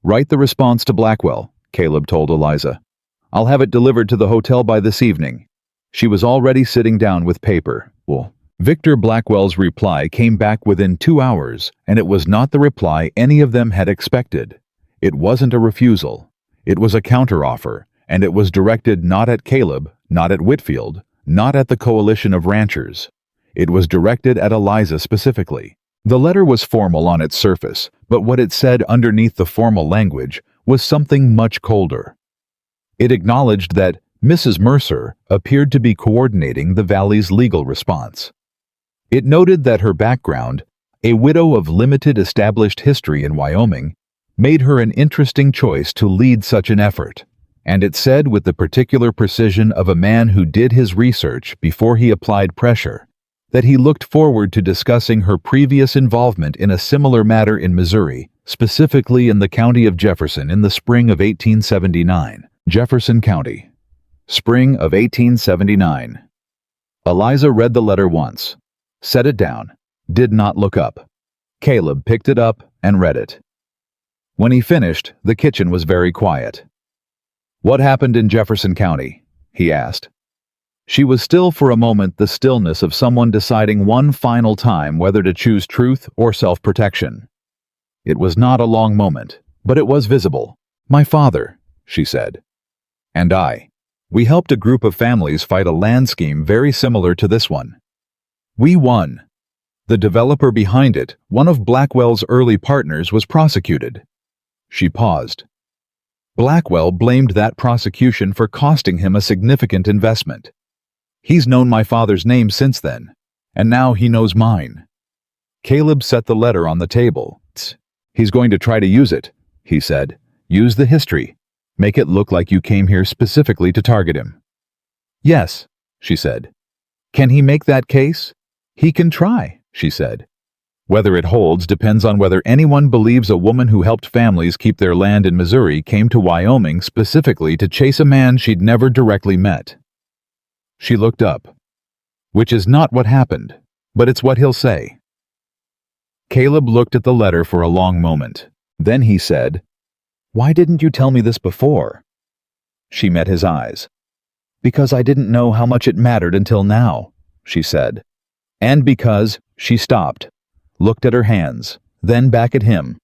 "Write the response to Blackwell," Caleb told Eliza. "I'll have it delivered to the hotel by this evening." She was already sitting down with paper. Victor Blackwell's reply came back within 2 hours, and it was not the reply any of them had expected. It wasn't a refusal. It was a counteroffer, and it was directed not at Caleb, not at Whitfield, not at the coalition of ranchers. It was directed at Eliza specifically. The letter was formal on its surface, but what it said underneath the formal language was something much colder. It acknowledged that Mrs. Mercer appeared to be coordinating the Valley's legal response. It noted that her background, a widow of limited established history in Wyoming, made her an interesting choice to lead such an effort, and it said with the particular precision of a man who did his research before he applied pressure, that he looked forward to discussing her previous involvement in a similar matter in Missouri, specifically in the county of Jefferson in the spring of 1879. Jefferson County, spring of 1879. Eliza read the letter once, set it down, did not look up. Caleb picked it up and read it. When he finished, the kitchen was very quiet. "What happened in Jefferson County?" he asked. She was still for a moment, the stillness of someone deciding one final time whether to choose truth or self-protection. It was not a long moment, but it was visible. "My father," she said. "And I. We helped a group of families fight a land scheme very similar to this one. We won. The developer behind it, one of Blackwell's early partners, was prosecuted." She paused. Blackwell blamed that prosecution for costing him a significant investment. "He's known my father's name since then, and now he knows mine." Caleb set the letter on the table. "He's going to try to use it," he said. "Use the history. Make it look like you came here specifically to target him." "Yes," she said. "Can he make that case?" "He can try," she said. "Whether it holds depends on whether anyone believes a woman who helped families keep their land in Missouri came to Wyoming specifically to chase a man she'd never directly met." She looked up. "Which is not what happened, but it's what he'll say." Caleb looked at the letter for a long moment. Then he said, "Why didn't you tell me this before?" She met his eyes. "Because I didn't know how much it mattered until now," she said. "And because," she stopped, looked at her hands, then back at him.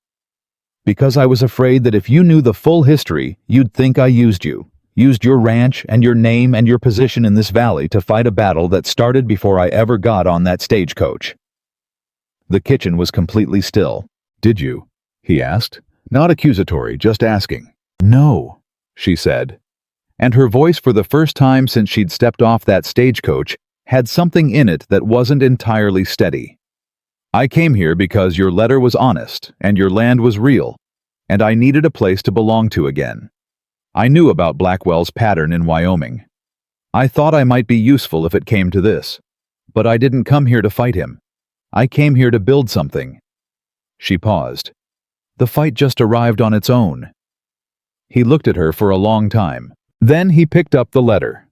"Because I was afraid that if you knew the full history, you'd think I used you, used your ranch and your name and your position in this valley to fight a battle that started before I ever got on that stagecoach." The kitchen was completely still. "Did you?" he asked. Not accusatory, just asking. "No," she said. And her voice, for the first time since she'd stepped off that stagecoach, had something in it that wasn't entirely steady. "I came here because your letter was honest and your land was real, and I needed a place to belong to again. I knew about Blackwell's pattern in Wyoming. I thought I might be useful if it came to this, but I didn't come here to fight him. I came here to build something." She paused. "The fight just arrived on its own." He looked at her for a long time. Then he picked up the letter.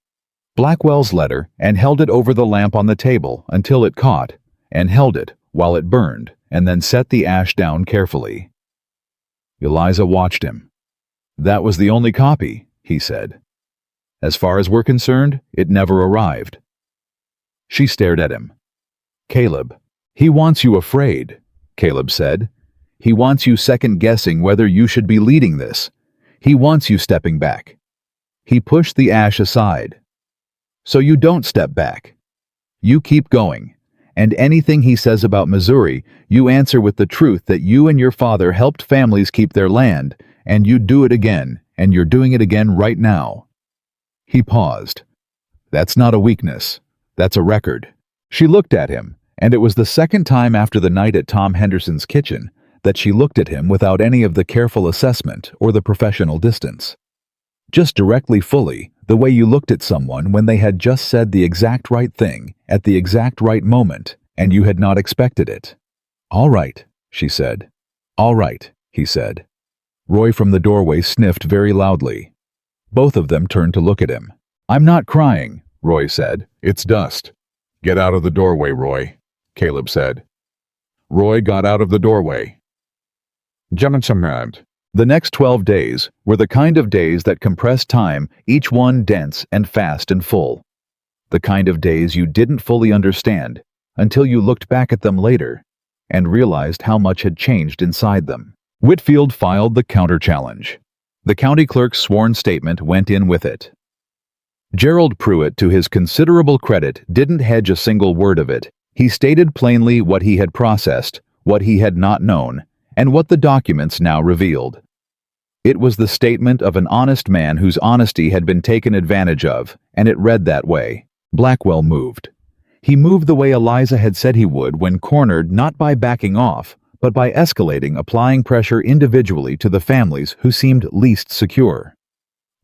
Blackwell's letter, and held it over the lamp on the table until it caught, and held it while it burned, and then set the ash down carefully. Eliza watched him. "That was the only copy," he said. "As far as we're concerned, it never arrived." She stared at him. "Caleb, he wants you afraid," Caleb said. "He wants you second-guessing whether you should be leading this. He wants you stepping back." He pushed the ash aside. "So you don't step back. You keep going, and anything he says about Missouri, you answer with the truth that you and your father helped families keep their land, and you'd do it again, and you're doing it again right now." He paused. "That's not a weakness. That's a record." She looked at him, and it was the second time after the night at Tom Henderson's kitchen that she looked at him without any of the careful assessment or the professional distance. Just directly, fully, The way you looked at someone when they had just said the exact right thing at the exact right moment, and you had not expected it. "All right," she said. "All right," he said. Roy from the doorway sniffed very loudly. Both of them turned to look at him. "I'm not crying," Roy said. "It's dust." "Get out of the doorway, Roy," Caleb said. Roy got out of the doorway. The next 12 days were the kind of days that compressed time, each one dense and fast and full. The kind of days you didn't fully understand until you looked back at them later and realized how much had changed inside them. Whitfield filed the counter-challenge. The county clerk's sworn statement went in with it. Gerald Pruitt, to his considerable credit, didn't hedge a single word of it. He stated plainly what he had processed, what he had not known, and what the documents now revealed. It was the statement of an honest man whose honesty had been taken advantage of, and it read that way. Blackwell moved. He moved the way Eliza had said he would when cornered, not by backing off, but by escalating, applying pressure individually to the families who seemed least secure.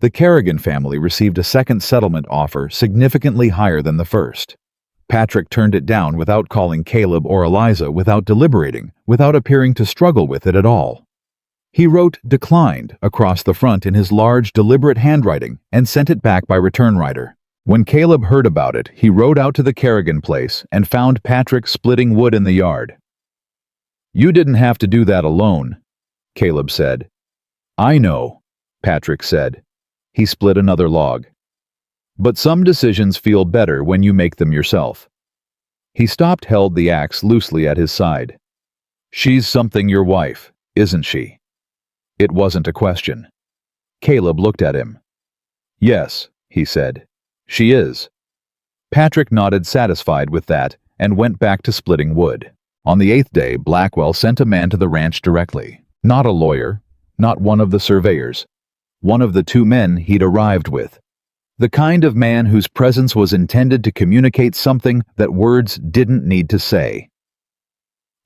The Kerrigan family received a second settlement offer significantly higher than the first. Patrick turned it down without calling Caleb or Eliza, without deliberating, without appearing to struggle with it at all. He wrote "declined" across the front in his large, deliberate handwriting and sent it back by return rider. When Caleb heard about it, he rode out to the Kerrigan place and found Patrick splitting wood in the yard. "You didn't have to do that alone," Caleb said. "I know," Patrick said. He split another log. "But some decisions feel better when you make them yourself." He stopped, held the axe loosely at his side. "She's something, your wife, isn't she?" It wasn't a question. Caleb looked at him. "Yes," he said. "She is." Patrick nodded, satisfied with that, and went back to splitting wood. On the 8th day, Blackwell sent a man to the ranch directly. Not a lawyer, not one of the surveyors. One of the two men he'd arrived with. The kind of man whose presence was intended to communicate something that words didn't need to say.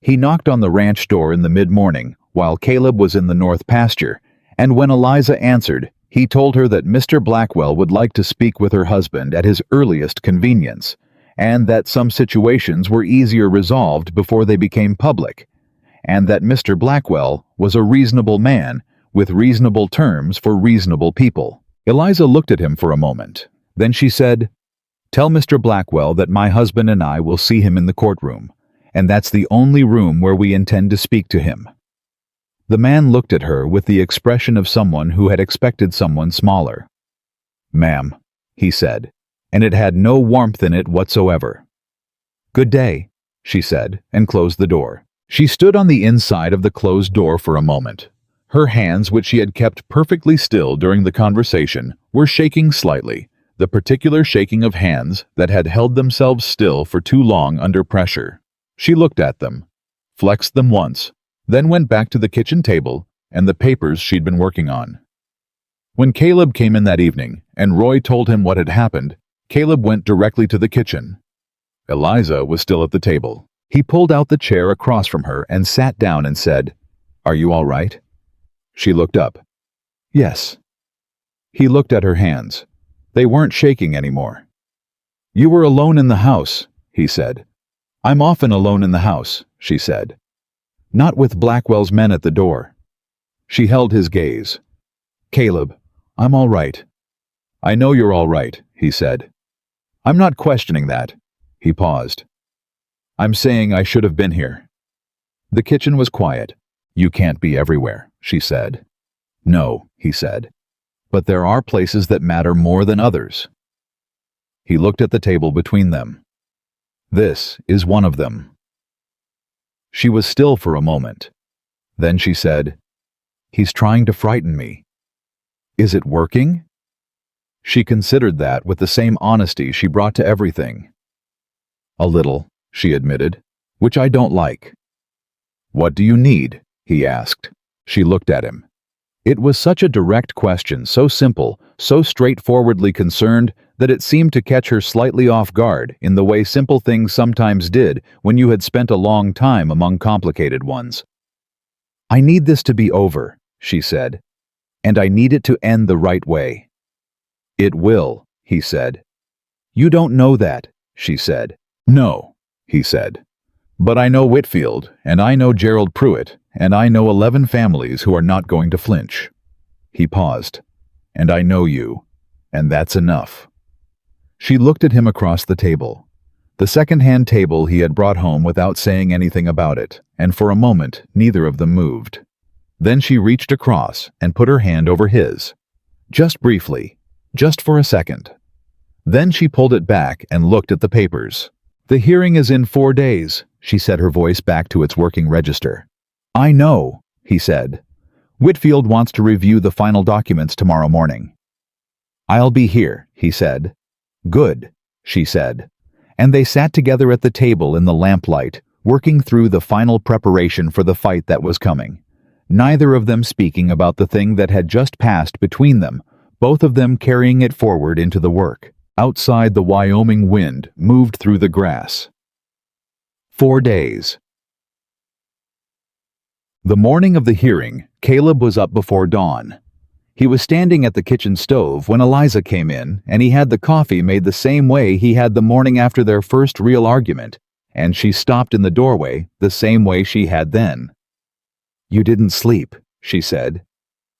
He knocked on the ranch door in the mid-morning while Caleb was in the north pasture, and when Eliza answered, he told her that Mr. Blackwell would like to speak with her husband at his earliest convenience, and that some situations were easier resolved before they became public, and that Mr. Blackwell was a reasonable man with reasonable terms for reasonable people. Eliza looked at him for a moment. Then she said, "Tell Mr. Blackwell that my husband and I will see him in the courtroom, and that's the only room where we intend to speak to him." The man looked at her with the expression of someone who had expected someone smaller. "Ma'am," he said, and it had no warmth in it whatsoever. "Good day," she said, and closed the door. She stood on the inside of the closed door for a moment. Her hands, which she had kept perfectly still during the conversation, were shaking slightly, the particular shaking of hands that had held themselves still for too long under pressure. She looked at them, flexed them once, then went back to the kitchen table and the papers she'd been working on. When Caleb came in that evening and Roy told him what had happened, Caleb went directly to the kitchen. Eliza was still at the table. He pulled out the chair across from her and sat down and said, "Are you all right?" She looked up. "Yes." He looked at her hands. They weren't shaking anymore. "You were alone in the house," he said. "I'm often alone in the house," she said. "Not with Blackwell's men at the door." She held his gaze. "Caleb, I'm all right." "I know you're all right," he said. "I'm not questioning that." He paused. "I'm saying I should have been here." The kitchen was quiet. "You can't be everywhere," she said. "No," he said. "But there are places that matter more than others." He looked at the table between them. "This is one of them." She was still for a moment. Then she said, "He's trying to frighten me. Is it working?" She considered that with the same honesty she brought to everything. "A little," she admitted, "which I don't like." "What do you need?" he asked. She looked at him. It was such a direct question, so simple, so straightforwardly concerned, that it seemed to catch her slightly off guard in the way simple things sometimes did when you had spent a long time among complicated ones. "I need this to be over," she said, "and I need it to end the right way." It will, he said. You don't know that, she said. No, he said. But I know Whitfield, and I know Gerald Pruitt, and I know 11 families who are not going to flinch. He paused. And I know you, and that's enough. She looked at him across the table. The second-hand table he had brought home without saying anything about it, and for a moment neither of them moved. Then she reached across and put her hand over his. Just briefly, just for a second. Then she pulled it back and looked at the papers. The hearing is in 4 days, she set her voice back to its working register. I know, he said. Whitfield wants to review the final documents tomorrow morning. I'll be here, he said. Good, she said. And they sat together at the table in the lamplight, working through the final preparation for the fight that was coming. Neither of them speaking about the thing that had just passed between them, both of them carrying it forward into the work. Outside, the Wyoming wind moved through the grass. 4 days. The morning of the hearing, Caleb was up before dawn. He was standing at the kitchen stove when Eliza came in, and he had the coffee made the same way he had the morning after their first real argument, and she stopped in the doorway the same way she had then. You didn't sleep, she said.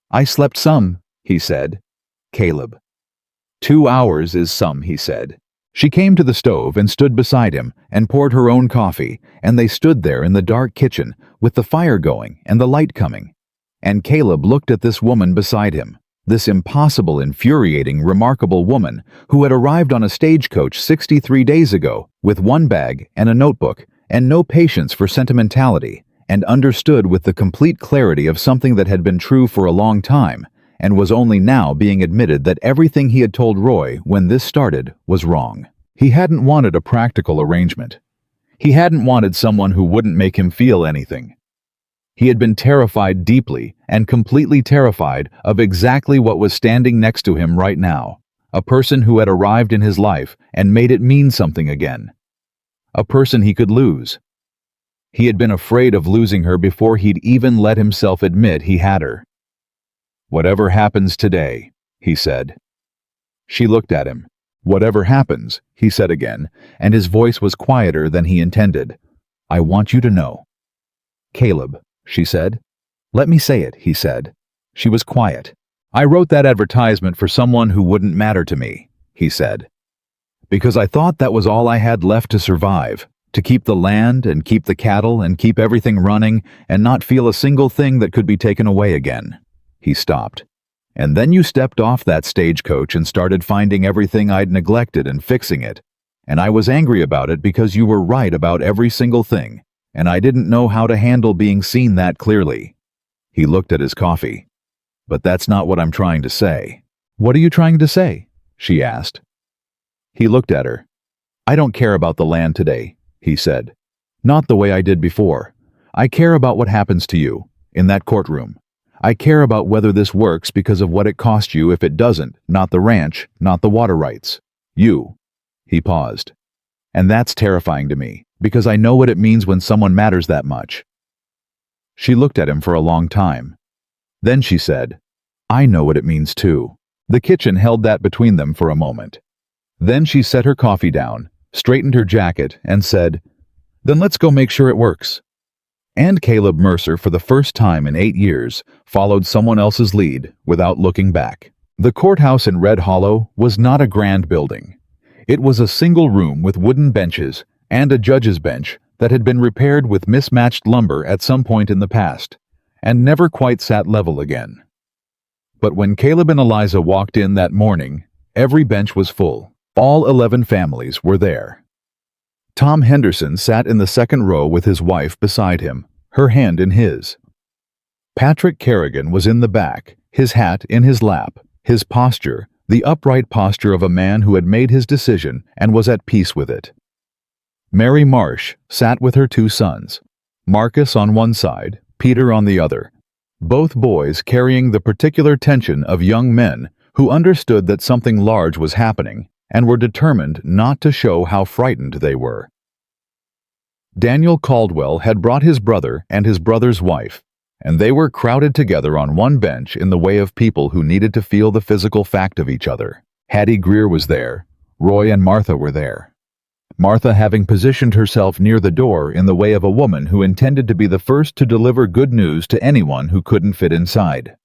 I slept some, he said. Caleb. 2 hours is some, he said. She came to the stove and stood beside him and poured her own coffee, and they stood there in the dark kitchen with the fire going and the light coming. And Caleb looked at this woman beside him, this impossible, infuriating, remarkable woman who had arrived on a stagecoach 63 days ago with one bag and a notebook and no patience for sentimentality, and understood with the complete clarity of something that had been true for a long time and was only now being admitted that everything he had told Roy when this started was wrong. He hadn't wanted a practical arrangement. He hadn't wanted someone who wouldn't make him feel anything. He had been terrified deeply and completely terrified of exactly what was standing next to him right now, a person who had arrived in his life and made it mean something again. A person he could lose. He had been afraid of losing her before he'd even let himself admit he had her. Whatever happens today, he said. She looked at him. Whatever happens, he said again, and his voice was quieter than he intended. I want you to know. Caleb, she said. Let me say it, he said. She was quiet. I wrote that advertisement for someone who wouldn't matter to me, he said. Because I thought that was all I had left to survive, to keep the land and keep the cattle and keep everything running and not feel a single thing that could be taken away again. He stopped. And then you stepped off that stagecoach and started finding everything I'd neglected and fixing it. And I was angry about it because you were right about every single thing, and I didn't know how to handle being seen that clearly. He looked at his coffee. But that's not what I'm trying to say. What are you trying to say? She asked. He looked at her. I don't care about the land today, he said. Not the way I did before. I care about what happens to you, in that courtroom. I care about whether this works because of what it cost you if it doesn't, not the ranch, not the water rights. You. He paused. And that's terrifying to me, because I know what it means when someone matters that much. She looked at him for a long time. Then she said, I know what it means too. The kitchen held that between them for a moment. Then she set her coffee down, straightened her jacket, and said, Then let's go make sure it works. And Caleb Mercer, for the first time in 8 years, followed someone else's lead without looking back. The courthouse in Red Hollow was not a grand building. It was a single room with wooden benches and a judge's bench that had been repaired with mismatched lumber at some point in the past, and never quite sat level again. But when Caleb and Eliza walked in that morning, every bench was full. All 11 families were there. Tom Henderson sat in the second row with his wife beside him, her hand in his. Patrick Kerrigan was in the back, his hat in his lap, his posture, the upright posture of a man who had made his decision and was at peace with it. Mary Marsh sat with her 2 sons, Marcus on one side, Peter on the other, both boys carrying the particular tension of young men who understood that something large was happening and were determined not to show how frightened they were. Daniel Caldwell had brought his brother and his brother's wife, and they were crowded together on one bench in the way of people who needed to feel the physical fact of each other. Hattie Greer was there. Roy and Martha were there. Martha having positioned herself near the door in the way of a woman who intended to be the first to deliver good news to anyone who couldn't fit inside.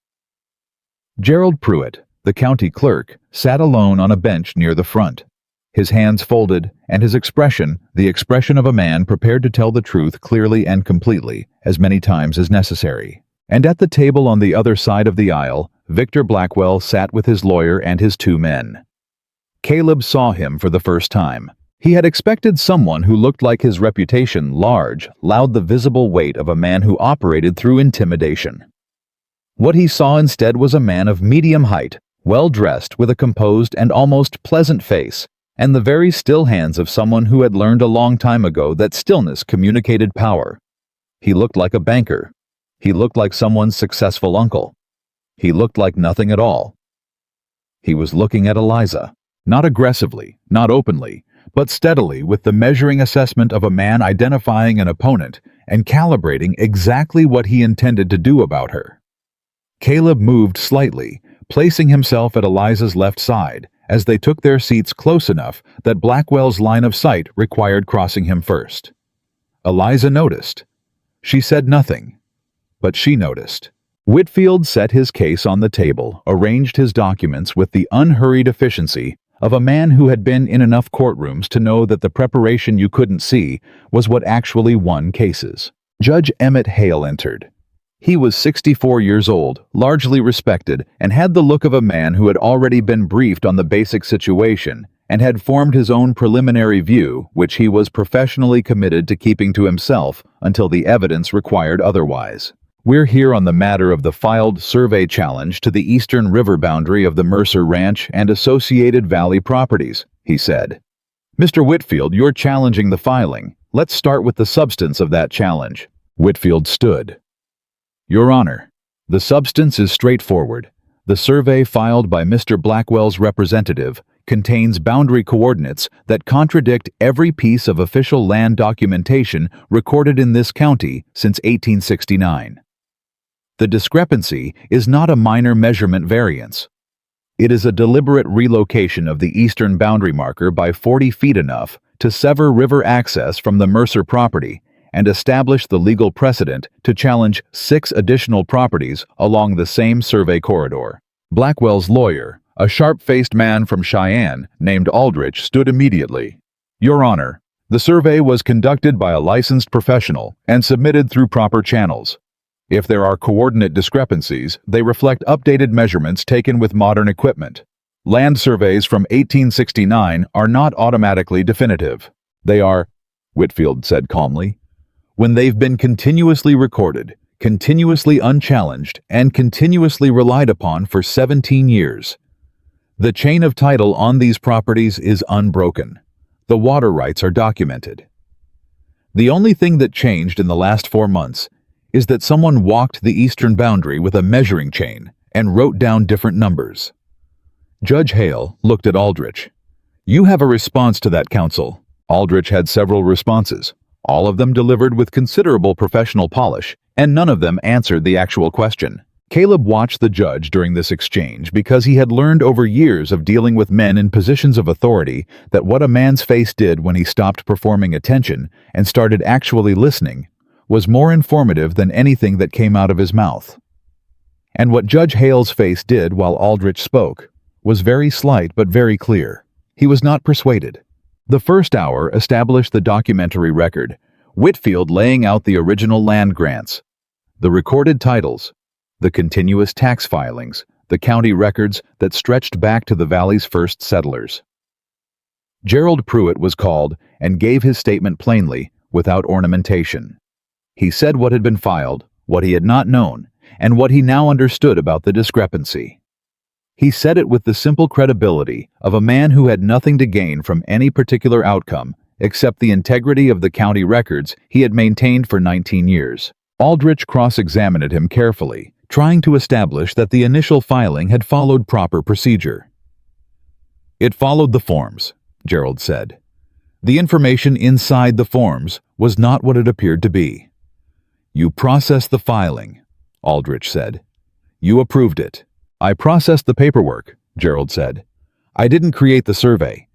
Gerald Pruitt, the county clerk, sat alone on a bench near the front, his hands folded, and his expression the expression of a man prepared to tell the truth clearly and completely, as many times as necessary. And at the table on the other side of the aisle, Victor Blackwell sat with his lawyer and his two men. Caleb saw him for the first time. He had expected someone who looked like his reputation large, loud the visible weight of a man who operated through intimidation. What he saw instead was a man of medium height, well-dressed with a composed and almost pleasant face, and the very still hands of someone who had learned a long time ago that stillness communicated power. He looked like a banker. He looked like someone's successful uncle. He looked like nothing at all. He was looking at Eliza, not aggressively, not openly, but steadily with the measuring assessment of a man identifying an opponent and calibrating exactly what he intended to do about her. Caleb moved slightly, placing himself at Eliza's left side, as they took their seats close enough that Blackwell's line of sight required crossing him first. Eliza noticed. She said nothing, but she noticed. Whitfield set his case on the table, arranged his documents with the unhurried efficiency of a man who had been in enough courtrooms to know that the preparation you couldn't see was what actually won cases. Judge Emmett Hale entered. He was 64 years old, largely respected, and had the look of a man who had already been briefed on the basic situation and had formed his own preliminary view, which he was professionally committed to keeping to himself until the evidence required otherwise. "We're here on the matter of the filed survey challenge to the eastern river boundary of the Mercer Ranch and associated valley properties," he said. "Mr. Whitfield, you're challenging the filing. Let's start with the substance of that challenge." Whitfield stood. "Your Honor, the substance is straightforward. The survey filed by Mr. Blackwell's representative contains boundary coordinates that contradict every piece of official land documentation recorded in this county since 1869. The discrepancy is not a minor measurement variance. It is a deliberate relocation of the eastern boundary marker by 40 feet enough to sever river access from the Mercer property and establish the legal precedent to challenge 6 additional properties along the same survey corridor." Blackwell's lawyer, a sharp-faced man from Cheyenne named Aldrich, stood immediately. "Your Honor, the survey was conducted by a licensed professional and submitted through proper channels. If there are coordinate discrepancies, they reflect updated measurements taken with modern equipment. Land surveys from 1869 are not automatically definitive. They are," Whitfield said calmly, "when they've been continuously recorded, continuously unchallenged, and continuously relied upon for 17 years. The chain of title on these properties is unbroken. The water rights are documented. The only thing that changed in the last 4 months is that someone walked the eastern boundary with a measuring chain and wrote down different numbers." Judge Hale looked at Aldrich. "You have a response to that, counsel." Aldrich had several responses, all of them delivered with considerable professional polish, and none of them answered the actual question. Caleb watched the judge during this exchange because he had learned over years of dealing with men in positions of authority that what a man's face did when he stopped performing attention and started actually listening was more informative than anything that came out of his mouth. And what Judge Hale's face did while Aldrich spoke was very slight but very clear. He was not persuaded. The first hour established the documentary record, Whitfield laying out the original land grants, the recorded titles, the continuous tax filings, the county records that stretched back to the valley's first settlers. Gerald Pruitt was called and gave his statement plainly, without ornamentation. He said what had been filed, what he had not known, and what he now understood about the discrepancy. He said it with the simple credibility of a man who had nothing to gain from any particular outcome except the integrity of the county records he had maintained for 19 years. Aldrich cross-examined him carefully, trying to establish that the initial filing had followed proper procedure. "It followed the forms," Gerald said. "The information inside the forms was not what it appeared to be." "You processed the filing," Aldrich said. "You approved it." "I processed the paperwork," Gerald said. I didn't create the survey.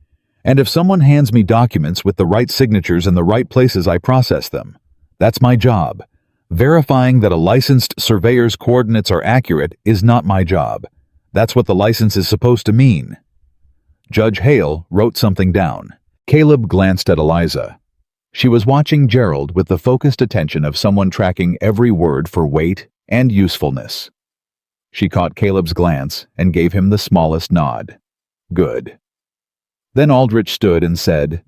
And if someone hands me documents with the right signatures in the right places, I process them. That's my job. Verifying that a licensed surveyor's coordinates are accurate is not my job. That's what the license is supposed to mean. Judge Hale wrote something down. Caleb glanced at Eliza. She was watching Gerald with the focused attention of someone tracking every word for weight and usefulness. She caught Caleb's glance and gave him the smallest nod. Good. Then Aldrich stood and said,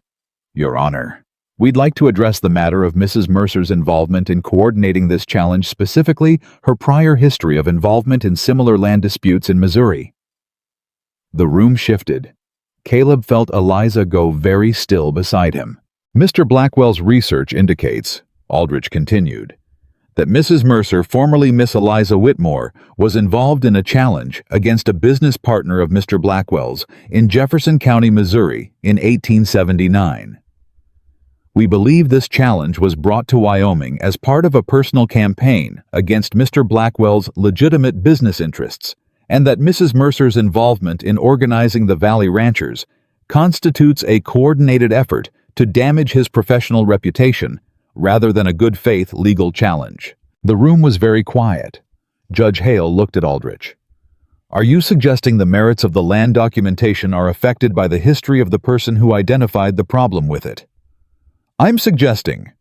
Your Honor, we'd like to address the matter of Mrs. Mercer's involvement in coordinating this challenge, specifically her prior history of involvement in similar land disputes in Missouri. The room shifted. Caleb felt Eliza go very still beside him. Mr. Blackwell's research indicates, Aldrich continued, that Mrs. Mercer, formerly Miss Eliza Whitmore, was involved in a challenge against a business partner of Mr. Blackwell's in Jefferson County, Missouri, in 1879. We believe this challenge was brought to Wyoming as part of a personal campaign against Mr. Blackwell's legitimate business interests, and that Mrs. Mercer's involvement in organizing the Valley Ranchers constitutes a coordinated effort to damage his professional reputation rather than a good-faith legal challenge. The room was very quiet. Judge Hale looked at Aldrich. Are you suggesting the merits of the land documentation are affected by the history of the person who identified the problem with it? I'm suggesting,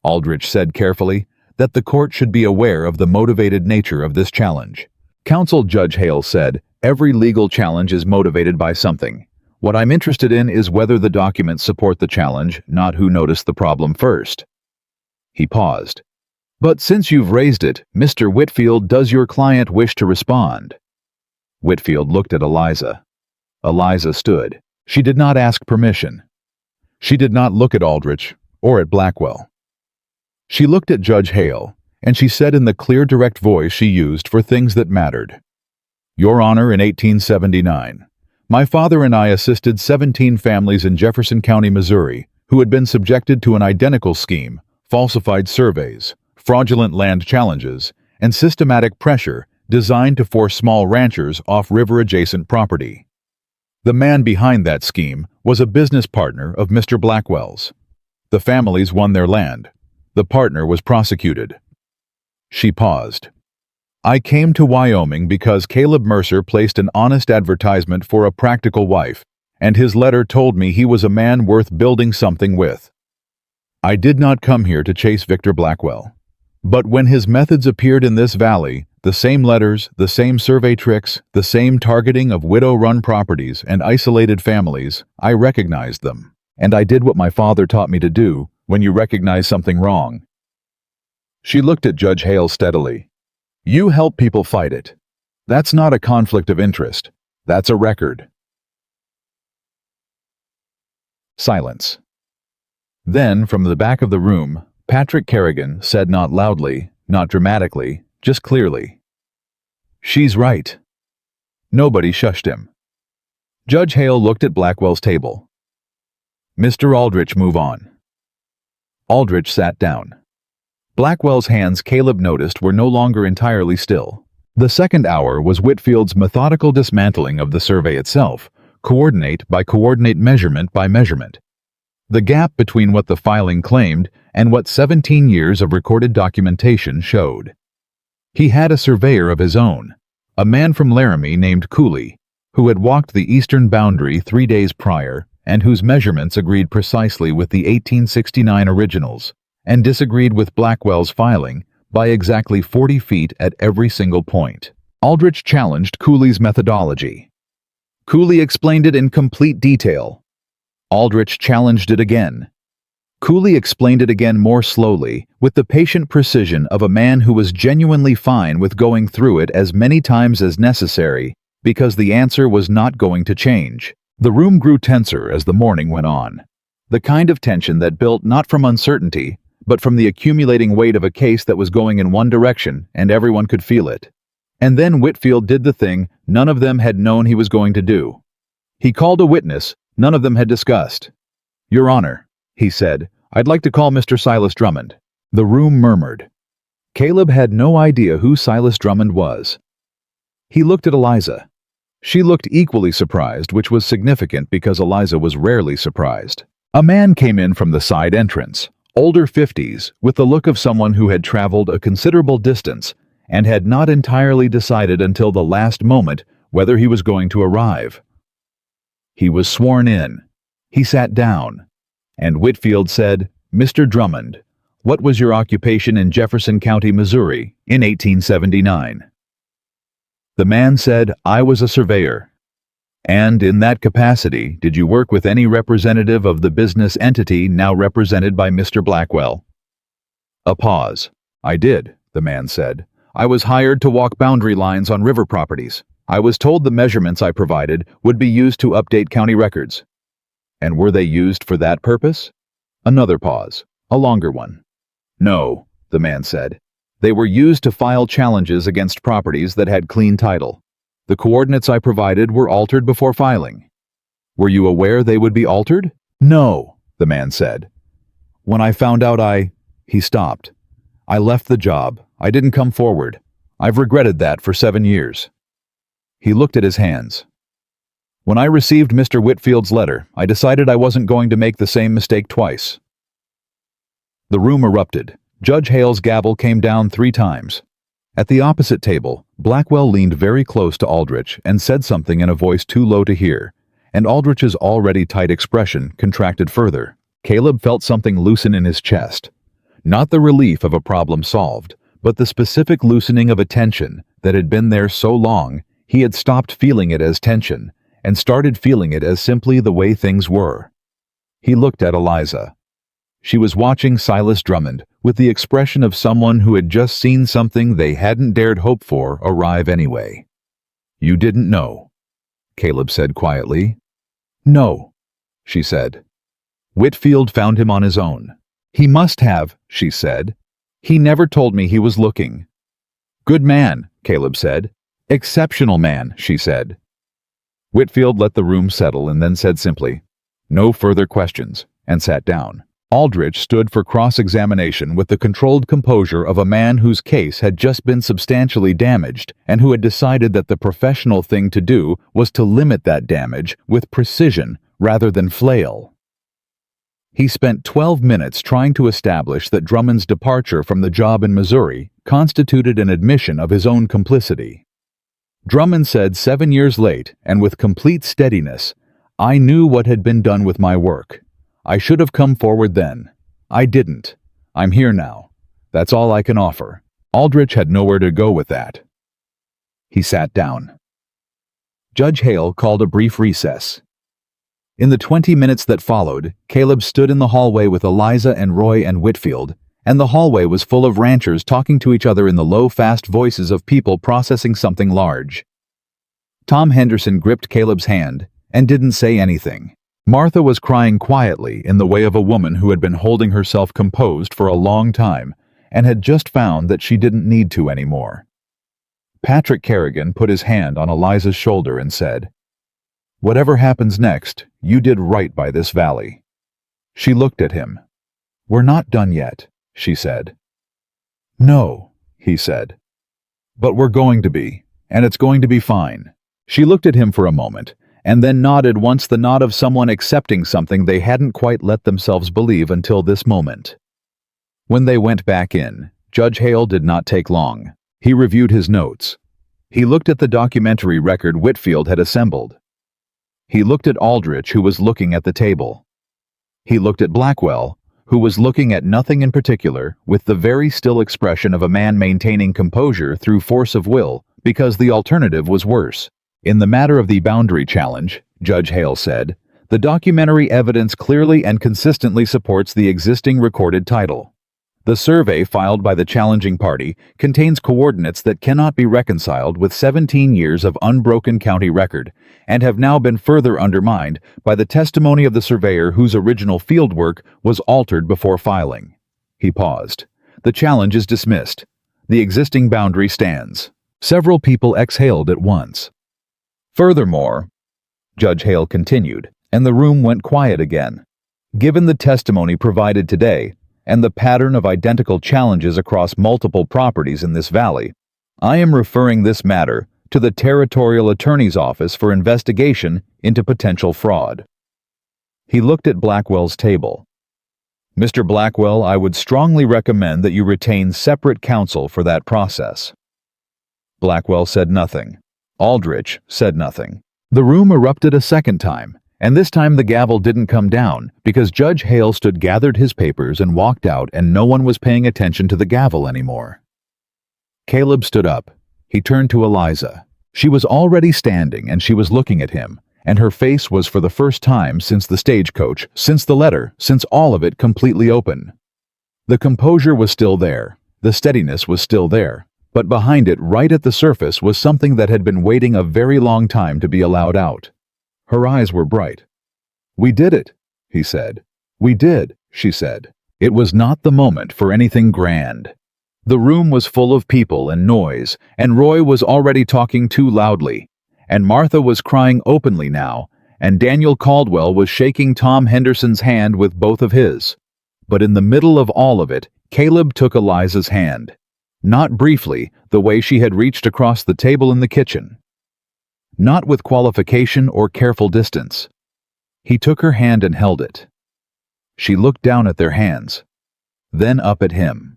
Aldrich said carefully, that the court should be aware of the motivated nature of this challenge. Counsel Judge Hale said, every legal challenge is motivated by something. What I'm interested in is whether the documents support the challenge, not who noticed the problem first. He paused. But since you've raised it, Mr. Whitfield, does your client wish to respond? Whitfield looked at Eliza. Eliza stood. She did not ask permission. She did not look at Aldrich or at Blackwell. She looked at Judge Hale, and she said in the clear, direct voice she used for things that mattered, Your Honor, in 1879, my father and I assisted 17 families in Jefferson County, Missouri, who had been subjected to an identical scheme, falsified surveys, fraudulent land challenges, and systematic pressure designed to force small ranchers off river-adjacent property. The man behind that scheme was a business partner of Mr. Blackwell's. The families won their land. The partner was prosecuted. She paused. I came to Wyoming because Caleb Mercer placed an honest advertisement for a practical wife, and his letter told me he was a man worth building something with. I did not come here to chase Victor Blackwell. But when his methods appeared in this valley, the same letters, the same survey tricks, the same targeting of widow-run properties and isolated families, I recognized them. And I did what my father taught me to do when you recognize something wrong. She looked at Judge Hale steadily. You help people fight it. That's not a conflict of interest. That's a record. Silence. Then, from the back of the room, Patrick Kerrigan said, not loudly, not dramatically, just clearly, She's right. Nobody shushed him. Judge Hale looked at Blackwell's table. Mr. Aldrich, move on. Aldrich sat down. Blackwell's hands, Caleb noticed, were no longer entirely still. The second hour was Whitfield's methodical dismantling of the survey itself, coordinate by coordinate, measurement by measurement. The gap between what the filing claimed and what 17 years of recorded documentation showed. He had a surveyor of his own, a man from Laramie named Cooley, who had walked the eastern boundary 3 days prior and whose measurements agreed precisely with the 1869 originals and disagreed with Blackwell's filing by exactly 40 feet at every single point. Aldrich challenged Cooley's methodology. Cooley explained it in complete detail. Aldrich challenged it again. Cooley explained it again more slowly, with the patient precision of a man who was genuinely fine with going through it as many times as necessary, because the answer was not going to change. The room grew tenser as the morning went on. The kind of tension that built not from uncertainty, but from the accumulating weight of a case that was going in one direction, and everyone could feel it. And then Whitfield did the thing none of them had known he was going to do. He called a witness none of them had discussed. Your Honor, he said, I'd like to call Mr. Silas Drummond. The room murmured. Caleb had no idea who Silas Drummond was. He looked at Eliza. She looked equally surprised, which was significant because Eliza was rarely surprised. A man came in from the side entrance, older 50s, with the look of someone who had traveled a considerable distance and had not entirely decided until the last moment whether he was going to arrive. He was sworn in. He sat down, and Whitfield said, "Mr. Drummond, what was your occupation in Jefferson County, Missouri, in 1879? The man said, "I was a surveyor." "And in that capacity, did you work with any representative of the business entity now represented by Mr. Blackwell?" A pause. "I did," the man said. "I was hired to walk boundary lines on river properties. I was told the measurements I provided would be used to update county records." "And were they used for that purpose?" Another pause, a longer one. "No," the man said. "They were used to file challenges against properties that had clean title. The coordinates I provided were altered before filing." "Were you aware they would be altered?" "No," the man said. "When I found out He stopped. "I left the job. I didn't come forward. I've regretted that for 7 years." He looked at his hands. "When I received Mr. Whitfield's letter, I decided I wasn't going to make the same mistake twice." The room erupted. Judge Hale's gavel came down 3 times. At the opposite table, Blackwell leaned very close to Aldrich and said something in a voice too low to hear, and Aldrich's already tight expression contracted further. Caleb felt something loosen in his chest. Not the relief of a problem solved, but the specific loosening of a tension that had been there so long he had stopped feeling it as tension and started feeling it as simply the way things were. He looked at Eliza. She was watching Silas Drummond with the expression of someone who had just seen something they hadn't dared hope for arrive anyway. "You didn't know," Caleb said quietly. "No," she said. "Whitfield found him on his own." "He must have," she said. "He never told me he was looking." "Good man," Caleb said. "Exceptional man," she said. Whitfield let the room settle and then said simply, "No further questions," and sat down. Aldrich stood for cross-examination with the controlled composure of a man whose case had just been substantially damaged and who had decided that the professional thing to do was to limit that damage with precision rather than flail. He spent 12 minutes trying to establish that Drummond's departure from the job in Missouri constituted an admission of his own complicity. Drummond said 7 years late, and with complete steadiness, "I knew what had been done with my work. I should have come forward then. I didn't. I'm here now. That's all I can offer." Aldrich had nowhere to go with that. He sat down. Judge Hale called a brief recess. In the 20 minutes that followed, Caleb stood in the hallway with Eliza and Roy and Whitfield, and the hallway was full of ranchers talking to each other in the low, fast voices of people processing something large. Tom Henderson gripped Caleb's hand and didn't say anything. Martha was crying quietly in the way of a woman who had been holding herself composed for a long time and had just found that she didn't need to anymore. Patrick Kerrigan put his hand on Eliza's shoulder and said, "Whatever happens next, you did right by this valley." She looked at him. "We're not done yet," she said. "No," he said. "But we're going to be, and it's going to be fine." She looked at him for a moment, and then nodded once, the nod of someone accepting something they hadn't quite let themselves believe until this moment. When they went back in, Judge Hale did not take long. He reviewed his notes. He looked at the documentary record Whitfield had assembled. He looked at Aldrich, who was looking at the table. He looked at Blackwell, who was looking at nothing in particular, with the very still expression of a man maintaining composure through force of will, because the alternative was worse. In the matter of the boundary challenge, Judge Hale said, the documentary evidence clearly and consistently supports the existing recorded title. The survey filed by the challenging party contains coordinates that cannot be reconciled with 17 years of unbroken county record and have now been further undermined by the testimony of the surveyor whose original fieldwork was altered before filing. He paused. The challenge is dismissed. The existing boundary stands. Several people exhaled at once. Furthermore, Judge Hale continued, and the room went quiet again. Given the testimony provided today, and the pattern of identical challenges across multiple properties in this valley, I am referring this matter to the Territorial Attorney's Office for investigation into potential fraud. He looked at Blackwell's table. "Mr. Blackwell, I would strongly recommend that you retain separate counsel for that process." Blackwell said nothing. Aldrich said nothing. The room erupted a second time, and this time the gavel didn't come down because Judge Hale stood, gathered his papers, and walked out, and no one was paying attention to the gavel anymore. Caleb stood up. He turned to Eliza. She was already standing, and she was looking at him, and her face was, for the first time since the stagecoach, since the letter, since all of it, completely open. The composure was still there. The steadiness was still there. But behind it, right at the surface, was something that had been waiting a very long time to be allowed out. Her eyes were bright. "We did it," he said. "We did," she said. It was not the moment for anything grand. The room was full of people and noise, and Roy was already talking too loudly, and Martha was crying openly now, and Daniel Caldwell was shaking Tom Henderson's hand with both of his. But in the middle of all of it, Caleb took Eliza's hand. Not briefly, the way she had reached across the table in the kitchen. Not with qualification or careful distance. He took her hand and held it. She looked down at their hands, then up at him.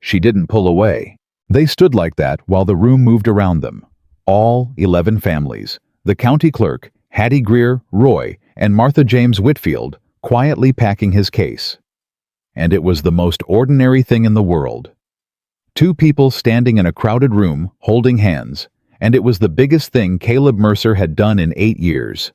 She didn't pull away. They stood like that while the room moved around them. All 11 families, the county clerk, Hattie Greer, Roy, and Martha James Whitfield, quietly packing his case. And it was the most ordinary thing in the world. 2 people standing in a crowded room, holding hands, and it was the biggest thing Caleb Mercer had done in 8 years.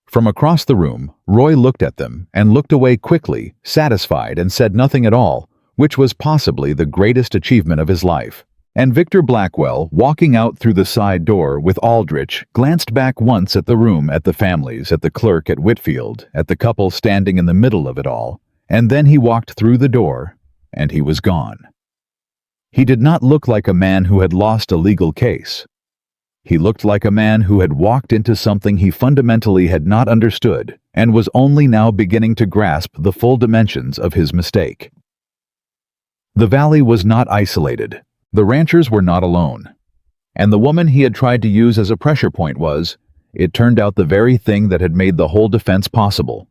From across the room, Roy looked at them and looked away quickly, satisfied, and said nothing at all, which was possibly the greatest achievement of his life. And Victor Blackwell, walking out through the side door with Aldrich, glanced back once at the room, at the families, at the clerk, at Whitfield, at the couple standing in the middle of it all, and then he walked through the door, and he was gone. He did not look like a man who had lost a legal case. He looked like a man who had walked into something he fundamentally had not understood and was only now beginning to grasp the full dimensions of his mistake. The valley was not isolated. The ranchers were not alone. And the woman he had tried to use as a pressure point was, it turned out, the very thing that had made the whole defense possible.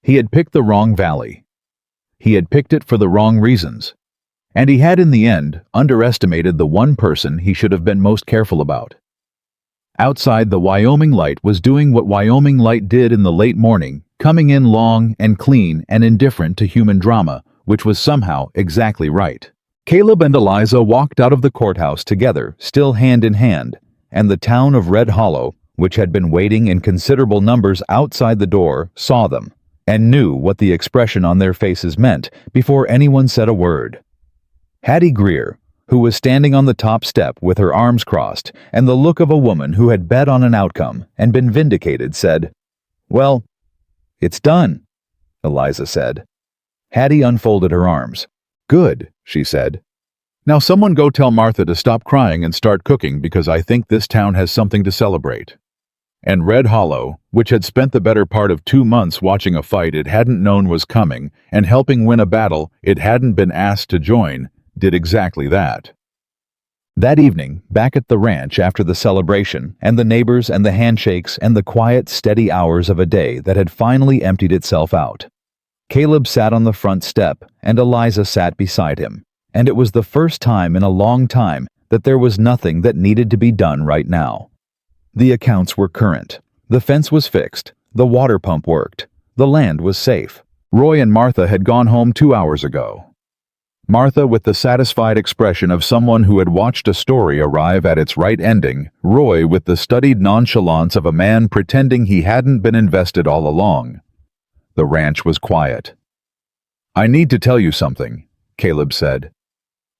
He had picked the wrong valley. He had picked it for the wrong reasons. And he had, in the end, underestimated the one person he should have been most careful about. Outside, the Wyoming Light was doing what Wyoming Light did in the late morning, coming in long and clean and indifferent to human drama, which was somehow exactly right. Caleb and Eliza walked out of the courthouse together, still hand in hand, and the town of Red Hollow, which had been waiting in considerable numbers outside the door, saw them, and knew what the expression on their faces meant before anyone said a word. Hattie Greer, who was standing on the top step with her arms crossed and the look of a woman who had bet on an outcome and been vindicated, said, "Well, it's done," Eliza said. Hattie unfolded her arms. "Good," she said. "Now someone go tell Martha to stop crying and start cooking, because I think this town has something to celebrate." And Red Hollow, which had spent the better part of 2 months watching a fight it hadn't known was coming and helping win a battle it hadn't been asked to join, did exactly that. That evening, back at the ranch after the celebration, and the neighbors and the handshakes and the quiet, steady hours of a day that had finally emptied itself out, Caleb sat on the front step and Eliza sat beside him, and it was the first time in a long time that there was nothing that needed to be done right now. The accounts were current, the fence was fixed, the water pump worked, the land was safe. Roy and Martha had gone home 2 hours ago. Martha with the satisfied expression of someone who had watched a story arrive at its right ending, Roy with the studied nonchalance of a man pretending he hadn't been invested all along. The ranch was quiet. "I need to tell you something," Caleb said.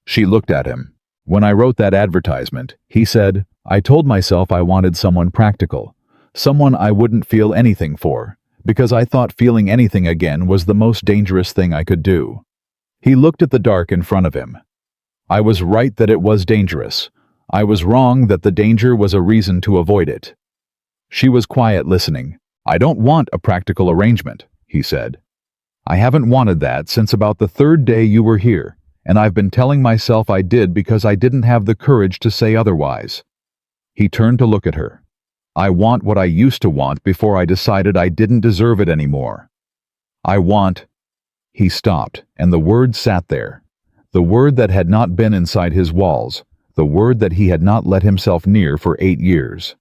She looked at him. "When I wrote that advertisement," he said, "I told myself I wanted someone practical, someone I wouldn't feel anything for, because I thought feeling anything again was the most dangerous thing I could do." He looked at the dark in front of him. "I was right that it was dangerous. I was wrong that the danger was a reason to avoid it." She was quiet, listening. "I don't want a practical arrangement," he said. "I haven't wanted that since about the 3rd day you were here, and I've been telling myself I did because I didn't have the courage to say otherwise." He turned to look at her. "I want what I used to want before I decided I didn't deserve it anymore. I want—" He stopped, and the word sat there. The word that had not been inside his walls, the word that he had not let himself near for 8 years.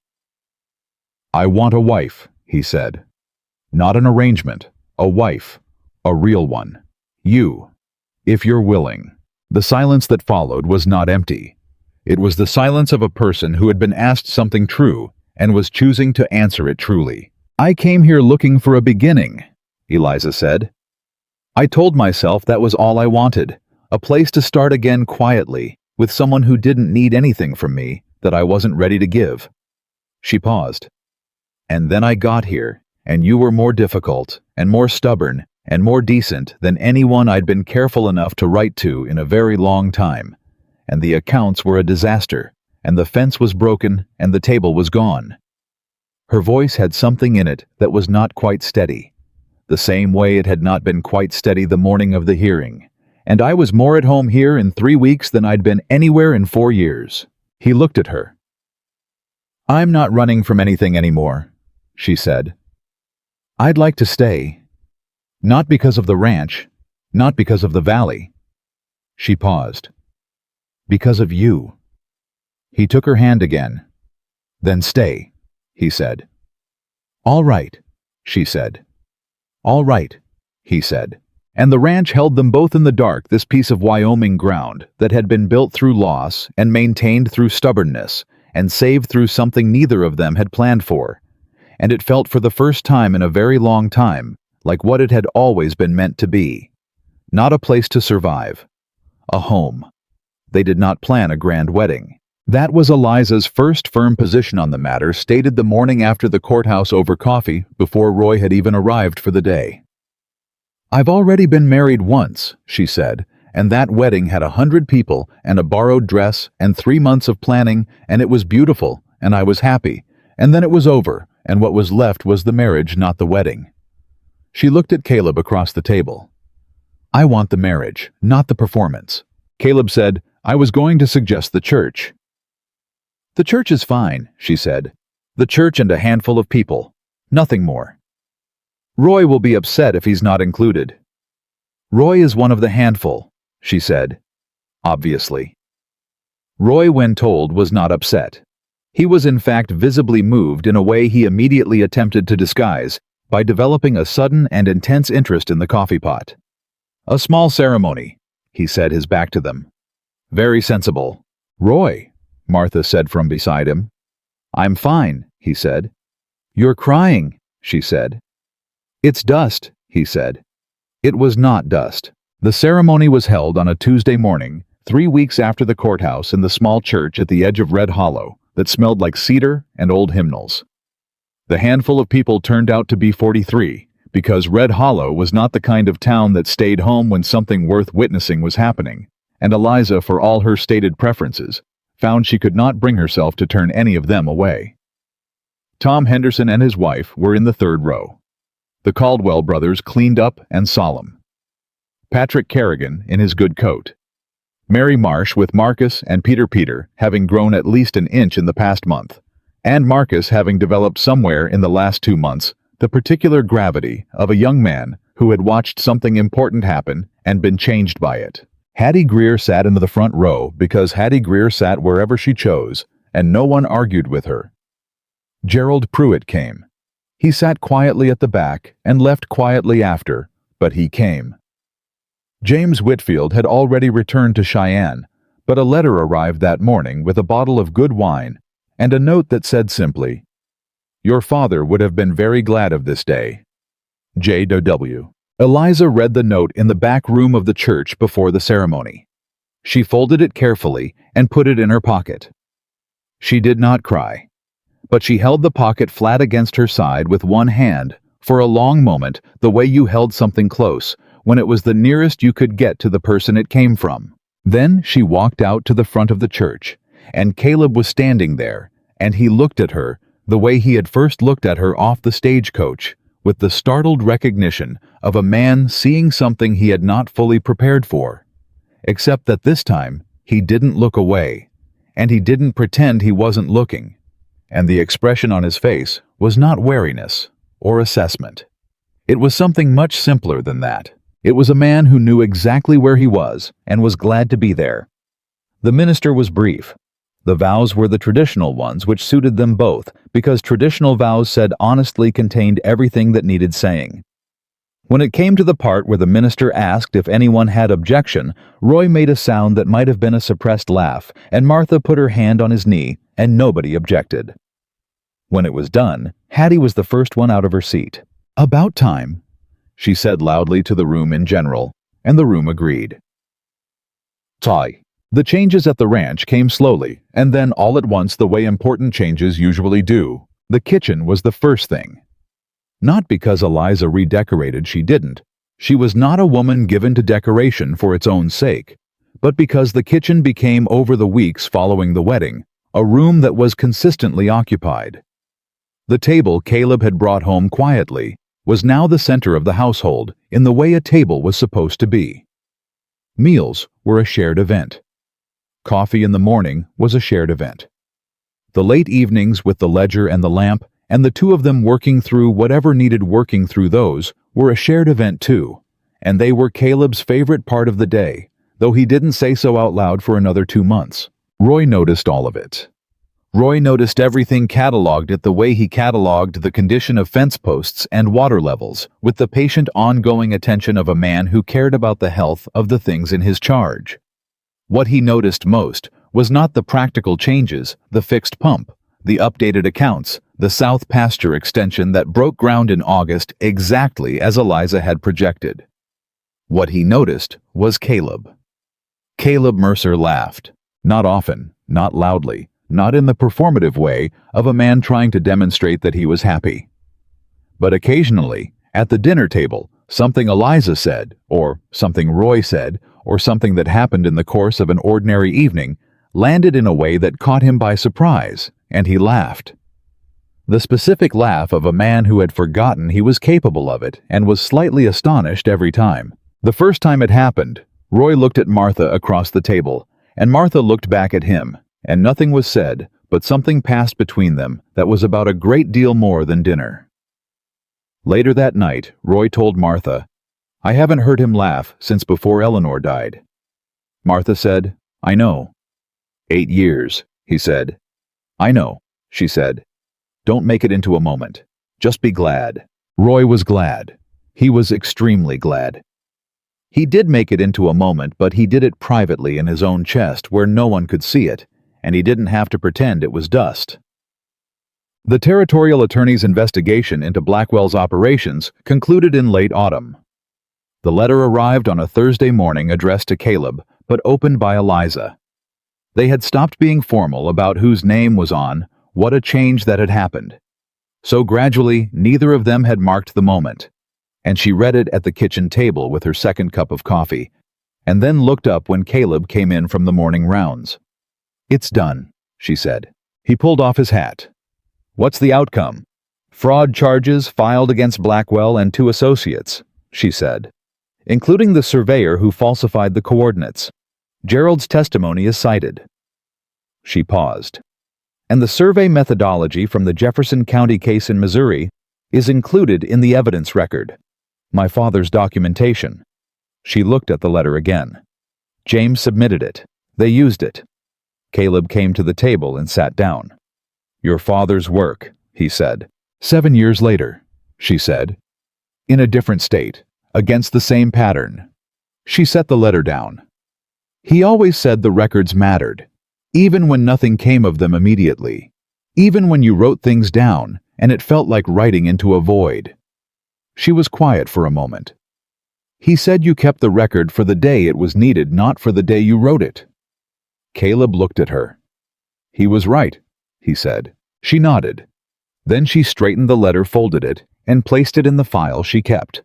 "I want a wife," he said. "Not an arrangement, a wife, a real one. You, if you're willing." The silence that followed was not empty. It was the silence of a person who had been asked something true and was choosing to answer it truly. "I came here looking for a beginning," Eliza said. "I told myself that was all I wanted, a place to start again quietly, with someone who didn't need anything from me that I wasn't ready to give." She paused. "And then I got here, and you were more difficult, and more stubborn, and more decent than anyone I'd been careful enough to write to in a very long time. And the accounts were a disaster, and the fence was broken, and the table was gone." Her voice had something in it that was not quite steady, the same way it had not been quite steady the morning of the hearing. "And I was more at home here in 3 weeks than I'd been anywhere in 4 years. He looked at her. "I'm not running from anything anymore," she said. "I'd like to stay. Not because of the ranch, not because of the valley." She paused. "Because of you." He took her hand again. "Then stay," he said. "All right," she said. "All right," he said. And the ranch held them both in the dark, this piece of Wyoming ground that had been built through loss and maintained through stubbornness and saved through something neither of them had planned for. And it felt for the first time in a very long time like what it had always been meant to be. Not a place to survive. A home. They did not plan a grand wedding. That was Eliza's first firm position on the matter, stated the morning after the courthouse over coffee, before Roy had even arrived for the day. "I've already been married once," she said, "and that wedding had 100 people and a borrowed dress and 3 months of planning, and it was beautiful, and I was happy, and then it was over, and what was left was the marriage, not the wedding." She looked at Caleb across the table. "I want the marriage, not the performance." Caleb said, "I was going to suggest the church." "The church is fine," she said. "The church and a handful of people. Nothing more. Roy will be upset if he's not included." "Roy is one of the handful," she said. Obviously. Roy, when told, was not upset. He was in fact visibly moved in a way he immediately attempted to disguise by developing a sudden and intense interest in the coffee pot. "A small ceremony," he said, his back to them. "Very sensible." "Roy," Martha said from beside him. "I'm fine," he said. "You're crying," she said. "It's dust," he said. It was not dust. The ceremony was held on a Tuesday morning, 3 weeks after the courthouse, in the small church at the edge of Red Hollow that smelled like cedar and old hymnals. The handful of people turned out to be 43, because Red Hollow was not the kind of town that stayed home when something worth witnessing was happening, and Eliza, for all her stated preferences, found she could not bring herself to turn any of them away. Tom Henderson and his wife were in the 3rd row. The Caldwell brothers cleaned up and solemn. Patrick Kerrigan in his good coat. Mary Marsh with Marcus and Peter having grown at least an inch in the past month, and Marcus having developed somewhere in the last 2 months the particular gravity of a young man who had watched something important happen and been changed by it. Hattie Greer sat into the front row because Hattie Greer sat wherever she chose, and no one argued with her. Gerald Pruitt came. He sat quietly at the back and left quietly after, but he came. James Whitfield had already returned to Cheyenne, but a letter arrived that morning with a bottle of good wine and a note that said simply, "Your father would have been very glad of this day. J.W." Eliza read the note in the back room of the church before the ceremony. She folded it carefully and put it in her pocket. She did not cry, but she held the pocket flat against her side with one hand for a long moment, the way you held something close when it was the nearest you could get to the person it came from. Then she walked out to the front of the church, and Caleb was standing there, and he looked at her the way he had first looked at her off the stagecoach, with the startled recognition of a man seeing something he had not fully prepared for. except that this time he didn't look away, and he didn't pretend he wasn't looking, and the expression on his face was not wariness or assessment. It was something much simpler than that. It was a man who knew exactly where he was and was glad to be there. The minister was brief. The vows were the traditional ones which suited them both, because traditional vows said honestly contained everything that needed saying. When it came to the part where the minister asked if anyone had objection, Roy made a sound that might have been a suppressed laugh, and Martha put her hand on his knee, and nobody objected. When it was done, Hattie was the first one out of her seat. "About time," she said loudly to the room in general, and the room agreed. Tie. The changes at the ranch came slowly, and then all at once the way important changes usually do. The kitchen was the first thing. Not because Eliza redecorated, she didn't. She was not a woman given to decoration for its own sake, but because the kitchen became, over the weeks following the wedding, a room that was consistently occupied. The table Caleb had brought home quietly was now the center of the household in the way a table was supposed to be. Meals were a shared event. Coffee in the morning was a shared event. The late evenings with the ledger and the lamp, and the two of them working through whatever needed working through those, were a shared event too, and they were Caleb's favorite part of the day, though he didn't say so out loud for another 2 months. Roy noticed all of it. Roy noticed everything, cataloged it the way he cataloged the condition of fence posts and water levels, with the patient ongoing attention of a man who cared about the health of the things in his charge. What he noticed most was not the practical changes, the fixed pump, the updated accounts, the south pasture extension that broke ground in August exactly as Eliza had projected. What he noticed was Caleb. Caleb Mercer laughed. Not often, not loudly, not in the performative way of a man trying to demonstrate that he was happy. But occasionally, at the dinner table, something Eliza said, or something Roy said, or something that happened in the course of an ordinary evening, landed in a way that caught him by surprise, and he laughed. The specific laugh of a man who had forgotten he was capable of it and was slightly astonished every time. The first time it happened, Roy looked at Martha across the table, and Martha looked back at him, and nothing was said, but something passed between them that was about a great deal more than dinner. Later that night, Roy told Martha, "I haven't heard him laugh since before Eleanor died." Martha said, "I know." 8 years, he said. "I know," she said. "Don't make it into a moment. Just be glad." Roy was glad. He was extremely glad. He did make it into a moment, but he did it privately in his own chest where no one could see it, and he didn't have to pretend it was dust. The territorial attorney's investigation into Blackwell's operations concluded in late autumn. The letter arrived on a Thursday morning addressed to Caleb, but opened by Eliza. They had stopped being formal about whose name was on, what a change that had happened. So gradually, neither of them had marked the moment, and she read it at the kitchen table with her second cup of coffee, and then looked up when Caleb came in from the morning rounds. "It's done," she said. He pulled off his hat. "What's the outcome?" "Fraud charges filed against Blackwell and 2 associates," she said, "including the surveyor who falsified the coordinates. Gerald's testimony is cited." She paused. "And the survey methodology from the Jefferson County case in Missouri is included in the evidence record. My father's documentation." She looked at the letter again. "James submitted it. They used it." Caleb came to the table and sat down. "Your father's work," he said. 7 years later," she said. "In a different state, against the same pattern." She set the letter down. "He always said the records mattered, even when nothing came of them immediately, even when you wrote things down and it felt like writing into a void." She was quiet for a moment. "He said you kept the record for the day it was needed, not for the day you wrote it." Caleb looked at her. "He was right," he said. She nodded. Then she straightened the letter, folded it, and placed it in the file she kept.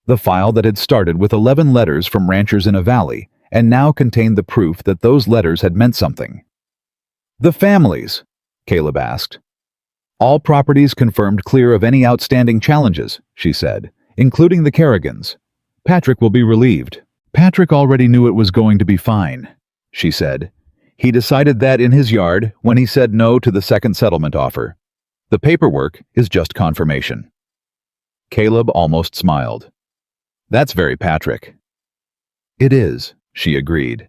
The file that had started with 11 letters from ranchers in a valley and now contained the proof that those letters had meant something. "The families?" Caleb asked. "All properties confirmed clear of any outstanding challenges," she said, "including the Kerrigans. Patrick will be relieved." Patrick already knew it was going to be fine, she said. He decided that in his yard when he said no to the second settlement offer. The paperwork is just confirmation. Caleb almost smiled. That's very Patrick. It is, she agreed.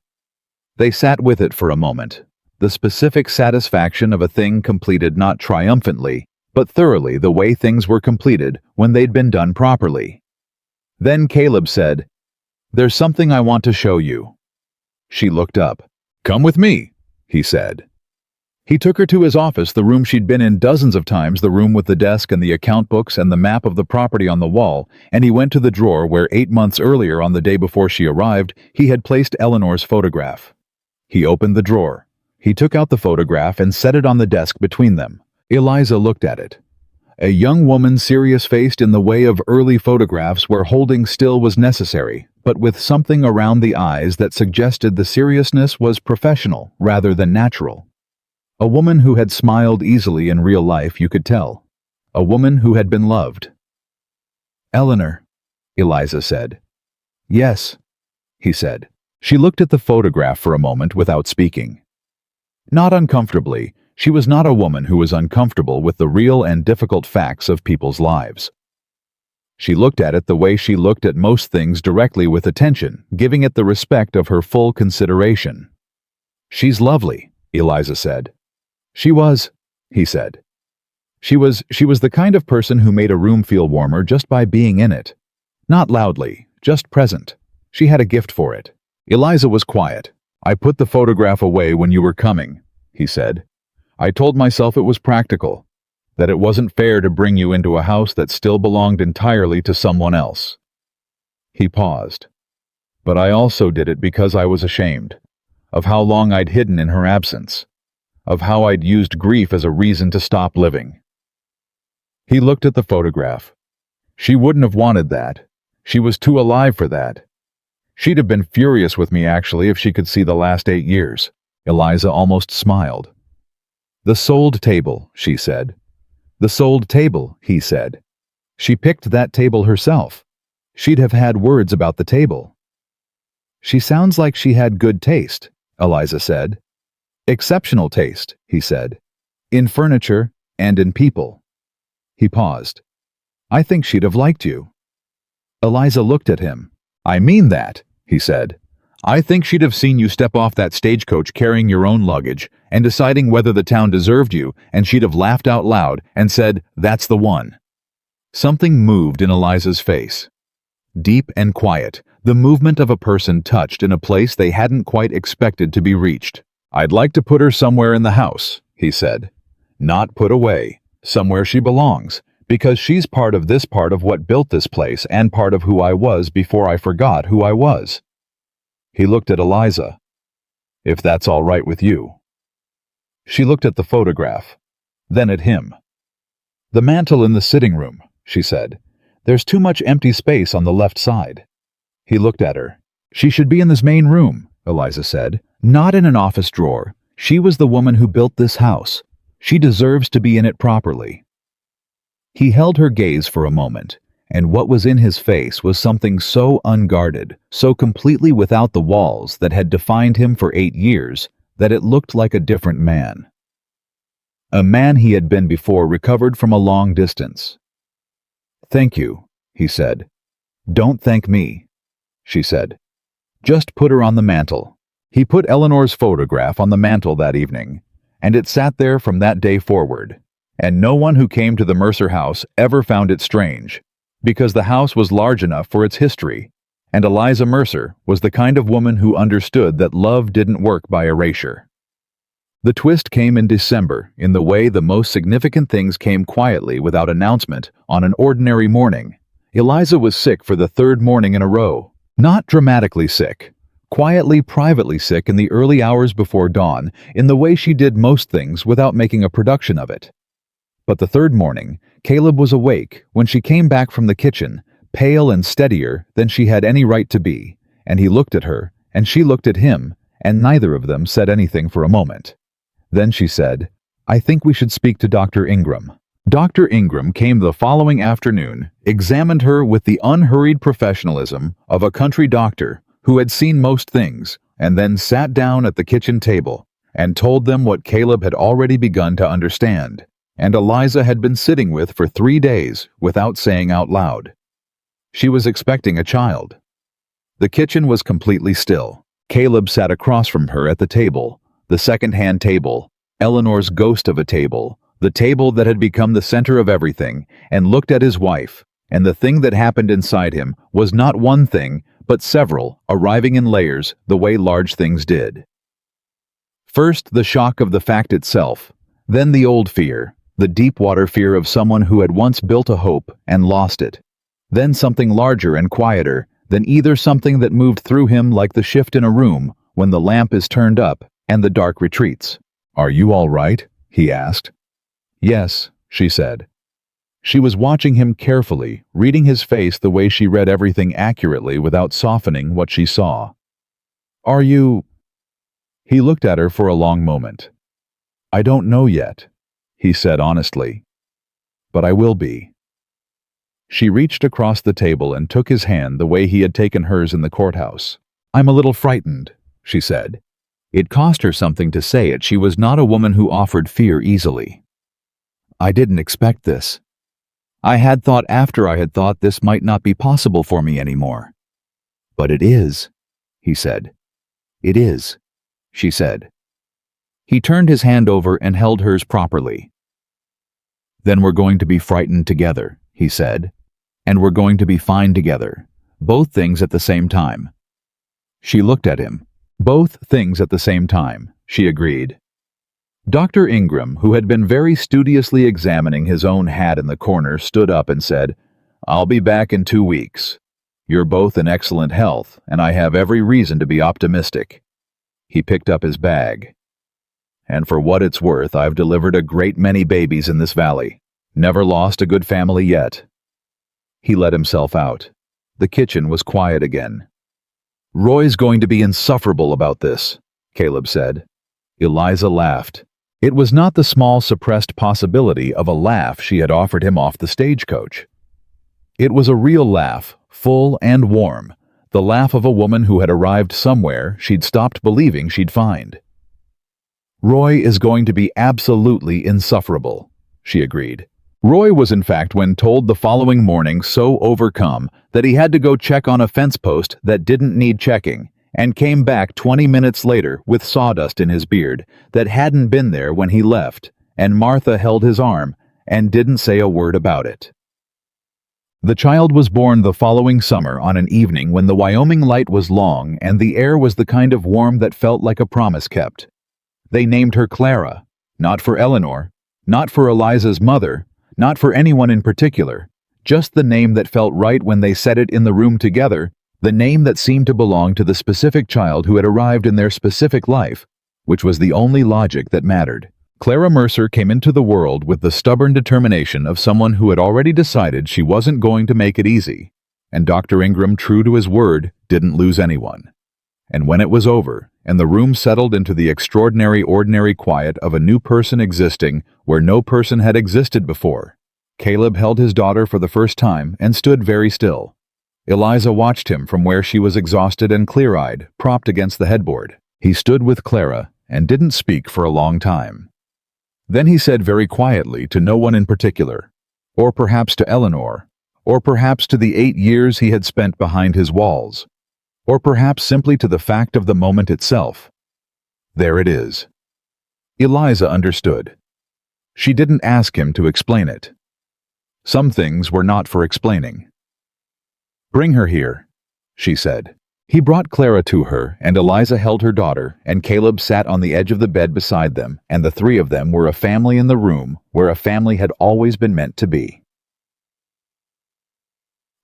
They sat with it for a moment, the specific satisfaction of a thing completed not triumphantly, but thoroughly the way things were completed when they'd been done properly. Then Caleb said, "There's something I want to show you." She looked up. "Come with me," he said. He took her to his office, the room she'd been in dozens of times, the room with the desk and the account books and the map of the property on the wall, and he went to the drawer where 8 months earlier, on the day before she arrived, he had placed Eleanor's photograph. He opened the drawer. He took out the photograph and set it on the desk between them. Eliza looked at it. A young woman serious-faced in the way of early photographs where holding still was necessary, but with something around the eyes that suggested the seriousness was professional rather than natural. A woman who had smiled easily in real life, you could tell. A woman who had been loved. "Eleanor," Eliza said. "Yes," he said. She looked at the photograph for a moment without speaking. Not uncomfortably. She was not a woman who was uncomfortable with the real and difficult facts of people's lives. She looked at it the way she looked at most things, directly with attention, giving it the respect of her full consideration. "She's lovely," Eliza said. "She was," he said. She was the kind of person who made a room feel warmer just by being in it. Not loudly, just present. She had a gift for it. Eliza was quiet. "I put the photograph away when you were coming," he said. "I told myself it was practical, that it wasn't fair to bring you into a house that still belonged entirely to someone else." He paused. "But I also did it because I was ashamed of how long I'd hidden in her absence, of how I'd used grief as a reason to stop living." He looked at the photograph. She wouldn't have wanted that. She was too alive for that. She'd have been furious with me, actually, if she could see the last 8 years. Eliza almost smiled. "The sold table," she said. "The sold table," he said. "She picked that table herself. She'd have had words about the table." "She sounds like she had good taste," Eliza said. "Exceptional taste," he said. "In furniture and in people." He paused. "I think she'd have liked you." Eliza looked at him. "I mean that," he said. "I think she'd have seen you step off that stagecoach carrying your own luggage and deciding whether the town deserved you, and she'd have laughed out loud and said, 'That's the one.'" Something moved in Eliza's face. Deep and quiet, the movement of a person touched in a place they hadn't quite expected to be reached. "I'd like to put her somewhere in the house," he said. "Not put away, somewhere she belongs, because she's part of what built this place and part of who I was before I forgot who I was." He looked at Eliza. "If that's all right with you." She looked at the photograph, then at him. "The mantel in the sitting room," she said. "There's too much empty space on the left side." He looked at her. "She should be in this main room," Eliza said. "Not in an office drawer. She was the woman who built this house. She deserves to be in it properly." He held her gaze for a moment, and what was in his face was something so unguarded, so completely without the walls that had defined him for 8 years, that it looked like a different man. A man he had been before, recovered from a long distance. "Thank you," he said. "Don't thank me," she said. "Just put her on the mantel." He put Eleanor's photograph on the mantel that evening, and it sat there from that day forward. And no one who came to the Mercer house ever found it strange, because the house was large enough for its history, and Eliza Mercer was the kind of woman who understood that love didn't work by erasure. The twist came in December, in the way the most significant things came quietly without announcement on an ordinary morning. Eliza was sick for the 3rd morning in a row. Not dramatically sick. Quietly, privately sick in the early hours before dawn, in the way she did most things without making a production of it. But the 3rd morning, Caleb was awake when she came back from the kitchen, pale and steadier than she had any right to be, and he looked at her, and she looked at him, and neither of them said anything for a moment. Then she said, "I think we should speak to Dr. Ingram." Dr. Ingram came the following afternoon, examined her with the unhurried professionalism of a country doctor who had seen most things, and then sat down at the kitchen table and told them what Caleb had already begun to understand, and Eliza had been sitting with for 3 days without saying out loud. She was expecting a child. The kitchen was completely still. Caleb sat across from her at the table, the second-hand table, Eleanor's ghost of a table, the table that had become the center of everything, and looked at his wife, and the thing that happened inside him was not one thing, but several, arriving in layers the way large things did. First, the shock of the fact itself, then the old fear, the deep-water fear of someone who had once built a hope and lost it, then something larger and quieter than either, something that moved through him like the shift in a room when the lamp is turned up and the dark retreats. "Are you all right?" he asked. "Yes," she said. She was watching him carefully, reading his face the way she read everything accurately without softening what she saw. "Are you—" He looked at her for a long moment. "I don't know yet," he said honestly. "But I will be." She reached across the table and took his hand the way he had taken hers in the courthouse. "I'm a little frightened," she said. It cost her something to say it. She was not a woman who offered fear easily. "I didn't expect this. I had thought after I had thought this might not be possible for me anymore." "But it is," he said. "It is," she said. He turned his hand over and held hers properly. "Then we're going to be frightened together," he said. "And we're going to be fine together. Both things at the same time." She looked at him. "Both things at the same time," she agreed. Dr. Ingram, who had been very studiously examining his own hat in the corner, stood up and said, "I'll be back in 2 weeks. You're both in excellent health, and I have every reason to be optimistic." He picked up his bag. "And for what it's worth, I've delivered a great many babies in this valley. Never lost a good family yet." He let himself out. The kitchen was quiet again. "Roy's going to be insufferable about this," Caleb said. Eliza laughed. It was not the small suppressed possibility of a laugh she had offered him off the stagecoach. It was a real laugh, full and warm, the laugh of a woman who had arrived somewhere she'd stopped believing she'd find. "Roy is going to be absolutely insufferable," she agreed. Roy was in fact, when told the following morning, so overcome that he had to go check on a fence post that didn't need checking, and came back 20 minutes later with sawdust in his beard that hadn't been there when he left, and Martha held his arm and didn't say a word about it. The child was born the following summer on an evening when the Wyoming light was long and the air was the kind of warm that felt like a promise kept. They named her Clara, not for Eleanor, not for Eliza's mother, not for anyone in particular, just the name that felt right when they said it in the room together, the name that seemed to belong to the specific child who had arrived in their specific life, which was the only logic that mattered. Clara Mercer came into the world with the stubborn determination of someone who had already decided she wasn't going to make it easy, and Dr. Ingram, true to his word, didn't lose anyone. And when it was over, and the room settled into the extraordinary ordinary quiet of a new person existing where no person had existed before, Caleb held his daughter for the first time and stood very still. Eliza watched him from where she was exhausted and clear-eyed, propped against the headboard. He stood with Clara and didn't speak for a long time. Then he said very quietly to no one in particular, or perhaps to Eleanor, or perhaps to the 8 years he had spent behind his walls, or perhaps simply to the fact of the moment itself. "There it is." Eliza understood. She didn't ask him to explain it. Some things were not for explaining. "Bring her here," she said. He brought Clara to her, and Eliza held her daughter, and Caleb sat on the edge of the bed beside them, and the three of them were a family in the room where a family had always been meant to be.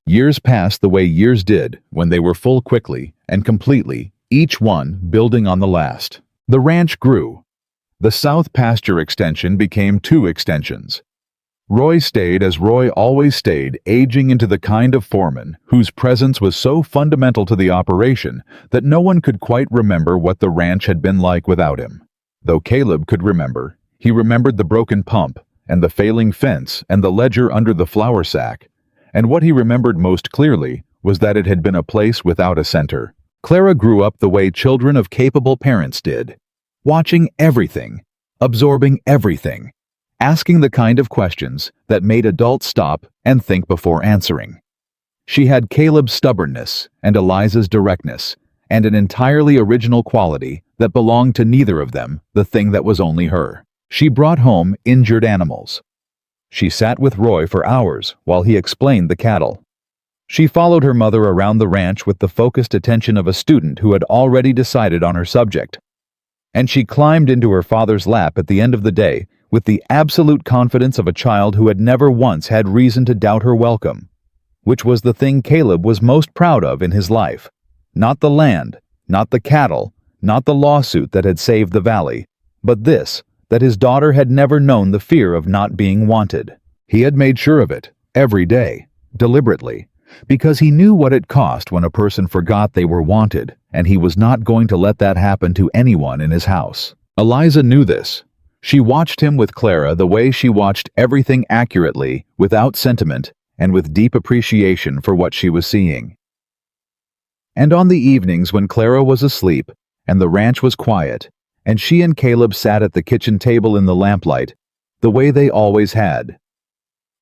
Years passed the way years did when they were full quickly and completely, each one building on the last. The ranch grew. The south pasture extension became 2 extensions. Roy stayed as Roy always stayed, aging into the kind of foreman whose presence was so fundamental to the operation that no one could quite remember what the ranch had been like without him. Though Caleb could remember, he remembered the broken pump and the failing fence and the ledger under the flour sack, and what he remembered most clearly was that it had been a place without a center, Clara grew up the way children of capable parents did, watching everything, absorbing everything, asking the kind of questions that made adults stop and think before answering. She had Caleb's stubbornness and Eliza's directness, and an entirely original quality that belonged to neither of them, the thing that was only her. She brought home injured animals. She sat with Roy for hours while he explained the cattle. She followed her mother around the ranch with the focused attention of a student who had already decided on her subject. And she climbed into her father's lap at the end of the day with the absolute confidence of a child who had never once had reason to doubt her welcome, which was the thing Caleb was most proud of in his life. Not the land, not the cattle, not the lawsuit that had saved the valley, but this, that his daughter had never known the fear of not being wanted. He had made sure of it, every day, deliberately, because he knew what it cost when a person forgot they were wanted, and he was not going to let that happen to anyone in his house. Eliza knew this. She watched him with Clara the way she watched everything accurately, without sentiment, and with deep appreciation for what she was seeing. And on the evenings when Clara was asleep, and the ranch was quiet, and she and Caleb sat at the kitchen table in the lamplight, the way they always had,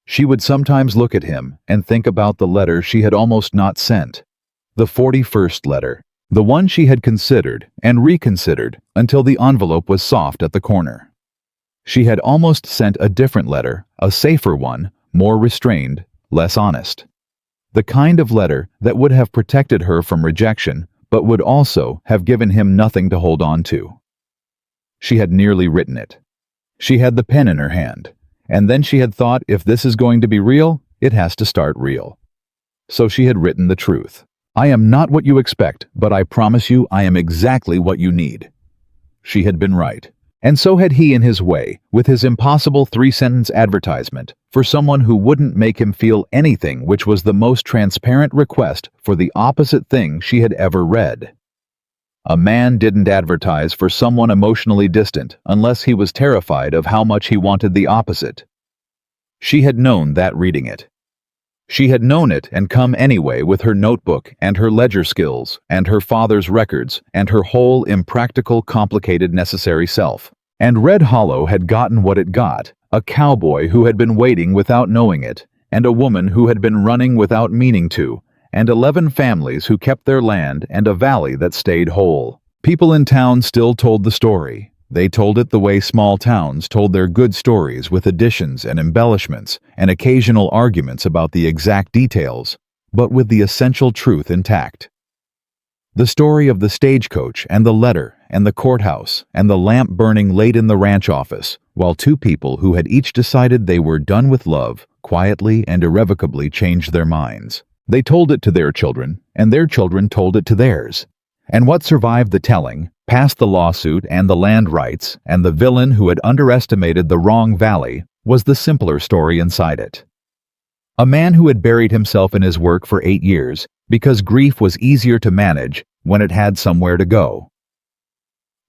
she would sometimes look at him and think about the letter she had almost not sent, the 41st letter, the one she had considered and reconsidered until the envelope was soft at the corner. She had almost sent a different letter, a safer one, more restrained, less honest. The kind of letter that would have protected her from rejection, but would also have given him nothing to hold on to. She had nearly written it. She had the pen in her hand, and then she had thought, if this is going to be real, it has to start real. So she had written the truth. I am not what you expect, but I promise you I am exactly what you need. She had been right. And so had he in his way, with his impossible 3-sentence advertisement for someone who wouldn't make him feel anything, which was the most transparent request for the opposite thing she had ever read. A man didn't advertise for someone emotionally distant unless he was terrified of how much he wanted the opposite. She had known that reading it. She had known it and come anyway with her notebook and her ledger skills and her father's records and her whole impractical, complicated, necessary self. And Red Hollow had gotten what it got, a cowboy who had been waiting without knowing it, and a woman who had been running without meaning to, and 11 families who kept their land and a valley that stayed whole. People in town still told the story. They told it the way small towns told their good stories, with additions and embellishments and occasional arguments about the exact details, but with the essential truth intact. The story of the stagecoach and the letter and the courthouse and the lamp burning late in the ranch office, while two people who had each decided they were done with love quietly and irrevocably changed their minds. They told it to their children, and their children told it to theirs. And what survived the telling, past the lawsuit and the land rights and the villain who had underestimated the wrong valley, was the simpler story inside it. A man who had buried himself in his work for 8 years because grief was easier to manage when it had somewhere to go.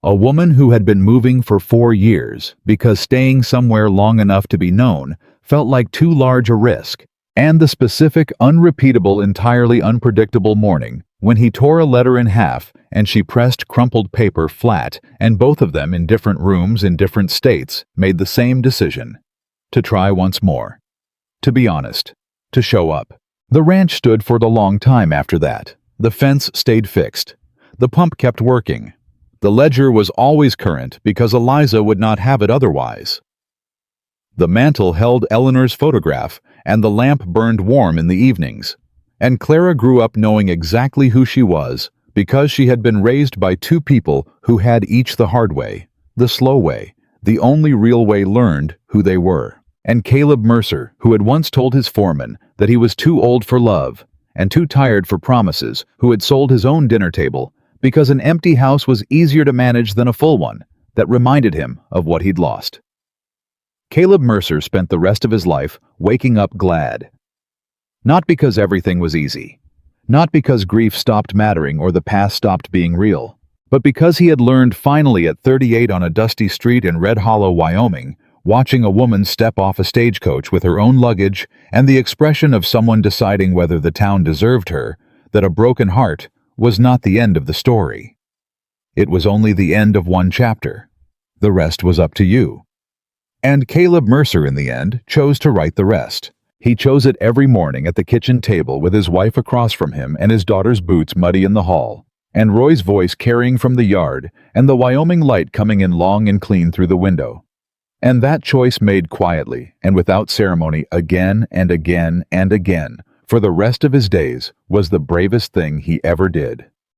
A woman who had been moving for 4 years because staying somewhere long enough to be known felt like too large a risk, and the specific, unrepeatable, entirely unpredictable morning when he tore a letter in half and she pressed crumpled paper flat, and both of them in different rooms in different states made the same decision: to try once more, to be honest, to show up. The ranch stood for the long time after that. The fence stayed fixed. The pump kept working. The ledger was always current because Eliza would not have it otherwise. The mantel held Eleanor's photograph, and the lamp burned warm in the evenings. And Clara grew up knowing exactly who she was because she had been raised by two people who had each the hard way, the slow way, the only real way learned who they were. And Caleb Mercer, who had once told his foreman that he was too old for love and too tired for promises, who had sold his own dinner table because an empty house was easier to manage than a full one that reminded him of what he'd lost. Caleb Mercer spent the rest of his life waking up glad. Not because everything was easy, not because grief stopped mattering or the past stopped being real, but because he had learned finally at 38 on a dusty street in Red Hollow, Wyoming, watching a woman step off a stagecoach with her own luggage and the expression of someone deciding whether the town deserved her, that a broken heart was not the end of the story. It was only the end of one chapter. The rest was up to you. And Caleb Mercer, in the end, chose to write the rest. He chose it every morning at the kitchen table with his wife across from him and his daughter's boots muddy in the hall, and Roy's voice carrying from the yard, and the Wyoming light coming in long and clean through the window. And that choice made quietly and without ceremony again and again and again for the rest of his days was the bravest thing he ever did.